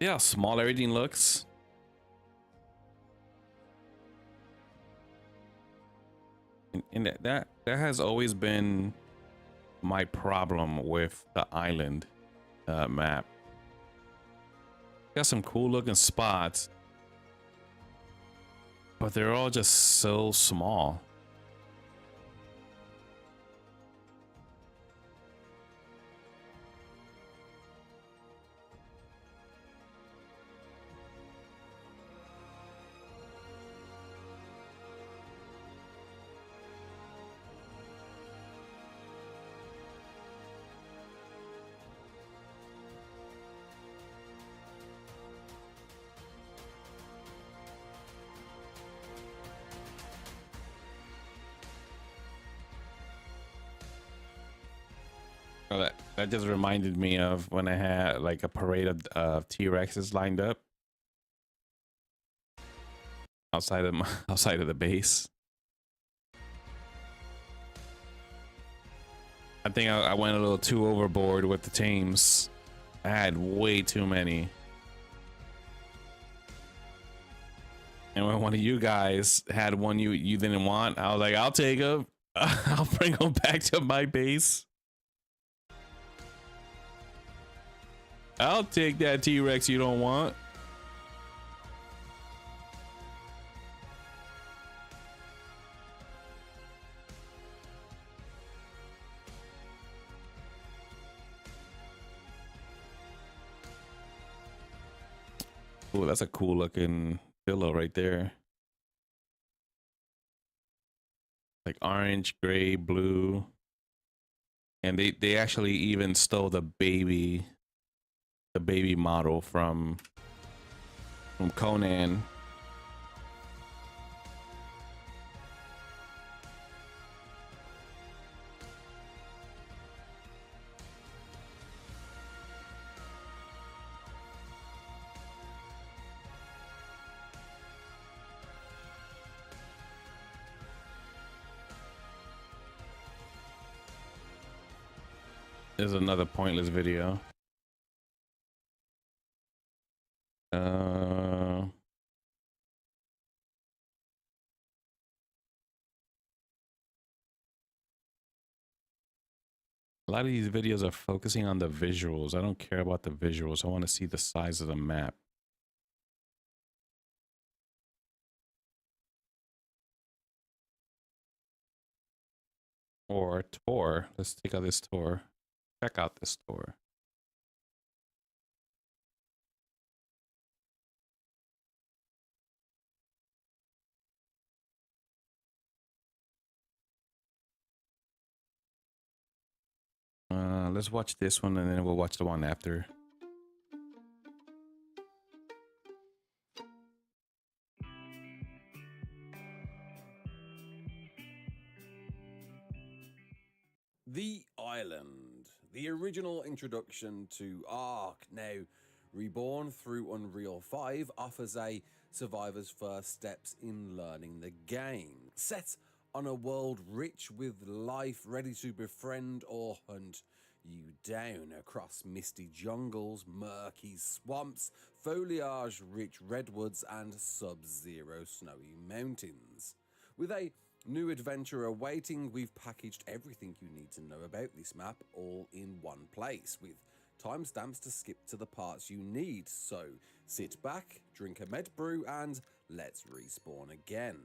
Yeah, how small everything looks. And that has always been my problem with the island map. Got some cool looking spots, but they're all just so small. Oh, that just reminded me of when I had like a parade of T-Rexes lined up outside of outside of the base. I think I went a little too overboard with the teams. I had way too many. And when one of you guys had one you didn't want, I was like, I'll take him. I'll bring him back to my base. I'll take that T-Rex you don't want. Oh, that's a cool looking pillow right there. Like orange, gray, blue. And they actually even stole the baby model from Conan. There's another pointless video. A lot of these videos are focusing on the visuals. I don't care about the visuals. I want to see the size of the map. Or tour. Let's take out this tour. Check out this tour. Let's watch this one and then we'll watch the one after. The Island, the original introduction to Ark, now reborn through Unreal 5, offers a survivor's first steps in learning the game. Set on a world rich with life ready to befriend or hunt you down across misty jungles, murky swamps, foliage-rich redwoods, and sub-zero snowy mountains. With a new adventure awaiting, we've packaged everything you need to know about this map all in one place, with timestamps to skip to the parts you need. So sit back, drink a med brew, and let's respawn again.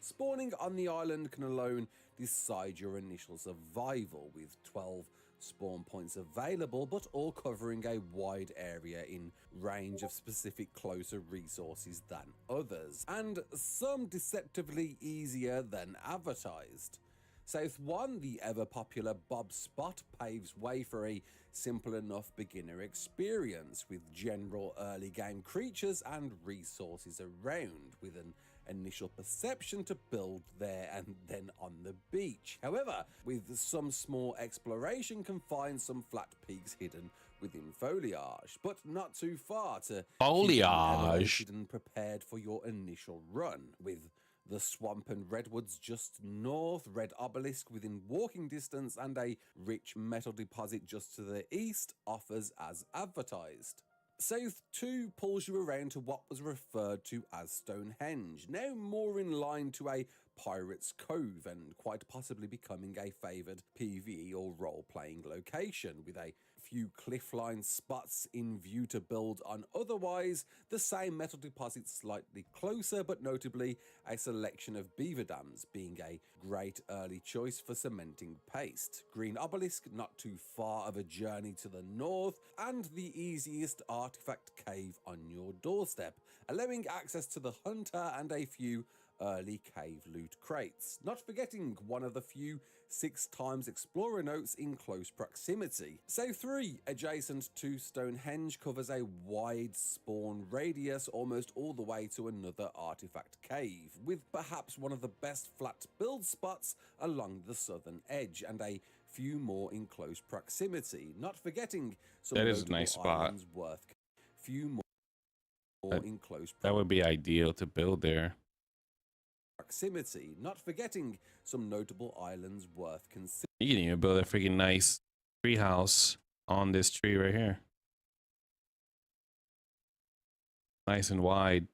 Spawning on the island can alone decide your initial survival, with 12 spawn points available, but all covering a wide area in range of specific closer resources than others, and some deceptively easier than advertised. South 1, the ever-popular Bob Spot, paves way for a simple enough beginner experience with general early game creatures and resources around, with an initial perception to build there and then on the beach. However, with some small exploration can find some flat peaks hidden within foliage, but not too far to keep you elevated and prepared for your initial run, with the swamp and redwoods just north, red obelisk within walking distance, and a rich metal deposit just to the east offers as advertised. South 2 pulls you around to what was referred to as Stonehenge, now more in line to a Pirate's Cove and quite possibly becoming a favoured PvE or role-playing location, with a few cliff-line spots in view to build on. Otherwise, the same metal deposit slightly closer, but notably a selection of beaver dams being a great early choice for cementing paste. Green obelisk not too far of a journey to the north, and the easiest artifact cave on your doorstep, allowing access to the hunter and a few early cave loot crates, not forgetting one of the few 6x explorer notes in close proximity. South 3, adjacent to Stonehenge, covers a wide spawn radius almost all the way to another artifact cave, with perhaps one of the best flat build spots along the southern edge and a few more in close proximity, not forgetting some that is a nice spot. Worth few more in close that would be ideal to build there. Proximity, not forgetting some notable islands worth considering. You can even build a freaking nice tree house on this tree right here. Nice and wide.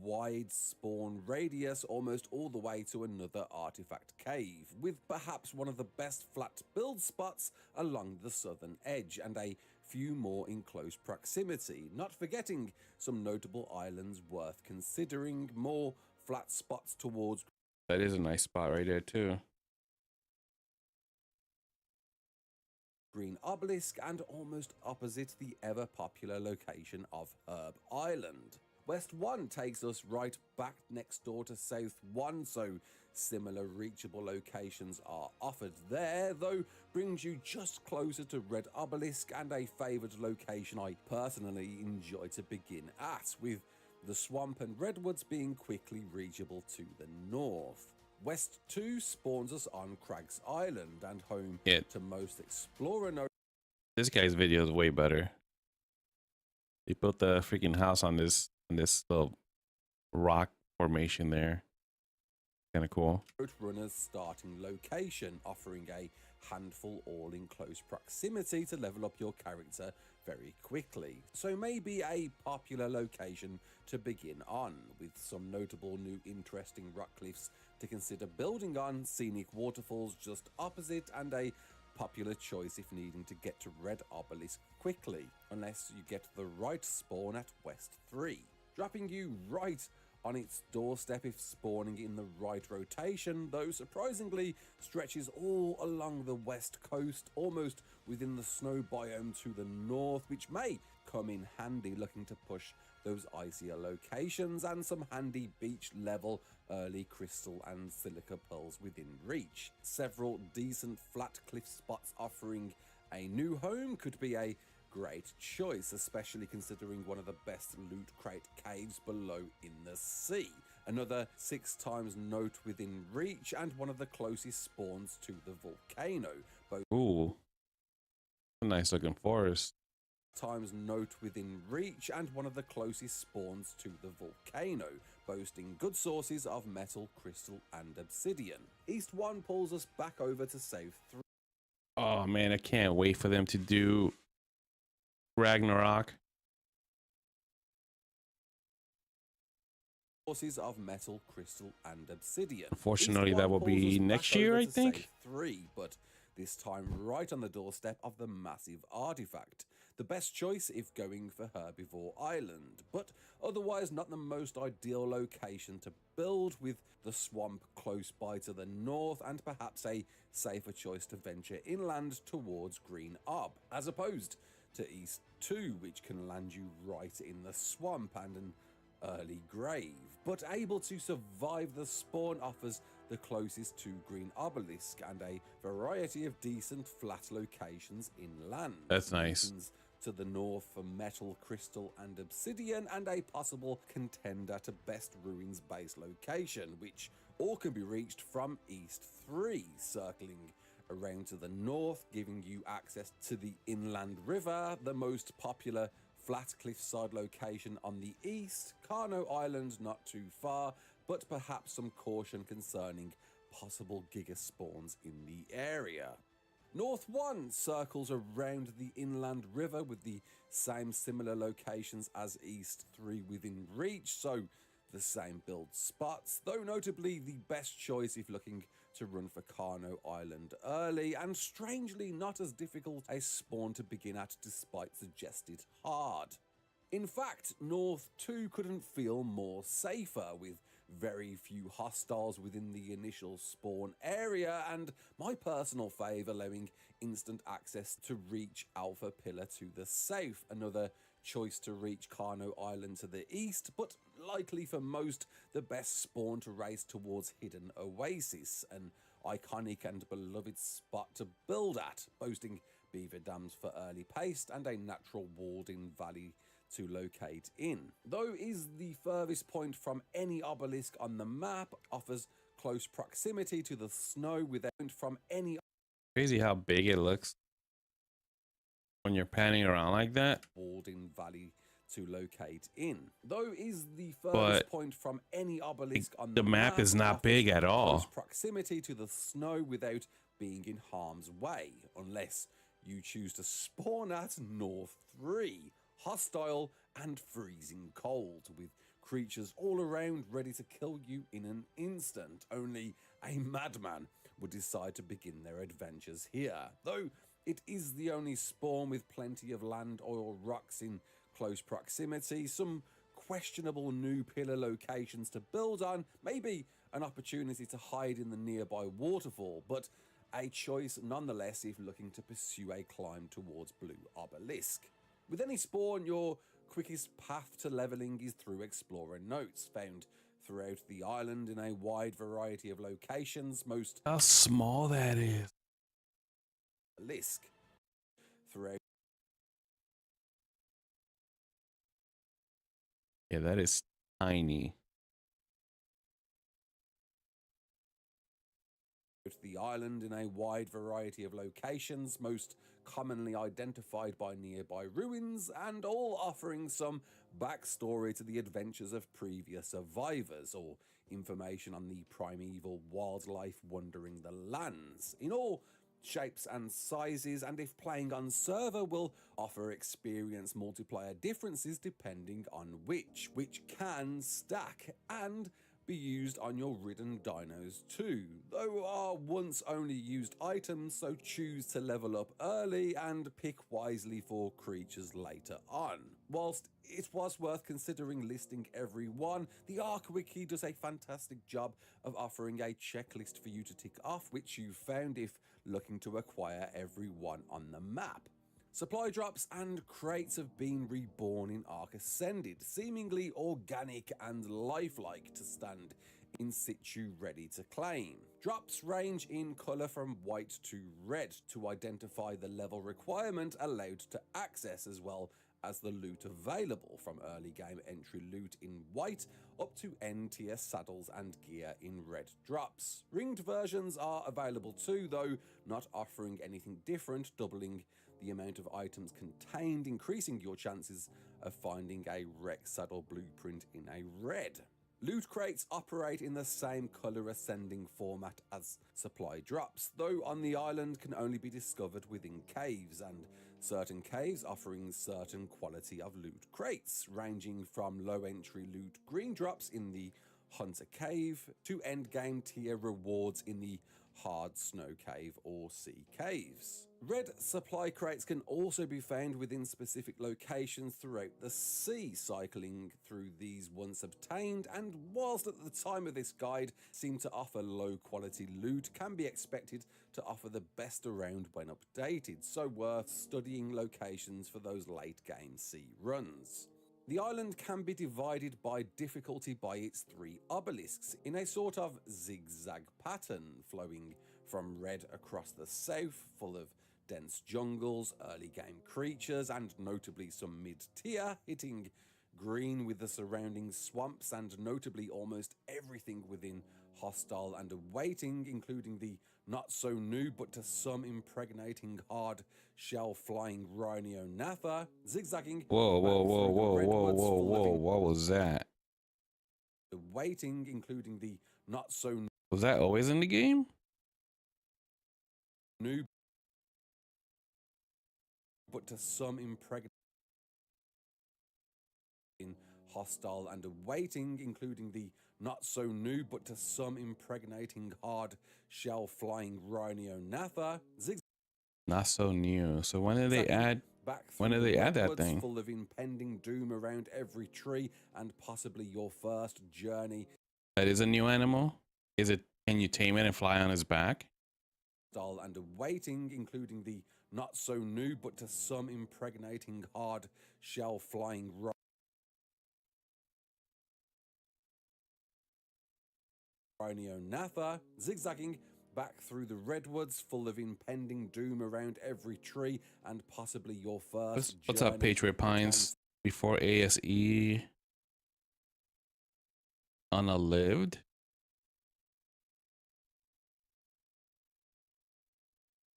Wide spawn radius almost all the way to another artifact cave, with perhaps one of the best flat build spots along the southern edge and a few more in close proximity, not forgetting some notable islands worth considering, more flat spots towards. That is a nice spot right there too. Green obelisk, and almost opposite the ever popular location of Herb Island. West 1 takes us right back next door to South 1, so similar reachable locations are offered there, though brings you just closer to Red Obelisk and a favoured location I personally enjoy to begin at, with the swamp and redwoods being quickly reachable to the north. West 2 spawns us on Crags Island and home to most explorer nodes. This guy's video is way better. He built the freaking house on this little rock formation there. Kind of cool. Runner's starting location, offering a handful all in close proximity to level up your character very quickly. So maybe a popular location to begin on, with some notable new interesting rock cliffs to consider building on, scenic waterfalls just opposite, and a popular choice if needing to get to Red Obelisk quickly, unless you get the right spawn at West 3, dropping you right on its doorstep if spawning in the right rotation, though surprisingly stretches all along the west coast, almost within the snow biome to the north, which may come in handy looking to push those icier locations and some handy beach level early crystal and silica pearls within reach. Several decent flat cliff spots offering a new home could be a great choice, especially considering one of the best loot crate caves below in the sea, another 6x note within reach, and one of the closest spawns to the volcano. Ooh, a nice looking forest. Times note within reach, and one of the closest spawns to the volcano, boasting good sources of metal, crystal, and obsidian. East 1 pulls us back over to South 3. Oh man, I can't wait for them to do Ragnarok. Sources of metal, crystal, and obsidian. Unfortunately, that will be next year, I think. 3, but this time right on the doorstep of the massive artifact. The best choice if going for Herbivore Island, but otherwise not the most ideal location to build, with the swamp close by to the north and perhaps a safer choice to venture inland towards Green Ob, as opposed to East 2, which can land you right in the swamp and an early grave, but able to survive the spawn offers the closest to Green Obelisk and a variety of decent flat locations inland. That's nice. Mountains to the north for metal, crystal, and obsidian, and a possible contender to Best Ruins base location, which all can be reached from East 3, circling around to the north, giving you access to the inland river, the most popular flat cliffside location on the east, Carno Island not too far, but perhaps some caution concerning possible giga spawns in the area. North 1 circles around the inland river with the same similar locations as East 3 within reach, so the same build spots, though notably the best choice if looking to run for Carno Island early, and strangely not as difficult a spawn to begin at despite suggested hard. In fact, North 2 couldn't feel more safer, with very few hostiles within the initial spawn area, and my personal fave allowing instant access to reach Alpha Pillar to the south, another choice to reach Carno Island to the east, but likely for most the best spawn to race towards Hidden Oasis, an iconic and beloved spot to build at, boasting beaver dams for early paste and a natural walled-in valley to locate in. Though is the furthest point from any obelisk on the map, offers close proximity to the snow without from any Crazy how big it looks when you're panning around like that. walled-in valley to locate in. Though is the furthest But point from any obelisk on the map is not offers big at all. close proximity to the snow without being in harm's way, unless you choose to spawn at North 3, hostile and freezing cold, with creatures all around ready to kill you in an instant. Only a madman would decide to begin their adventures here, though it is the only spawn with plenty of land oil rocks in close proximity, some questionable new pillar locations to build on, maybe an opportunity to hide in the nearby waterfall, but a choice nonetheless if looking to pursue a climb towards Blue Obelisk. With any spawn, your quickest path to leveling is through explorer notes found throughout the island in a wide variety of locations, most How small that is. Lisk throughout Yeah, that is tiny. the island in a wide variety of locations, most commonly identified by nearby ruins, and all offering some backstory to the adventures of previous survivors, or information on the primeval wildlife wandering the lands, in all shapes and sizes, and if playing on server will offer experience multiplier differences depending on which can stack and be used on your ridden dinos too, though are once only used items, so choose to level up early and pick wisely for creatures later on. Whilst it was worth considering listing every one, the Ark Wiki does a fantastic job of offering a checklist for you to tick off, which you found if looking to acquire every one on the map. Supply drops and crates have been reborn in Ark Ascended, seemingly organic and lifelike to stand in situ ready to claim. Drops range in colour from white to red to identify the level requirement allowed to access, as well as the loot available, from early game entry loot in white up to end tier saddles and gear in red drops. Ringed versions are available too, though not offering anything different, doubling the amount of items contained, increasing your chances of finding a wreck saddle blueprint in a red. Loot crates operate in the same colour ascending format as supply drops, though on the island can only be discovered within caves, and certain caves offering certain quality of loot crates, ranging from low entry loot green drops in the Hunter Cave to end game tier rewards in the Hard Snow Cave or Sea Caves. Red supply crates can also be found within specific locations throughout the sea, cycling through these once obtained, and whilst at the time of this guide seem to offer low quality loot, can be expected to offer the best around when updated, so worth studying locations for those late game sea runs. The island can be divided by difficulty by its 3 obelisks in a sort of zigzag pattern, flowing from red across the south, full of dense jungles, early game creatures, and notably some mid-tier, hitting green with the surrounding swamps, and notably almost everything within hostile and awaiting, including the not so new but to some impregnating hard shell flying Rhino Natha, zigzagging Whoa, back whoa, through whoa, the whoa, whoa, redwoods whoa, full of whoa! What was that? awaiting, including the not so Was that always in the game? new but to some impregnating hostile and awaiting, including the not so new but to some impregnating hard shell flying Rhino Natha, Not so new. So when did they zigzagging add? back When through did the they add that redwoods thing? full of impending doom around every tree, and possibly your first journey That is a new animal. Is it? Can you tame it and fly on his back? hostile and awaiting, including the not so new but to some impregnating hard shell flying Rhino Natha, zigzagging back through the redwoods full of impending doom around every tree, and possibly your first What's up, journey Patriot to Pines? Before ASE unalived.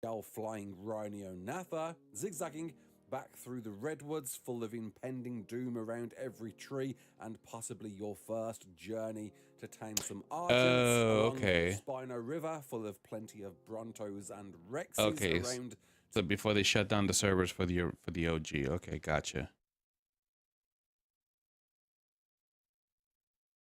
shell flying Rhino Natha, zigzagging back through the redwoods full of impending doom around every tree, and possibly your first journey to tame some argents along okay. Spino River full of plenty of Brontos and Rexes Okay, around so before they shut down the servers for the OG. Okay, gotcha.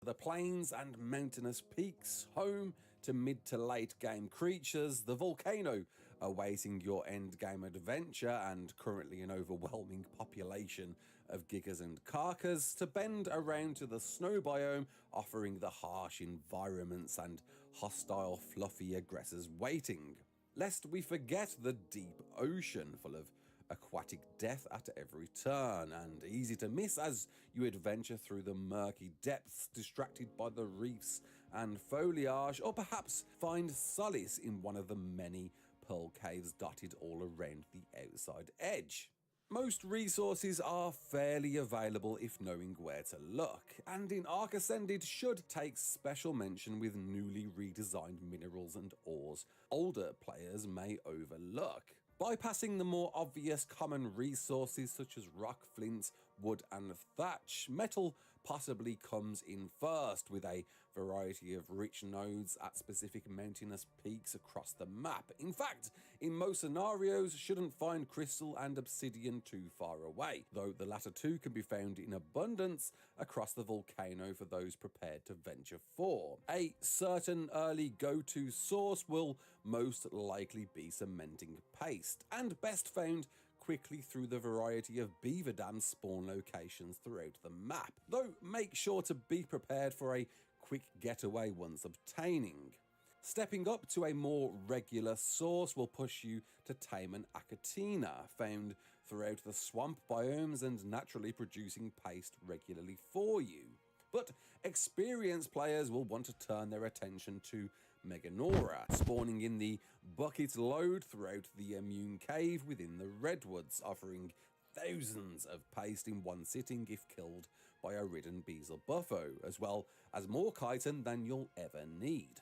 the plains and mountainous peaks, home to mid to late game creatures, the volcano awaiting your end game adventure, and currently an overwhelming population of gigas and carcas, to bend around to the snow biome, offering the harsh environments and hostile fluffy aggressors waiting. Lest we forget the deep ocean, full of aquatic death at every turn, and easy to miss as you adventure through the murky depths, distracted by the reefs and foliage, or perhaps find solace in one of the many pearl caves dotted all around the outside edge. Most resources are fairly available if knowing where to look, and in Ark Ascended should take special mention with newly redesigned minerals and ores older players may overlook. Bypassing the more obvious common resources such as rock, flint, wood and thatch, metal possibly comes in first, with a variety of rich nodes at specific mountainous peaks across the map. In fact, in most scenarios shouldn't find crystal and obsidian too far away, though the latter two can be found in abundance across the volcano for those prepared to venture for. A certain early go-to source will most likely be cementing paste, and best found quickly through the variety of beaver dam spawn locations throughout the map, though make sure to be prepared for a quick getaway once obtaining. Stepping up to a more regular source will push you to tame an Achatina, found throughout the swamp biomes and naturally producing paste regularly for you. But experienced players will want to turn their attention to Meganora, spawning in the bucket load throughout the immune cave within the redwoods, offering thousands of paste in one sitting if killed by a ridden Beezel Buffo, as well as more chitin than you'll ever need.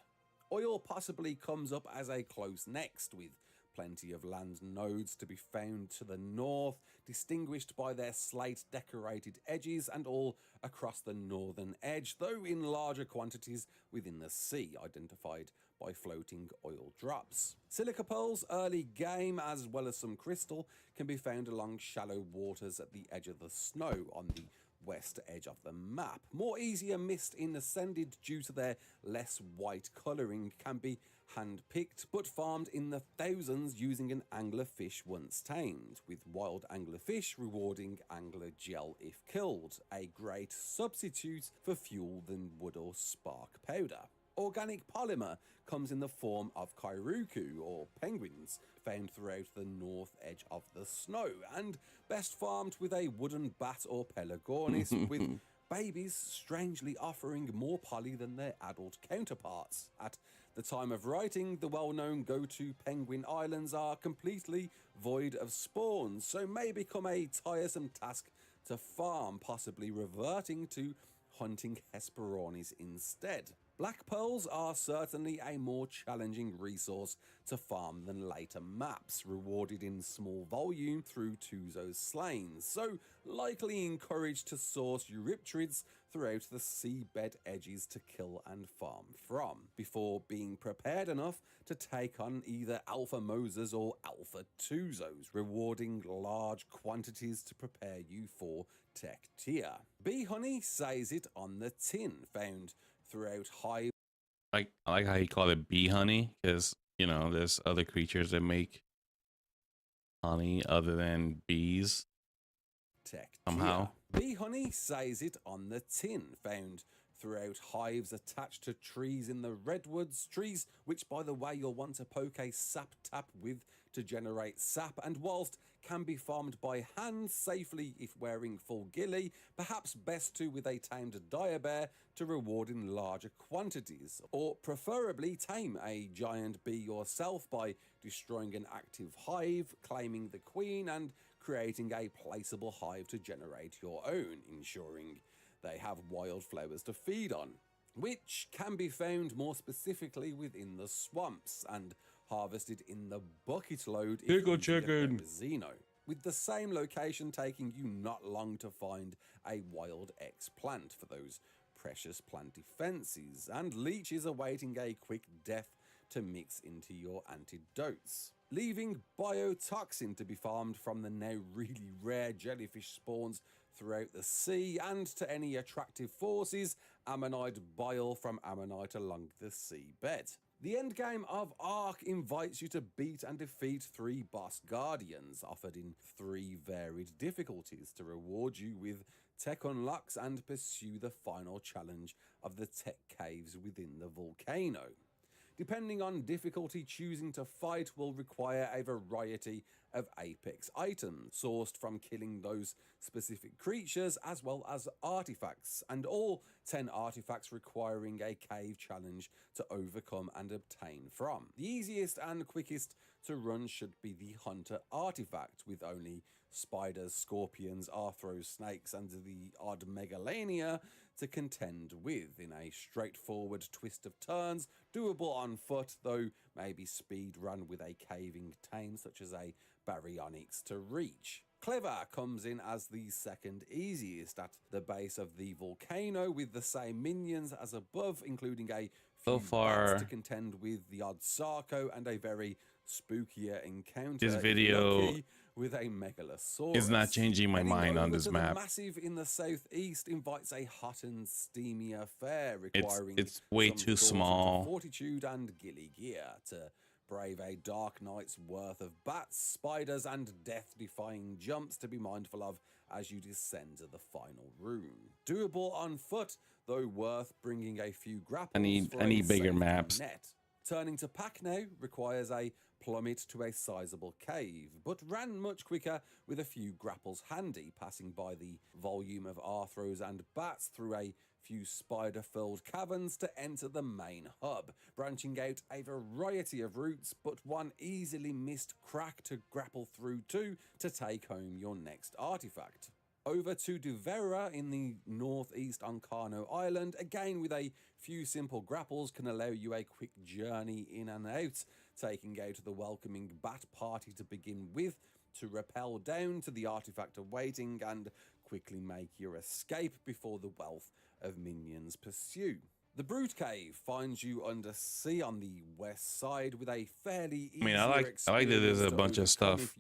Oil possibly comes up as a close next, with plenty of land nodes to be found to the north, distinguished by their slate decorated edges, and all across the northern edge, though in larger quantities within the sea, identified by floating oil drops. Silica pearls early game, as well as some crystal, can be found along shallow waters at the edge of the snow on the west edge of the map. More easier missed in Ascended due to their less white colouring, can be hand-picked but farmed in the thousands using an anglerfish once tamed, with wild anglerfish rewarding angler gel if killed, a great substitute for fuel than wood or spark powder. Organic polymer comes in the form of kairuku, or penguins, found throughout the north edge of the snow, and best farmed with a wooden bat or pelagornis, with babies strangely offering more poly than their adult counterparts. At the time of writing, the well-known go-to penguin islands are completely void of spawns, so may become a tiresome task to farm, possibly reverting to hunting Hesperornis instead. Black pearls are certainly a more challenging resource to farm than later maps, rewarded in small volume through Tuzo's slains, so likely encouraged to source Euryptrids throughout the seabed edges to kill and farm from, before being prepared enough to take on either Alpha Moses or Alpha Tuzos, rewarding large quantities to prepare you for tech tier. Bee honey says it on the tin, found throughout hive. I like how you call it bee honey, because you know there's other creatures that make honey other than bees. Tech Somehow. Bee honey says it on the tin, found throughout hives attached to trees in the redwoods, trees which, by the way, you'll want to poke a sap tap with to generate sap, and whilst can be farmed by hand safely if wearing full ghillie, perhaps best too with a tamed direbear to reward in larger quantities, or preferably tame a giant bee yourself by destroying an active hive, claiming the queen, and creating a placeable hive to generate your own, ensuring they have wildflowers to feed on, which can be found more specifically within the swamps and harvested in the bucket load if you get Xeno, with the same location taking you not long to find a wild X plant for those precious plant defenses, and leeches awaiting a quick death to mix into your antidotes, leaving biotoxin to be farmed from the now really rare jellyfish spawns throughout the sea, and to any attractive forces, ammonite bile from ammonite along the seabed. The endgame of Ark invites you to beat and defeat 3 boss guardians, offered in 3 varied difficulties to reward you with tech unlocks and pursue the final challenge of the tech caves within the volcano. Depending on difficulty, choosing to fight will require a variety of apex items sourced from killing those specific creatures, as well as artifacts, and all 10 artifacts requiring a cave challenge to overcome and obtain from. The easiest and quickest to run should be the Hunter artifact, with only spiders, scorpions, arthros, snakes, and the odd megalania to contend with, in a straightforward twist of turns, doable on foot, though maybe speed run with a caving tame such as a baryonyx to reach. Clever comes in as the second easiest at the base of the volcano, with the same minions as above, including a few bats to contend with the odd Sarco and a very spookier encounter. This video with a megalosaurus is not changing my mind on this map. The massive in the southeast invites a hot and steamy affair requiring it's way too small. Fortitude and ghillie gear to brave a dark night's worth of bats, spiders, and death-defying jumps to be mindful of as you descend to the final room. Doable on foot, though worth bringing a few grapples. I need bigger maps. Net. Turning to pack now requires a plummet to a sizable cave, but ran much quicker with a few grapples handy, passing by the volume of arthros and bats through a few spider-filled caverns to enter the main hub, branching out a variety of routes, but one easily missed crack to grapple through to take home your next artifact. Over to Duvera in the northeast on Carno Island, again with a few simple grapples can allow you a quick journey in and out, taking out the welcoming bat party to begin with, to rappel down to the artifact awaiting and quickly make your escape before the wealth of minions pursue. The Brute Cave finds you under sea on the west side with a fairly easy I like that there's a bunch of stuff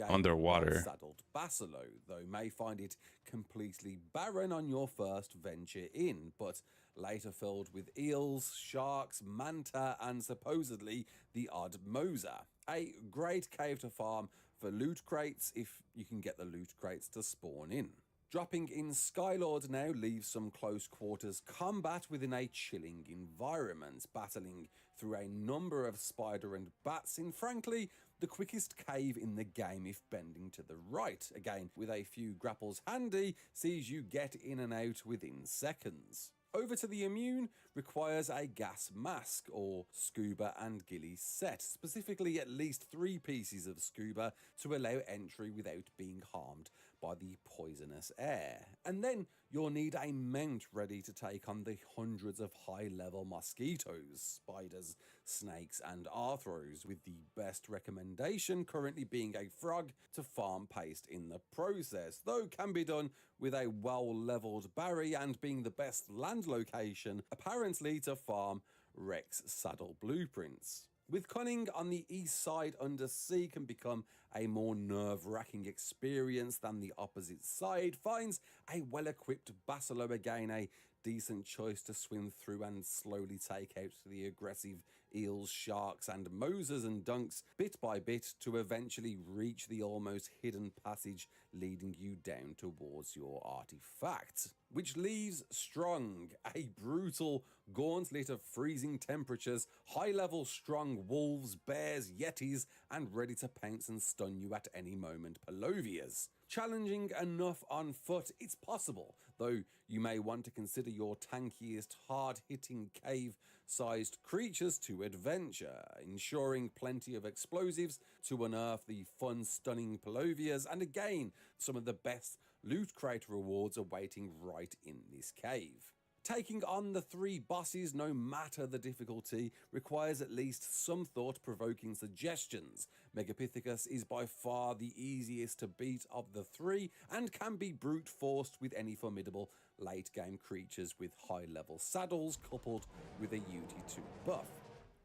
underwater. Saddled Basilo, though may find it completely barren on your first venture in, but later filled with eels, sharks, manta, and supposedly the odd mosa. A great cave to farm for loot crates if you can get the loot crates to spawn in. Dropping in Skylord now leaves some close quarters combat within a chilling environment, battling through a number of spider and bats in frankly the quickest cave in the game if bending to the right. Again, with a few grapples handy, sees you get in and out within seconds. Over to the Immune requires a gas mask or scuba and ghillie set, specifically at least 3 pieces of scuba to allow entry without being harmed by the poisonous air. And then you'll need a mount ready to take on the hundreds of high-level mosquitoes, spiders, snakes and arthros, with the best recommendation currently being a frog to farm paste in the process, though can be done with a well-levelled Barry and being the best land location apparently to farm Rex saddle blueprints. With Cunning on the east side under sea can become a more nerve-wracking experience than the opposite side, finds a well-equipped Basilo again a decent choice to swim through and slowly take out the aggressive eels, sharks and mosers and dunks bit by bit to eventually reach the almost hidden passage leading you down towards your artifact, which leaves Strong, a brutal gauntlet of freezing temperatures, high-level strong wolves, bears, yetis and ready to pounce and stun you at any moment Palovias. Challenging enough on foot, it's possible, though you may want to consider your tankiest, hard-hitting cave-sized creatures to adventure, ensuring plenty of explosives to unearth the fun, stunning Palovias, and again, some of the best loot crate rewards awaiting right in this cave. Taking on the 3 bosses, no matter the difficulty, requires at least some thought-provoking suggestions. Megapithecus is by far the easiest to beat of the 3 and can be brute-forced with any formidable late-game creatures with high-level saddles coupled with a UT2 buff.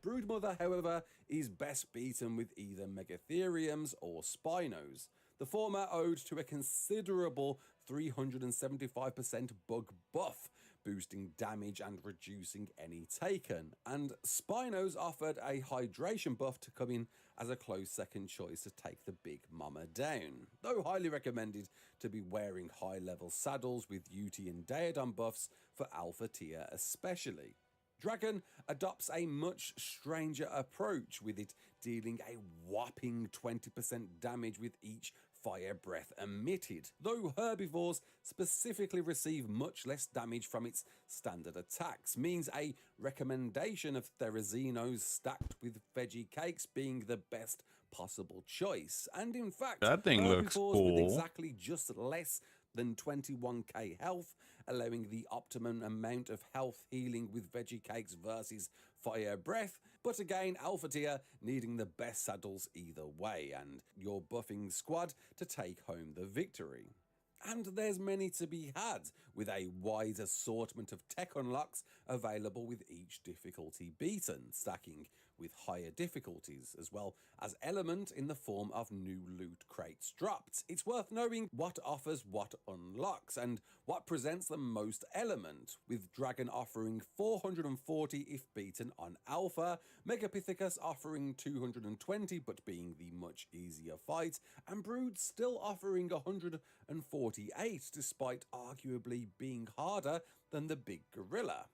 Broodmother, however, is best beaten with either Megatheriums or Spinos. The former owed to a considerable 375% bug buff, boosting damage and reducing any taken, and Spinos offered a hydration buff to come in as a close second choice to take the big mama down, though highly recommended to be wearing high level saddles with UT and Daedon buffs for alpha tier especially. Dragon adopts a much stranger approach, with it dealing a whopping 20% damage with each fire breath emitted, though herbivores specifically receive much less damage from its standard attacks, means a recommendation of Therazinos stacked with veggie cakes being the best possible choice. And in fact, That thing looks herbivores with cool. exactly just less than 21k health, allowing the optimum amount of health healing with veggie cakes versus fire breath, but again alpha tier needing the best saddles either way, and your buffing squad to take home the victory. And there's many to be had, with a wide assortment of tech unlocks available with each difficulty beaten, stacking with higher difficulties, as well as element in the form of new loot crates dropped. It's worth knowing what offers what unlocks, and what presents the most element, with Dragon offering 440 if beaten on Alpha, Megapithecus offering 220 but being the much easier fight, and Brood still offering 148 despite arguably being harder than the big gorilla.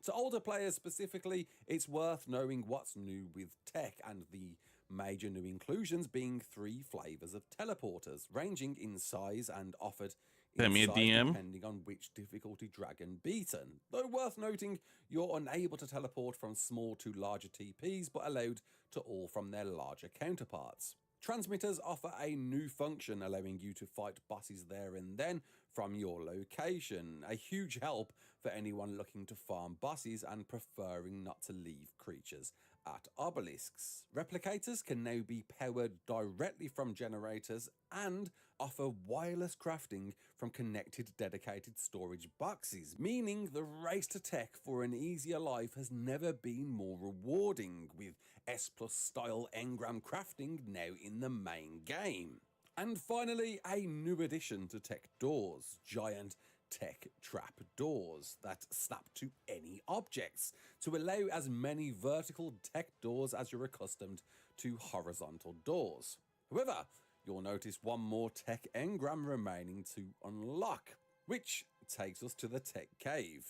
To older players specifically, it's worth knowing what's new with tech, and the major new inclusions being 3 flavours of teleporters, ranging in size and offered in Send me a size DM. depending on which difficulty dragon beaten. Though worth noting, you're unable to teleport from small to larger TPs, but allowed to all from their larger counterparts. Transmitters offer a new function allowing you to fight bosses there and then from your location, a huge help for anyone looking to farm bosses and preferring not to leave creatures at obelisks. Replicators can now be powered directly from generators and offer wireless crafting from connected dedicated storage boxes, meaning the race to tech for an easier life has never been more rewarding, with S+ style engram crafting now in the main game. And finally, a new addition to tech doors, giant tech trap doors that snap to any objects to allow as many vertical tech doors as you're accustomed to horizontal doors. However, you'll notice one more tech engram remaining to unlock. which takes us to the Tech Cave.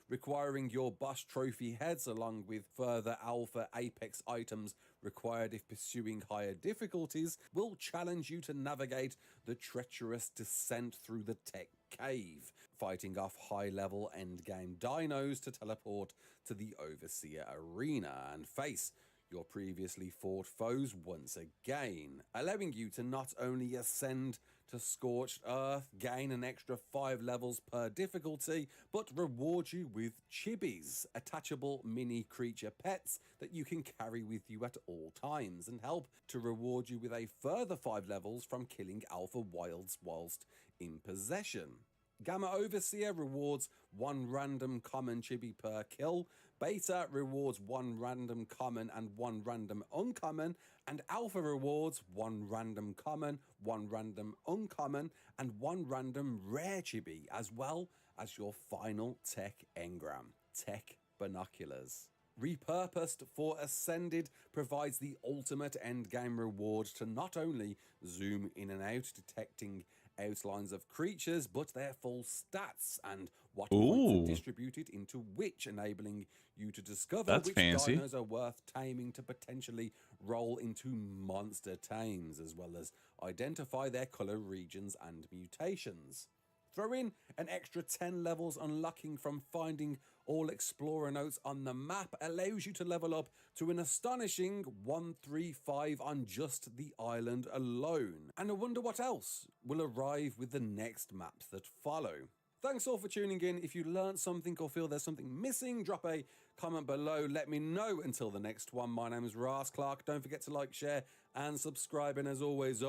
Requiring your boss trophy heads along with further alpha apex items required if pursuing higher difficulties will challenge you to navigate the treacherous descent through the Tech Cave, fighting off high-level endgame dinos to teleport to the Overseer Arena and face your previously fought foes once again, allowing you to not only ascend to Scorched Earth, gain an extra 5 levels per difficulty, but reward you with chibis, attachable mini creature pets that you can carry with you at all times, and help to reward you with a further 5 levels from killing alpha wilds whilst in possession. Gamma Overseer rewards 1 random common chibi per kill, Beta rewards 1 random common and 1 random uncommon, and Alpha rewards 1 random common, 1 random uncommon, and 1 random rare chibi, as well as your final tech engram, Tech Binoculars. Repurposed for Ascended provides the ultimate endgame reward to not only zoom in and out detecting outlines of creatures, but their full stats and what points are distributed into which, enabling you to discover which fancy. dinos are worth taming to potentially roll into monster tames, as well as identify their color regions and mutations. Throw in an extra 10 levels unlocking from finding all explorer notes on the map allows you to level up to an astonishing 135 on just the island alone. And I wonder what else will arrive with the next maps that follow. Thanks all for tuning in. If you learned something or feel there's something missing, drop a comment below. Let me know. Until the next one, my name is Ras Clark. Don't forget to like, share, and subscribe. And as always,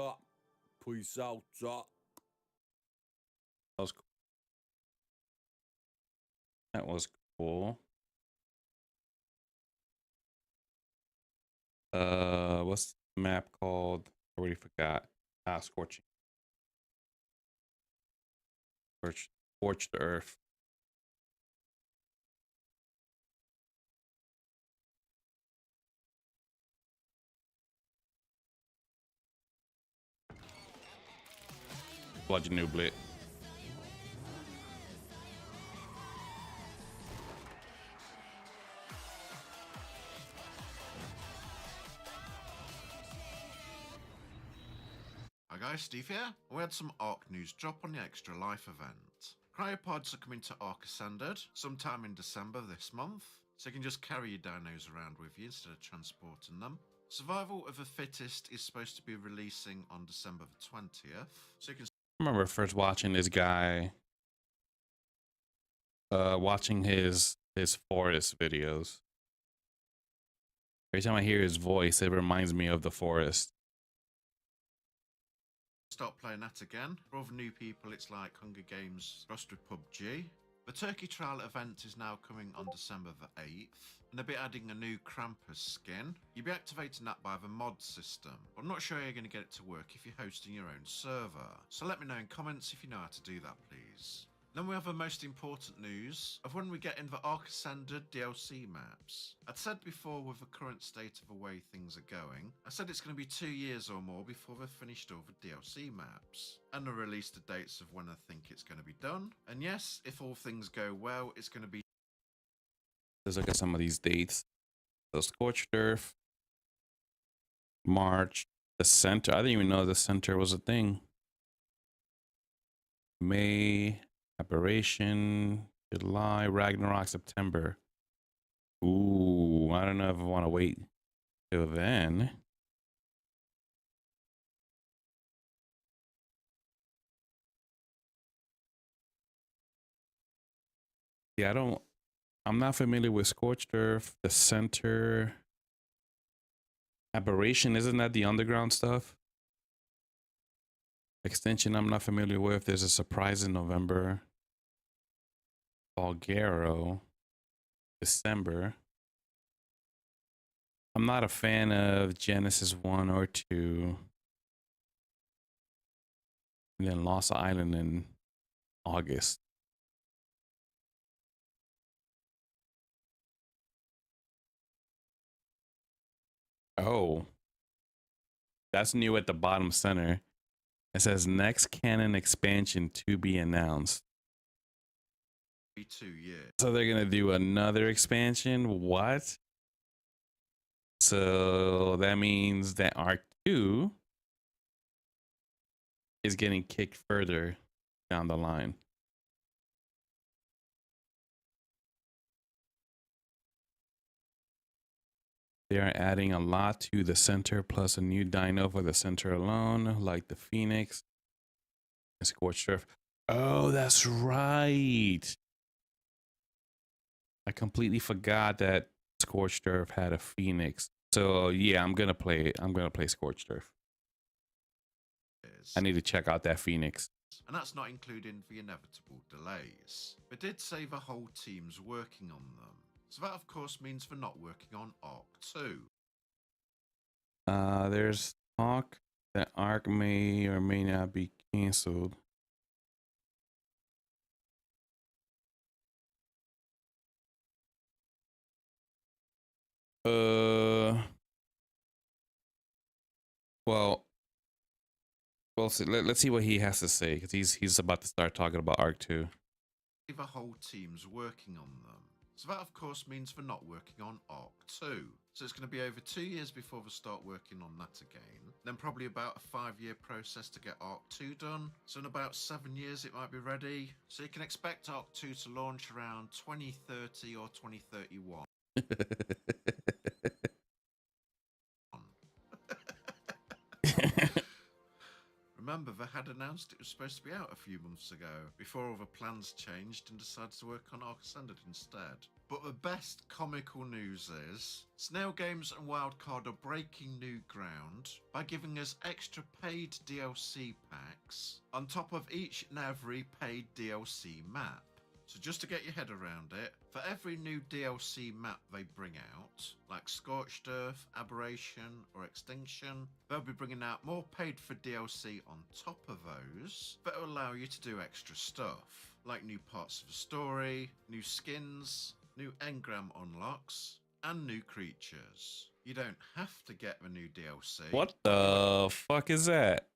peace out. That was cool. That was cool. What's the map called? I already forgot. Scorching. Scorched Earth. Watch a new blit. Hi guys, Steve here. We had some Ark news drop on the Extra Life event. Cryopods are coming to Ark Ascended sometime in December this month, so you can just carry your dinos around with you instead of transporting them. Survival of the Fittest is supposed to be releasing on December the 20th, so you can... I remember first watching this guy, watching his forest videos. Every time I hear his voice, it reminds me of the forest. Start playing that again. For other new people, it's like Hunger Games crossed with PUBG. The Turkey Trial event is now coming on December the 8th, and they'll be adding a new Krampus skin. You'll be activating that by the mod system, but I'm not sure you're going to get it to work if you're hosting your own server. So let me know in comments if you know how to do that, please. Then we have the most important news of when we get in the Ark Ascended DLC maps. I'd said before, with the current state of the way things are going, I said it's going to be 2 years or more before they've finished all the DLC maps. And they'll release the dates of when I think it's going to be done. And yes, if all things go well, it's going to be... Let's look at some of these dates. So Scorched Earth, March, the center. I didn't even know the center was a thing. May, Aberration, July, Ragnarok, September. Ooh, I don't know if I want to wait till then. Yeah, I'm not familiar with Scorched Earth, the center. Aberration, isn't that the underground stuff? Extension, I'm not familiar with. There's a surprise in November. Bulgaro, December. I'm not a fan of Genesis 1 or 2. And then Lost Island in August. Oh, that's new at the bottom center. It says next canon expansion to be announced. 2 years. So they're gonna do another expansion. What? So that means that Arc 2 is getting kicked further down the line. They are adding a lot to the center, plus a new dino for the center alone, like the Phoenix and Scorched Earth. Oh, that's right. I completely forgot that Scorched Earth had a Phoenix. So yeah, I'm gonna play Scorched Earth. I need to check out that Phoenix. And that's not including the inevitable delays. They did say the whole team's working on them. So that of course means they're not working on Arc 2. There's talk that Arc may or may not be canceled. Well, so let's see what he has to say, because he's about to start talking about Arc 2. The whole team's working on them. So that of course means they're not working on Arc 2. So it's going to be over 2 years before they start working on that again. Then probably about a 5-year process to get Arc 2 done. So in about 7 years it might be ready. So you can expect Arc 2 to launch around 2030 or 2031. Remember, they had announced it was supposed to be out a few months ago, before all the plans changed and decided to work on Arc Ascended instead. But the best comical news is, Snail Games and Wildcard are breaking new ground by giving us extra paid DLC packs on top of each and every paid DLC map. So just to get your head around it, for every new DLC map they bring out, like Scorched Earth, Aberration or Extinction, they'll be bringing out more paid for DLC on top of those that will allow you to do extra stuff, like new parts of the story, new skins, new engram unlocks, and new creatures. You don't have to get the new DLC. What the fuck is that?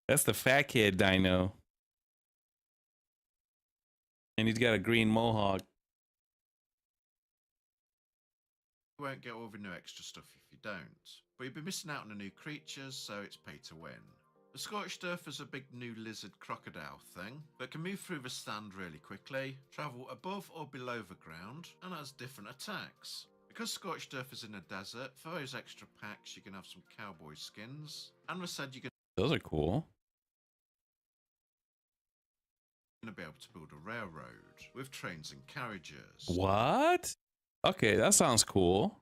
That's the fat kid dino. And he's got a green mohawk. You won't get all the new extra stuff if you don't, but you'll be missing out on the new creatures, so it's pay to win. The Scorched Earth is a big new lizard crocodile thing that can move through the sand really quickly, travel above or below the ground, and has different attacks. Because Scorched Earth is in a desert, for those extra packs you can have some cowboy skins, and we said you can Those are cool. to be able to build a railroad with trains and carriages. What? Okay, that sounds cool.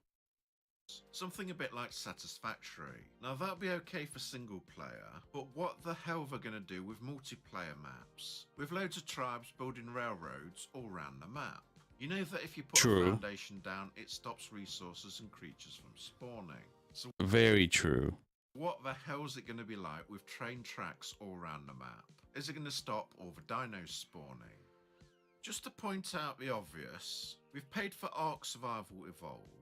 Something a bit like Satisfactory. Now that'll be okay for single player, but what the hell they're going to do with multiplayer maps? With loads of tribes building railroads all around the map. You know that if you put a foundation down, it stops resources and creatures from spawning. So very true. What the hell is it going to be like with train tracks all around the map? Is it going to stop all the dinos spawning? Just to point out the obvious, we've paid for Ark Survival Evolved.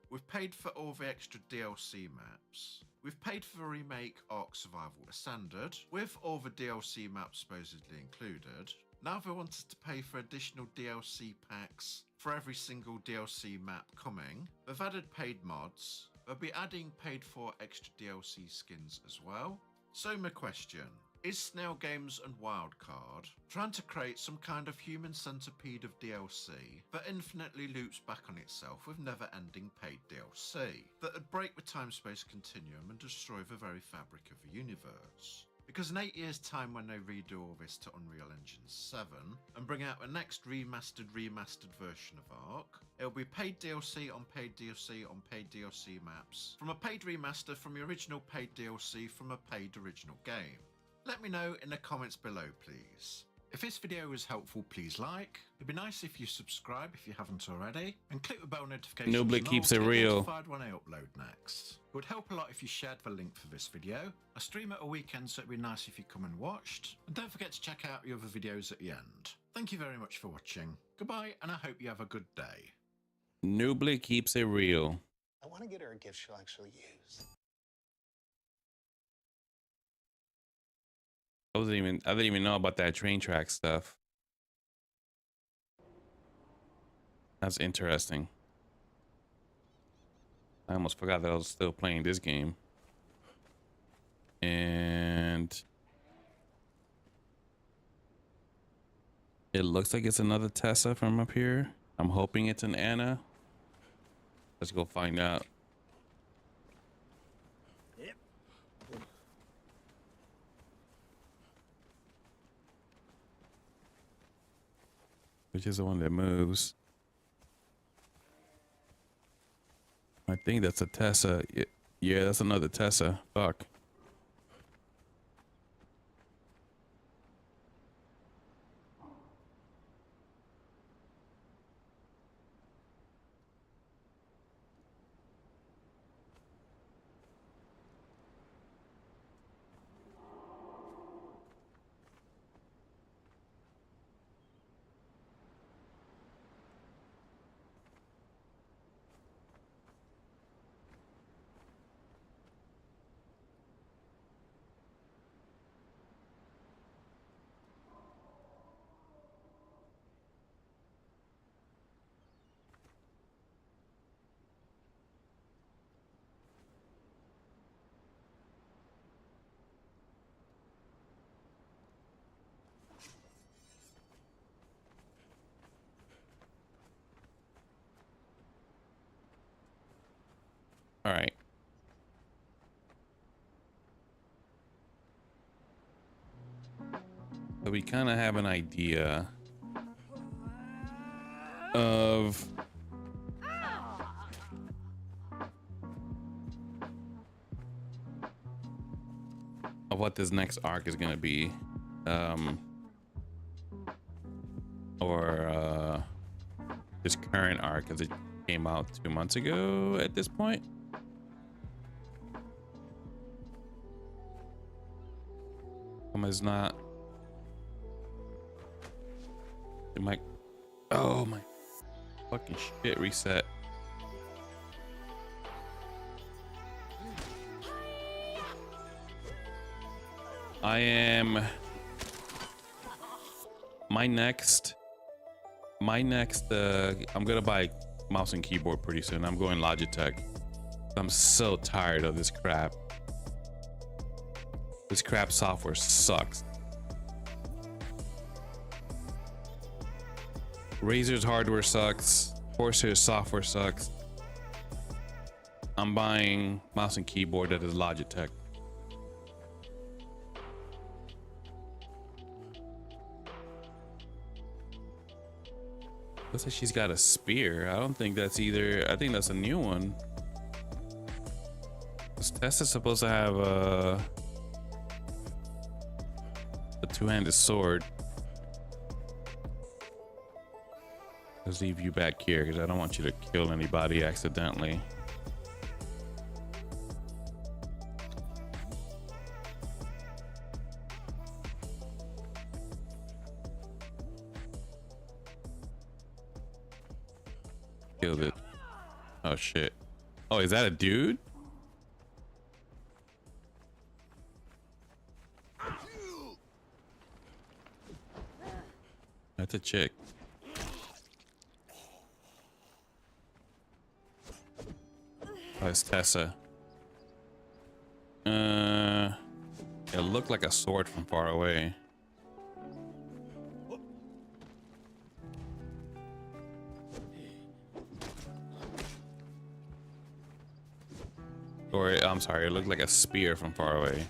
We've paid for all the extra DLC maps. We've paid for the remake Ark Survival Ascended, with all the DLC maps supposedly included. Now they wanted to pay for additional DLC packs for every single DLC map coming. They've added paid mods. They'll be adding paid for extra DLC skins as well. So my question, is Snail Games and Wildcard trying to create some kind of human centipede of DLC that infinitely loops back on itself with never-ending paid DLC that would break the time-space continuum and destroy the very fabric of the universe? Because in 8 years' time, when they redo all this to Unreal Engine 7 and bring out the next remastered version of Ark, it'll be paid DLC on paid DLC on paid DLC maps from a paid remaster from the original paid DLC from a paid original game. Let me know in the comments below, please. If this video was helpful, please like. It'd be nice if you subscribe if you haven't already, and click the bell notification. Nobly keeps it real. Notified when I upload next. It would help a lot if you shared the link for this video. I stream at a weekend, so it'd be nice if you come and watched. And don't forget to check out the other videos at the end. Thank you very much for watching. Goodbye, and I hope you have a good day. Nobly keeps it real. I want to get her a gift she'll actually use. I didn't even know about that train track stuff. That's interesting. I almost forgot that I was still playing this game. And it looks like it's another Tessa from up here. I'm hoping it's an Anna. Let's go find out. Which is the one that moves. I think that's a Tessa. Yeah, that's another Tessa. Fuck. All right. So we kind of have an idea of what this next arc is going to be. Or this current arc, as it came out 2 months ago at this point. Is not. It might. Oh my fucking shit! Reset. I am. My next. I'm gonna buy mouse and keyboard pretty soon. I'm going Logitech. I'm so tired of this crap. This crap software sucks. Razer's hardware sucks. Corsair's software sucks. I'm buying mouse and keyboard that is Logitech. Looks like she's got a spear. I don't think that's either. I think that's a new one. This test is supposed to have a two-handed sword. Let's leave you back here because I don't want you to kill anybody accidentally. Killed it. Oh shit. Oh, is that a dude? That's a chick. Oh, it's Tessa. It looked like a sword from far away. Or, I'm sorry, it looked like a spear from far away.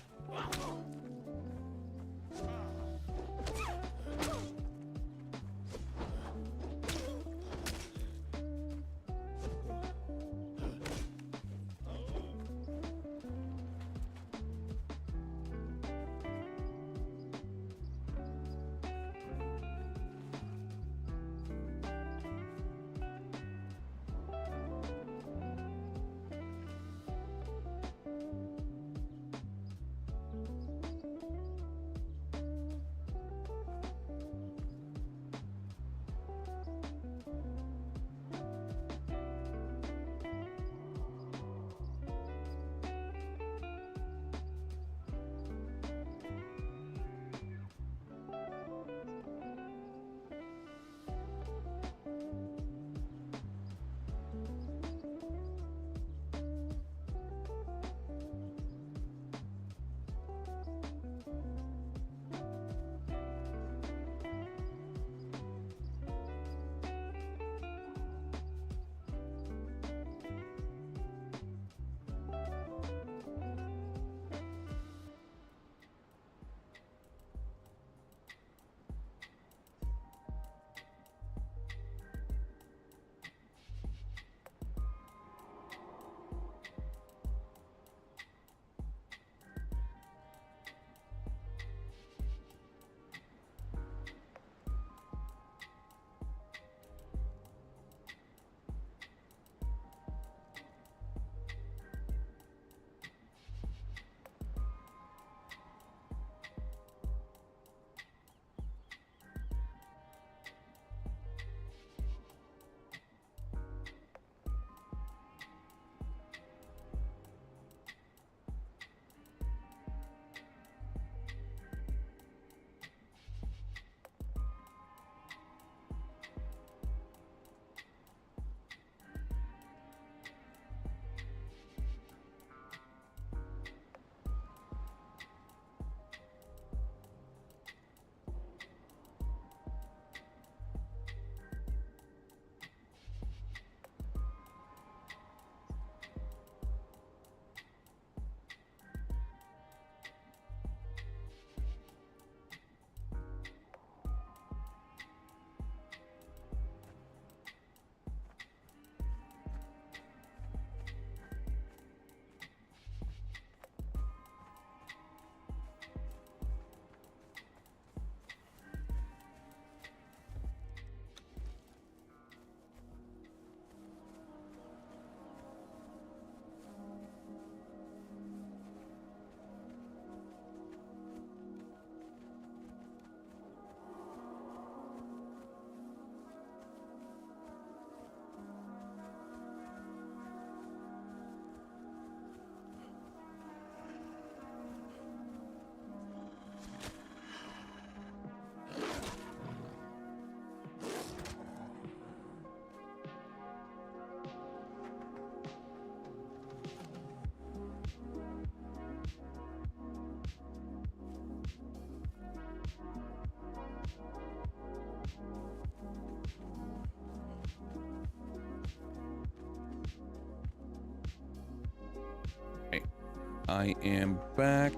I am back.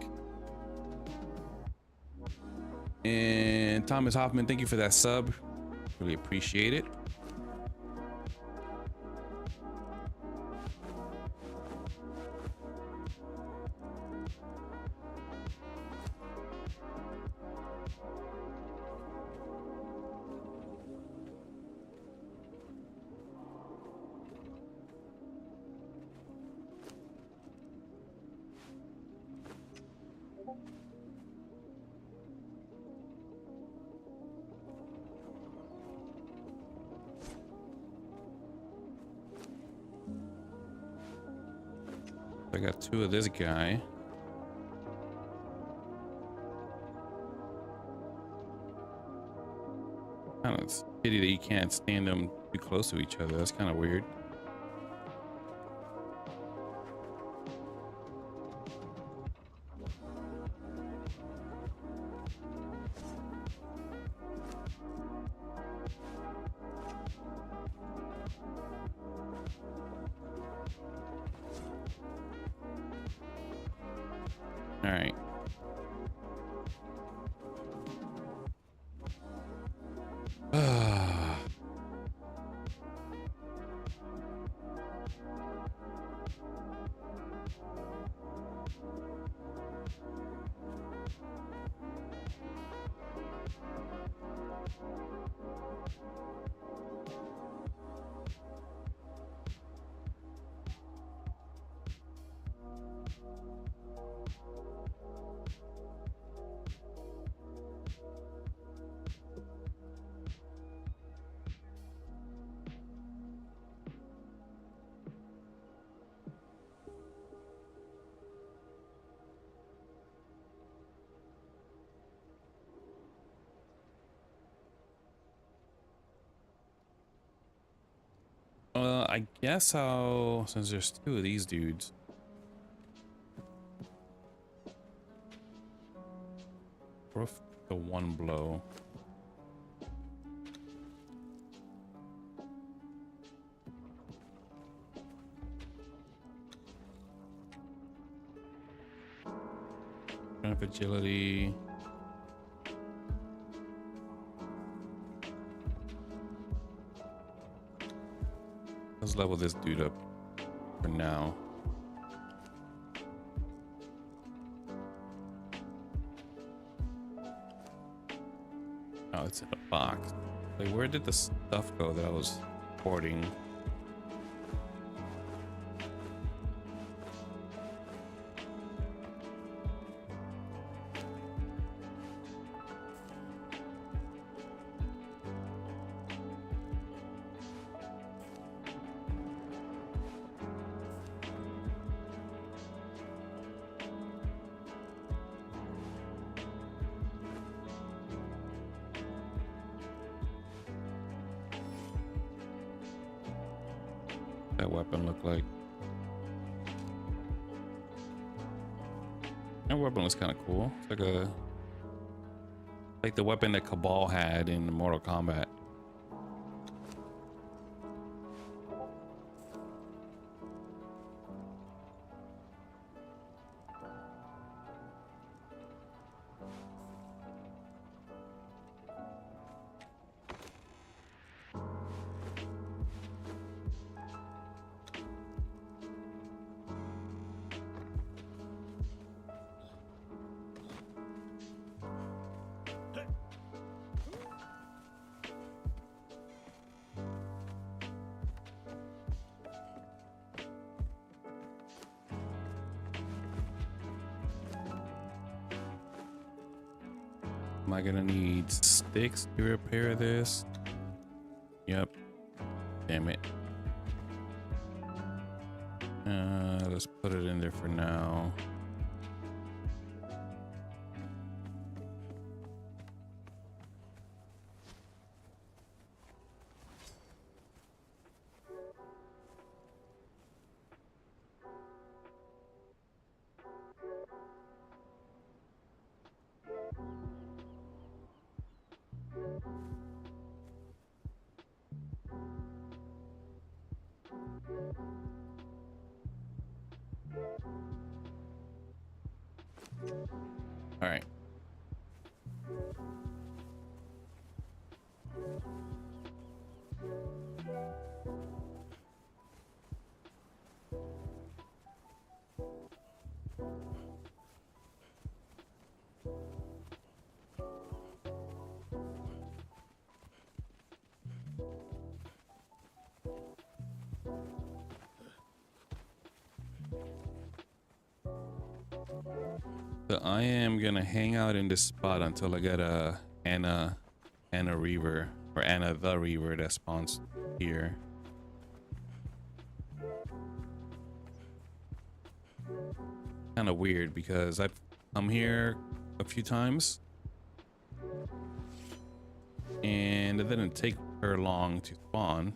And Thomas Hoffman, thank you for that sub. Really appreciate it. I got 2 of this guy. Kind of pity that you can't stand them too close to each other. That's kind of weird. All right. I guess since there's 2 of these dudes. Roof the 1 blow. Strength, agility. Let's level this dude up for now. Oh, it's in a box. Like, where did the stuff go that I was hoarding? That weapon look like? That weapon looks kind of cool. It's like the weapon that Cabal had in Mortal Kombat. Am I gonna need sticks to repair this? Yep. Damn it. Let's put it in there for now. All right. So I am gonna hang out in this spot until I get a Anna Reaver or Anna the Reaver that spawns here. Kind of weird because I've come here a few times and it didn't take her long to spawn.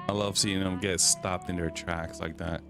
I love seeing them get stopped in their tracks like that.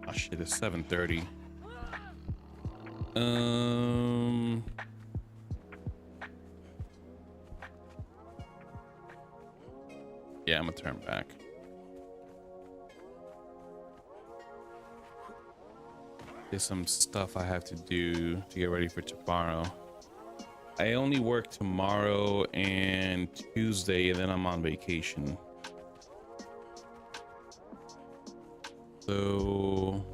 Oh shit, it's 7:30. Yeah, I'm gonna turn back. There's some stuff I have to do to get ready for tomorrow. I only work tomorrow and Tuesday, and then I'm on vacation. So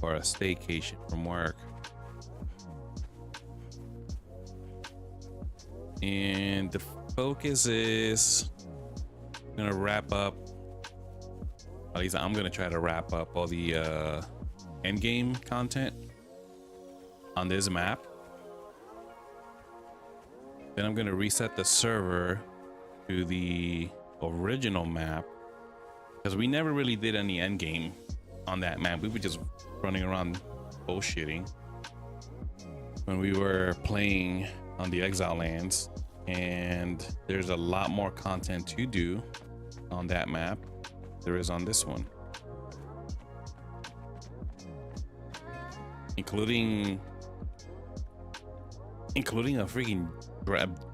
or a staycation from work. And the focus is gonna wrap up, at least I'm gonna try to wrap up all the end game content on this map. Then I'm gonna reset the server to the original map because we never really did any end game on that map. We were just running around bullshitting when we were playing on the Exile lands, and there's a lot more content to do on that map there is on this one, including a freaking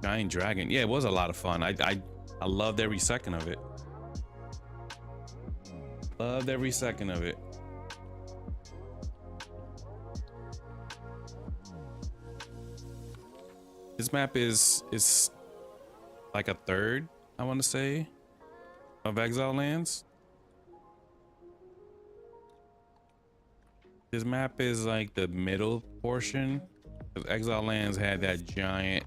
giant dragon. Yeah, it was a lot of fun. I loved every second of it. Loved every second of it. This map is like a third, I want to say, of Exile lands. This map is like the middle portion, because Exile lands had that giant,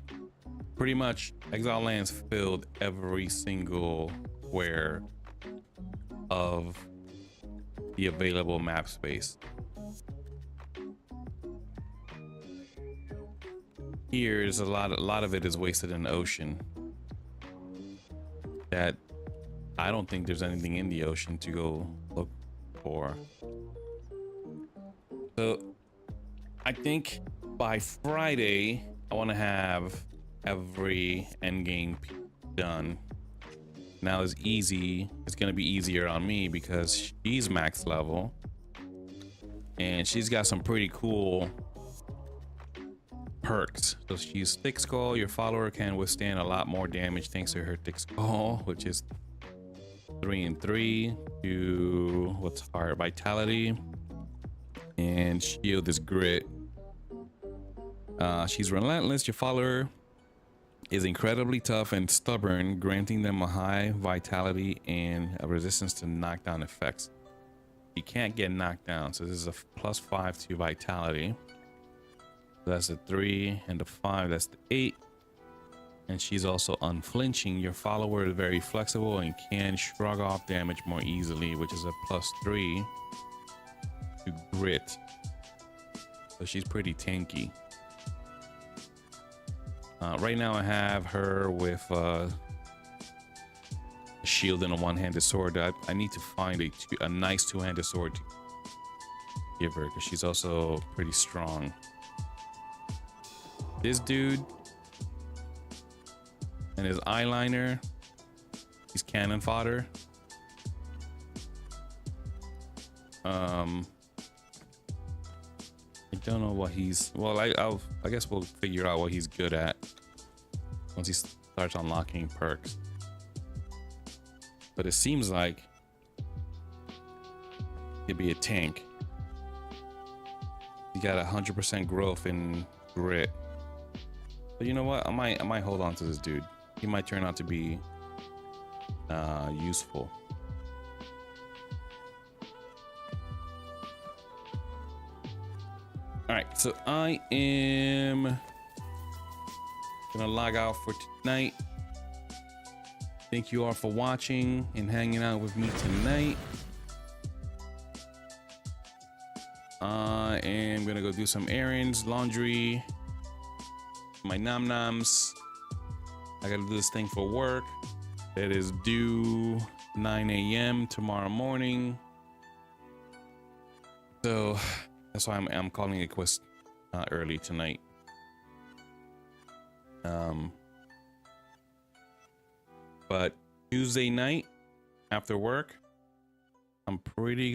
pretty much Exile lands filled every single square of the available map space. Here is a lot of it is wasted in the ocean. That I don't think there's anything in the ocean to go look for. So I think by Friday I want to have every endgame done. Now it's easy. It's gonna be easier on me because she's max level and she's got some pretty cool perks. So she's thick skull. Your follower can withstand a lot more damage thanks to her thick skull, which is 3 and 3 to what's hard vitality, and shield is grit. She's relentless. Your follower is incredibly tough and stubborn, granting them a high vitality and a resistance to knockdown effects. You can't get knocked down, so this is a +5 to vitality. That's the 3, and the 5, that's the 8. And she's also unflinching. Your follower is very flexible and can shrug off damage more easily, which is a +3 to grit. So she's pretty tanky. Right now I have her with a shield and a one-handed sword. I need to find a nice two-handed sword to give her, because she's also pretty strong. This dude and his eyeliner, he's cannon fodder. I don't know what he's, well, I guess we'll figure out what he's good at once he starts unlocking perks. But it seems like he'd be a tank. He got 100% growth in grit. But you know what? I might hold on to this dude. He might turn out to be useful. All right, so I am gonna log out for tonight. Thank you all for watching and hanging out with me tonight. I am gonna go do some errands, laundry, my nom-noms. I gotta do this thing for work. It is due 9 a.m. tomorrow morning. So that's why I'm calling it quits early tonight. But Tuesday night after work, I'm pretty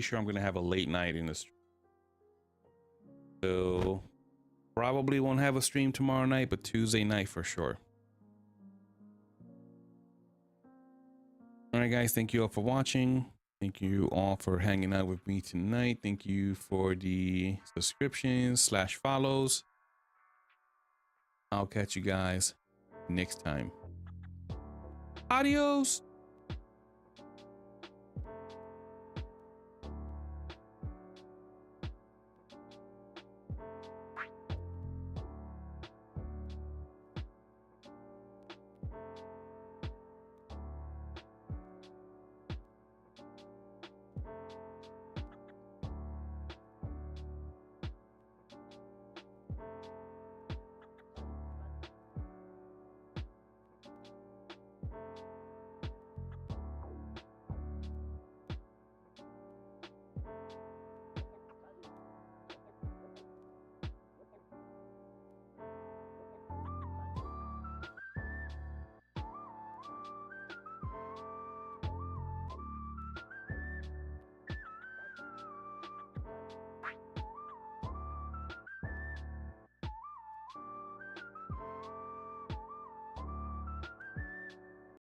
sure I'm gonna have a late night in the stream. So probably won't have a stream tomorrow night, but Tuesday night for sure. All right, guys, thank you all for watching. Thank you all for hanging out with me tonight. Thank you for the subscriptions / follows. I'll catch you guys next time. Adios.